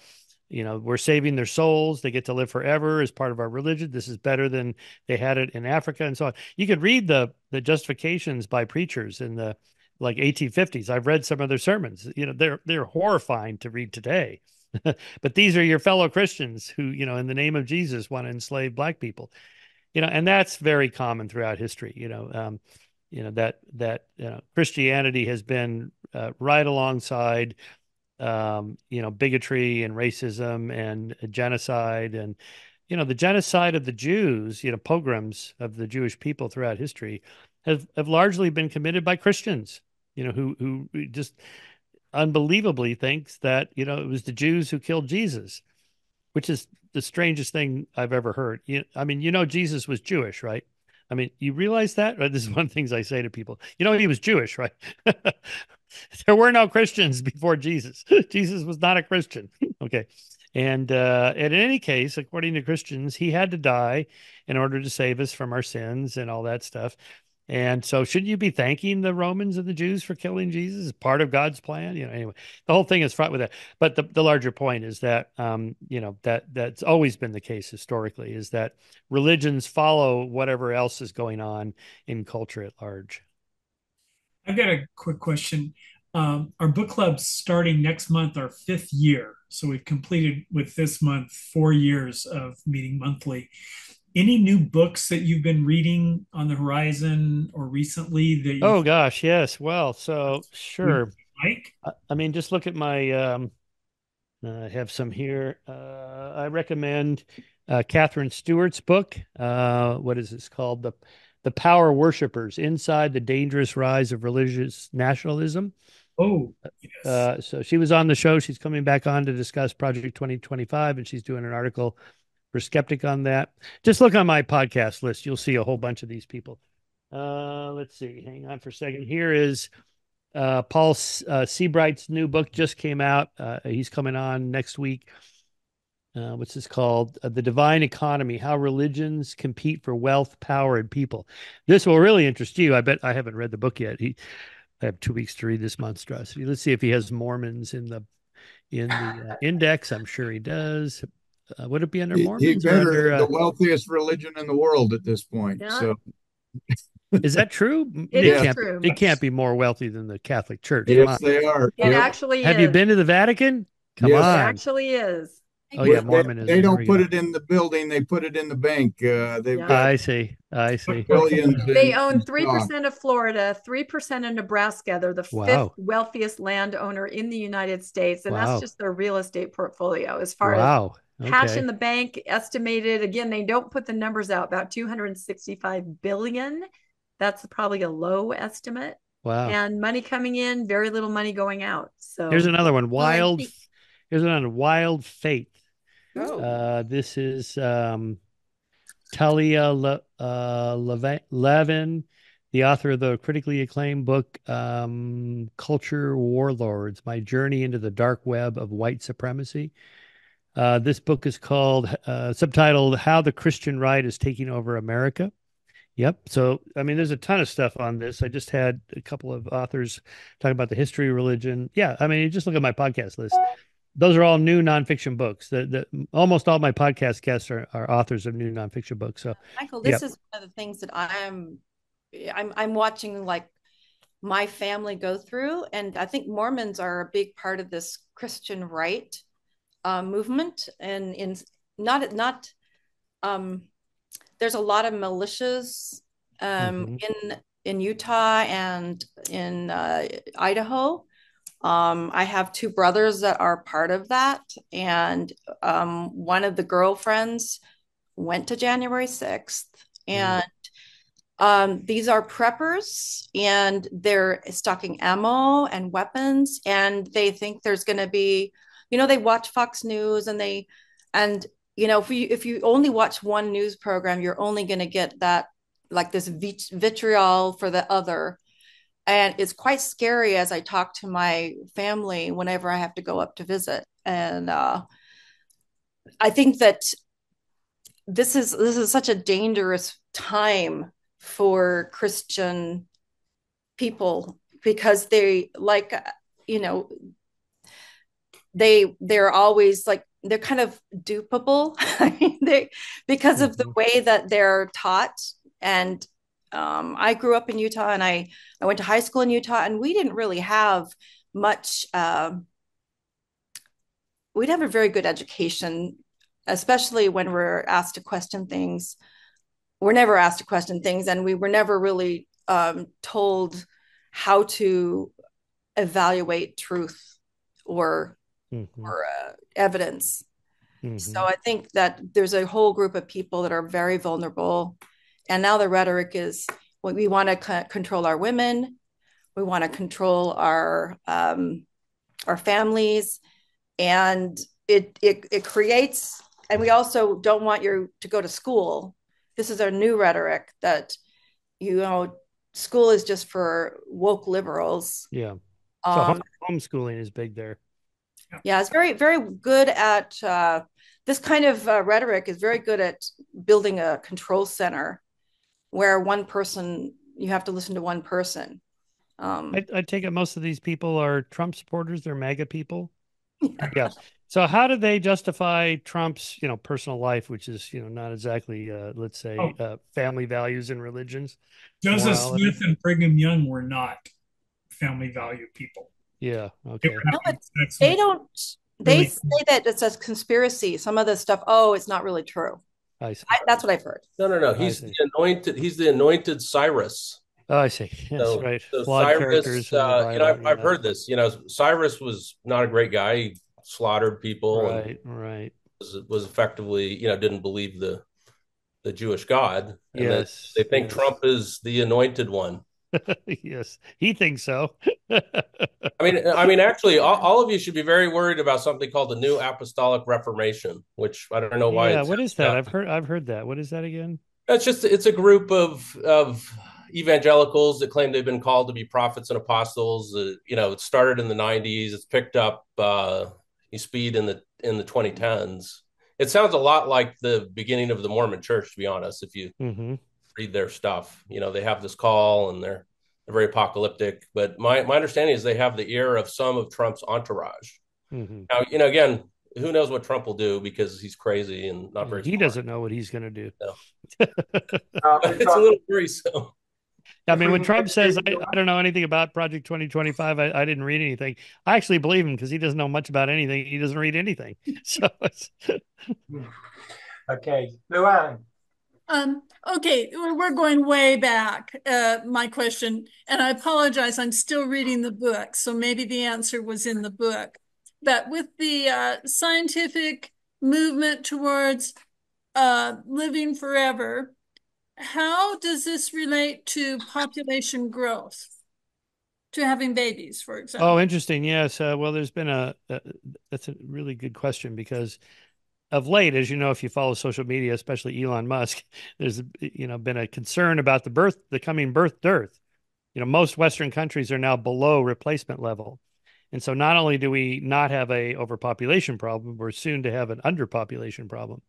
We're saving their souls. They get to live forever as part of our religion. This is better than they had it in Africa, and so on. You could read the justifications by preachers in the 1850s. I've read some of their sermons. They're horrifying to read today. But these are your fellow Christians who, in the name of Jesus, want to enslave black people. And that's very common throughout history. That Christianity has been right alongside bigotry and racism and genocide, and the genocide of the Jews, pogroms of the Jewish people throughout history have largely been committed by Christians, who just unbelievably thinks that it was the Jews who killed Jesus, which is the strangest thing I've ever heard. Jesus was Jewish, right? You realize that? Right? This is one of the things I say to people. He was Jewish, right? There were no Christians before Jesus. Jesus was not a Christian. Okay. And in any case, according to Christians, he had to die in order to save us from our sins and all that stuff. And so shouldn't you be thanking the Romans and the Jews for killing Jesus as part of God's plan? Anyway, the whole thing is fraught with that. But the larger point is that, that's always been the case historically, is that religions follow whatever else is going on in culture at large. I've got a quick question. Our book club's starting next month, our 5th year. So we've completed with this month 4 years of meeting monthly. Any new books that you've been reading on the horizon or recently that Oh gosh, yes. Well, so sure. Mike? Just look at my I have some here. I recommend Catherine Stewart's book. What is this called? The Power Worshippers: Inside the Dangerous Rise of Religious Nationalism. Oh, yes. So she was on the show. She's coming back on to discuss Project 2025, and she's doing an article for Skeptic on that. Just look on my podcast list. You'll see a whole bunch of these people. Let's see. Hang on for a second. Here is Paul Seabright's new book just came out. He's coming on next week. What's this called? The Divine Economy: How Religions Compete for Wealth, Power, and People. This will really interest you. I bet I haven't read the book yet. I have 2 weeks to read this monstrosity. Let's see if he has Mormons in the index. I'm sure he does. would it be under He Mormons or better under? the wealthiest religion in the world at this point. Yeah. So Is that true? It It is can't. true. It can't be more wealthy than the Catholic Church. Come yes, on. they are. It Yep. actually Have is. you been to the Vatican? Come Yes. It on. actually is. Oh yeah, They Mormonism. Here don't we put go. it in the building; they put it in the bank. They've Yeah. got I see. billions. They in own stock. 3% of Florida, 3% of Nebraska. They're the fifth Wow. wealthiest landowner in the United States. And that's Wow. just their real estate portfolio. As far as Wow. cash in Okay. the bank, estimated, again, they don't put the numbers out, about 265 billion. That's probably a low estimate. Wow. And money coming in, very little money going out. So Here's another one. Well, I Wild. think- Here's another Wild Faith. Oh. This is Talia Levin, the author of the critically acclaimed book Culture Warlords: My Journey into the Dark Web of White Supremacy. This book is called, subtitled How the Christian Right is Taking Over America. Yep. So, I mean, there's a ton of stuff on this. I just had a couple of authors talking about the history of religion. Yeah. I mean, you just look at my podcast list. Those are all new nonfiction books. Almost all my podcast guests are authors of new nonfiction books. So, Michael, this yep. is one of the things that I'm watching, like, my family go through, and I think Mormons are a big part of this Christian right movement, and there's a lot of militias in Utah and in Idaho. I have two brothers that are part of that, and one of the girlfriends went to January 6th, and these are preppers, and they're stocking ammo and weapons, and they think there's going to be, they watch Fox News, and if you only watch one news program, you're only going to get that, like, this vitriol for the other. And it's quite scary as I talk to my family whenever I have to go up to visit. And I think that this is such a dangerous time for Christian people, because they're always like, they're kind of dupable because of the way that they're taught. And I grew up in Utah, and I went to high school in Utah, and we didn't really have much. We didn't have a very good education, especially when we're asked to question things. We're never asked to question things, and we were never really told how to evaluate truth or evidence. So I think that there's a whole group of people that are very vulnerable. And now the rhetoric is, well, we want to control our women. We want to control our families. And it creates, and we also don't want you to go to school. This is our new rhetoric that, school is just for woke liberals. Yeah. So homeschooling is big there. Yeah, it's very, very good at this kind of rhetoric is very good at building a control center where you have to listen to one person. I take it most of these people are Trump supporters. They're MAGA people. Yeah. So how do they justify Trump's, personal life, which is, not exactly, let's say, family values and religions? Joseph Smith and Brigham Young were not family value people. Yeah. Okay. No, but they don't. They say that it's a conspiracy. Some of the stuff. Oh, it's not really true. I see. That's what I've heard. No. He's the anointed. He's the anointed Cyrus. Oh, I see. Yes, right. So Flawed Cyrus, I've heard this. Cyrus was not a great guy. He slaughtered people. Right. Right. Was effectively, didn't believe the Jewish God. And yes. They think Trump is the anointed one. Yes, he thinks so. I mean, actually, all of you should be very worried about something called the New Apostolic Reformation, which I don't know why. Yeah, what is that? I've heard that. What is that again? It's a group of evangelicals that claim they've been called to be prophets and apostles. It started in the 90s. It's picked up speed in the 2010s. It sounds a lot like the beginning of the Mormon Church, to be honest. If you read their stuff, they have this call, and they're very apocalyptic. But my understanding is they have the ear of some of Trump's entourage. Now, again, who knows what Trump will do because he's crazy and not very He smart. doesn't know what he's going to do. No. We've It's a got, little worrisome. I if mean, we when can Trump get says, to I don't know anything about Project 2025, I didn't read anything. I actually believe him because he doesn't know much about anything. He doesn't read anything. So it's, okay, Luann. Okay, we're going way back. My question, and I apologize, I'm still reading the book, so maybe the answer was in the book. But with the scientific movement towards living forever, how does this relate to population growth? To having babies, for example. oh, interesting. Yes. Well, there's been that's a really good question because of late, as you know, if you follow social media, especially Elon Musk, there's been a concern about the coming birth dearth. Most Western countries are now below replacement level. And so not only do we not have a overpopulation problem, we're soon to have an underpopulation problem.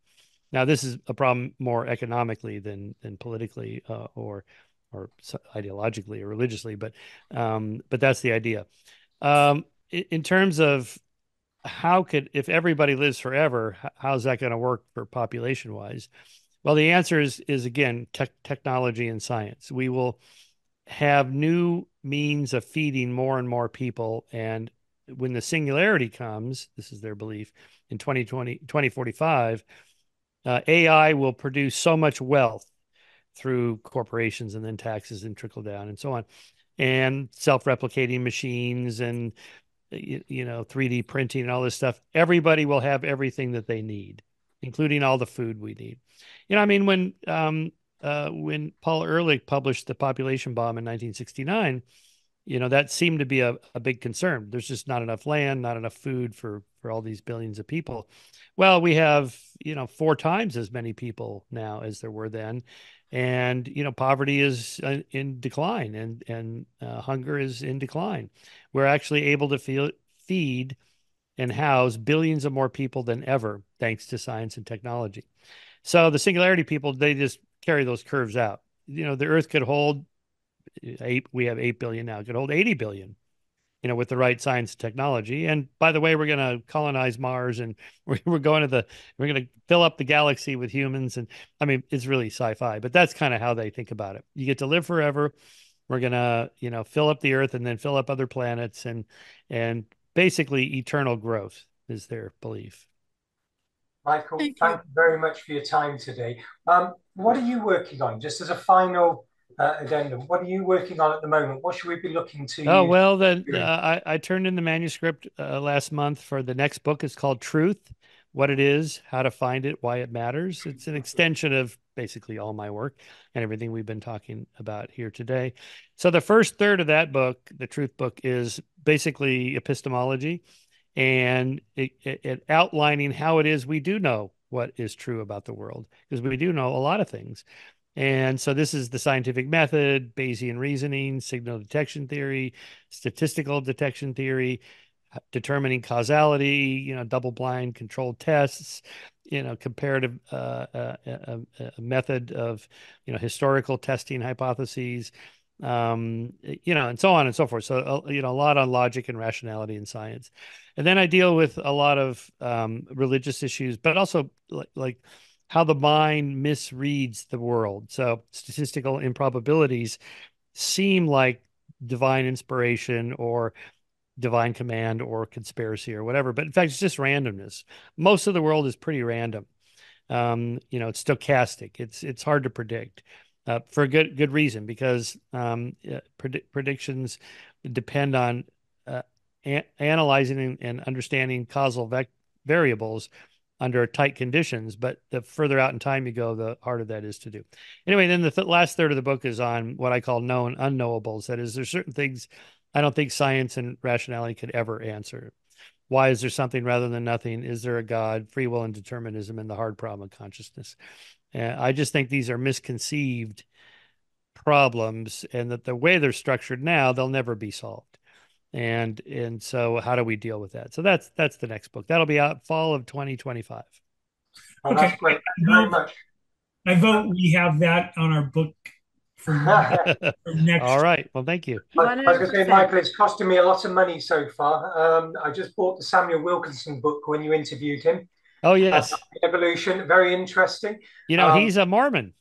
Now, this is a problem more economically than politically or ideologically or religiously, but that's the idea. In terms of if everybody lives forever, how's that going to work for population wise? Well, the answer is again, technology and science. We will have new means of feeding more and more people. And when the singularity comes, this is their belief, in 2045, AI will produce so much wealth through corporations and then taxes and trickle down and so on, and self-replicating machines and 3D printing and all this stuff. Everybody will have everything that they need, including all the food we need. I mean, when Paul Ehrlich published The Population Bomb in 1969, that seemed to be a big concern. There's just not enough land, not enough food for all these billions of people. Well, we have, 4 times as many people now as there were then. And, poverty is in decline and hunger is in decline. We're actually able to feed and house billions of more people than ever, thanks to science and technology. So the singularity people, they just carry those curves out. The Earth could hold we have 8 billion now. It could hold 80 billion, with the right science and technology. And by the way, we're going to colonize Mars and we're going to fill up the galaxy with humans. And I mean, it's really sci-fi, but that's kind of how they think about it. You get to live forever. We're going to, fill up the Earth and then fill up other planets and basically eternal growth is their belief. Michael, thank you very much for your time today. What are you working on? Just as a final addendum, what are you working on at the moment? What should we be looking to? Oh, well, I turned in the manuscript last month for the next book. It's called Truth, What It Is, How to Find It, Why It Matters. It's an extension of basically all my work and everything we've been talking about here today. So the first third of that book, the Truth book, is basically epistemology and it outlining how it is we do know what is true about the world, because we do know a lot of things. And so this is the scientific method, Bayesian reasoning, signal detection theory, statistical detection theory, determining causality, double-blind controlled tests, comparative method of, historical testing hypotheses, and so on and so forth. So, a lot on logic and rationality in science. And then I deal with a lot of religious issues, but also like how the mind misreads the world. So statistical improbabilities seem like divine inspiration or divine command or conspiracy or whatever, but in fact, it's just randomness. Most of the world is pretty random. It's stochastic. It's hard to predict. For a good reason, because predictions depend on analyzing and understanding causal variables under tight conditions. But the further out in time you go, the harder that is to do. Anyway, then the last third of the book is on what I call known unknowables. That is, there's certain things I don't think science and rationality could ever answer. Why is there something rather than nothing? Is there a God, free will and determinism, and the hard problem of consciousness? I just think these are misconceived problems, and that the way they're structured now, they'll never be solved. And so how do we deal with that? So that's the next book. That'll be out fall of 2025. Oh, that's great. Thank you very much. I vote we have that on our book for next. All right. Well, thank you. I was going to say, 100%. Michael, it's costing me a lot of money so far. I just bought the Samuel Wilkinson book when you interviewed him. Oh, yes. Evolution, very interesting. He's a Mormon.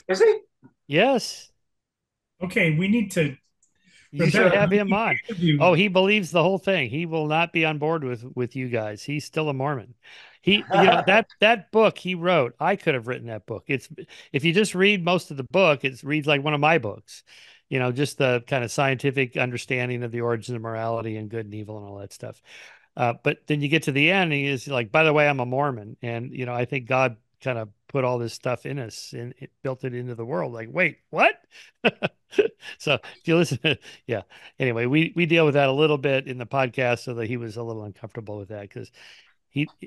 Is he? Yes. Okay, we need to. You should have him on. Oh, he believes the whole thing. He will not be on board with you guys. He's still a Mormon. That book he wrote, I could have written that book. If you just read most of the book, it reads like one of my books. Just the kind of scientific understanding of the origin of morality and good and evil and all that stuff. But then you get to the end, and he's like, by the way, I'm a Mormon. And, I think God kind of put all this stuff in us and it built it into the world. Like, wait, what? So if you listen, yeah. Anyway, we deal with that a little bit in the podcast, so that he was a little uncomfortable with that, because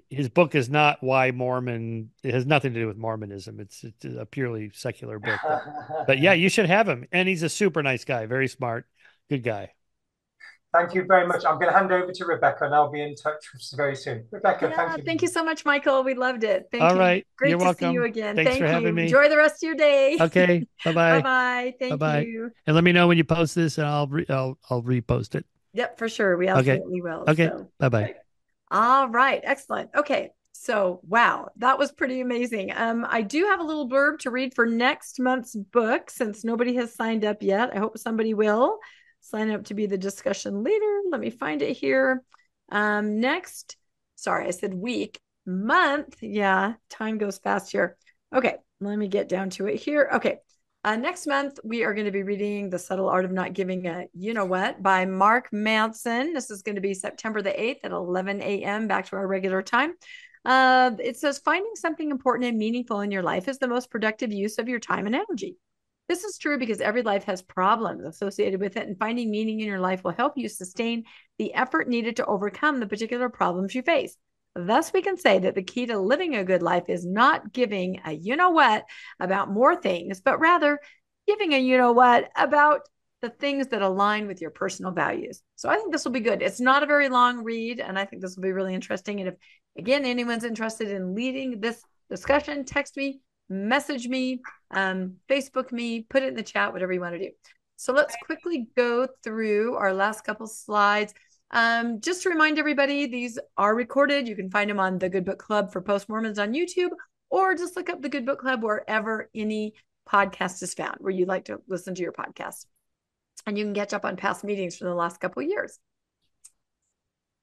his book is not why Mormon. It has nothing to do with Mormonism. It's a purely secular book. But yeah, you should have him. And he's a super nice guy, very smart, good guy. Thank you very much. I'm going to hand over to Rebecca, and I'll be in touch very soon. Rebecca, thank you. Thank you so much, Michael. We loved it. Thank you. All right. Great You're to welcome. see you again. Thanks Thank for having you. me. Enjoy the rest of your day. Okay. Bye-bye. Bye-bye. Thank Bye-bye. you. And let me know when you post this, and I'll repost it. Yep, for sure. We absolutely will. Okay. So, Bye-bye. okay. All right. Excellent. Okay. So, wow, that was pretty amazing. I do have a little blurb to read for next month's book, since nobody has signed up yet. I hope somebody will sign up to be the discussion leader. Let me find it here. Next, sorry, I said week, month. Yeah, time goes fast here. Okay, let me get down to it here. Okay, next month, we are going to be reading The Subtle Art of Not Giving a You-Know-What by Mark Manson. This is going to be September the 8th at 11 a.m., back to our regular time. It says, finding something important and meaningful in your life is the most productive use of your time and energy. This is true because every life has problems associated with it, and finding meaning in your life will help you sustain the effort needed to overcome the particular problems you face. Thus, we can say that the key to living a good life is not giving a you-know-what about more things, but rather giving a you-know-what about the things that align with your personal values. So I think this will be good. It's not a very long read, and I think this will be really interesting. And if, again, anyone's interested in leading this discussion, text me, message me, Facebook me, put it in the chat, whatever you want to do. So let's quickly go through our last couple slides. Just to remind everybody, these are recorded. You can find them on the Good Book Club for Post-Mormons on YouTube, or just look up the Good Book Club wherever any podcast is found, where you like to listen to your podcast. And you can catch up on past meetings from the last couple of years.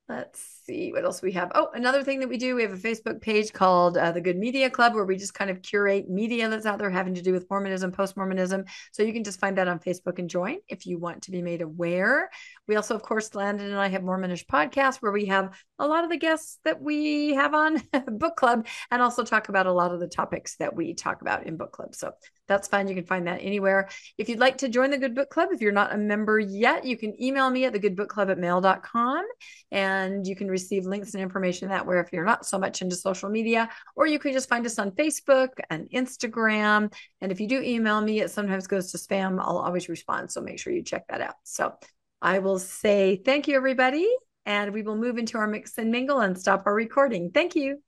Let's see what else we have. Oh, another thing that we do, we have a Facebook page called the Good Media Club, where we just kind of curate media that's out there having to do with Mormonism, post-Mormonism. So you can just find that on Facebook and join if you want to be made aware. We also, of course, Landon and I have Mormonish podcasts, where we have a lot of the guests that we have on book club, and also talk about a lot of the topics that we talk about in book club. So that's fine. You can find that anywhere. If you'd like to join the Good Book Club, if you're not a member yet, you can email me at thegoodbookclub@mail.com, and you can receive links and information that way if you're not so much into social media, or you can just find us on Facebook and Instagram. And if you do email me, it sometimes goes to spam. I'll always respond, so make sure you check that out. So I will say thank you, everybody, and we will move into our mix and mingle and stop our recording. Thank you.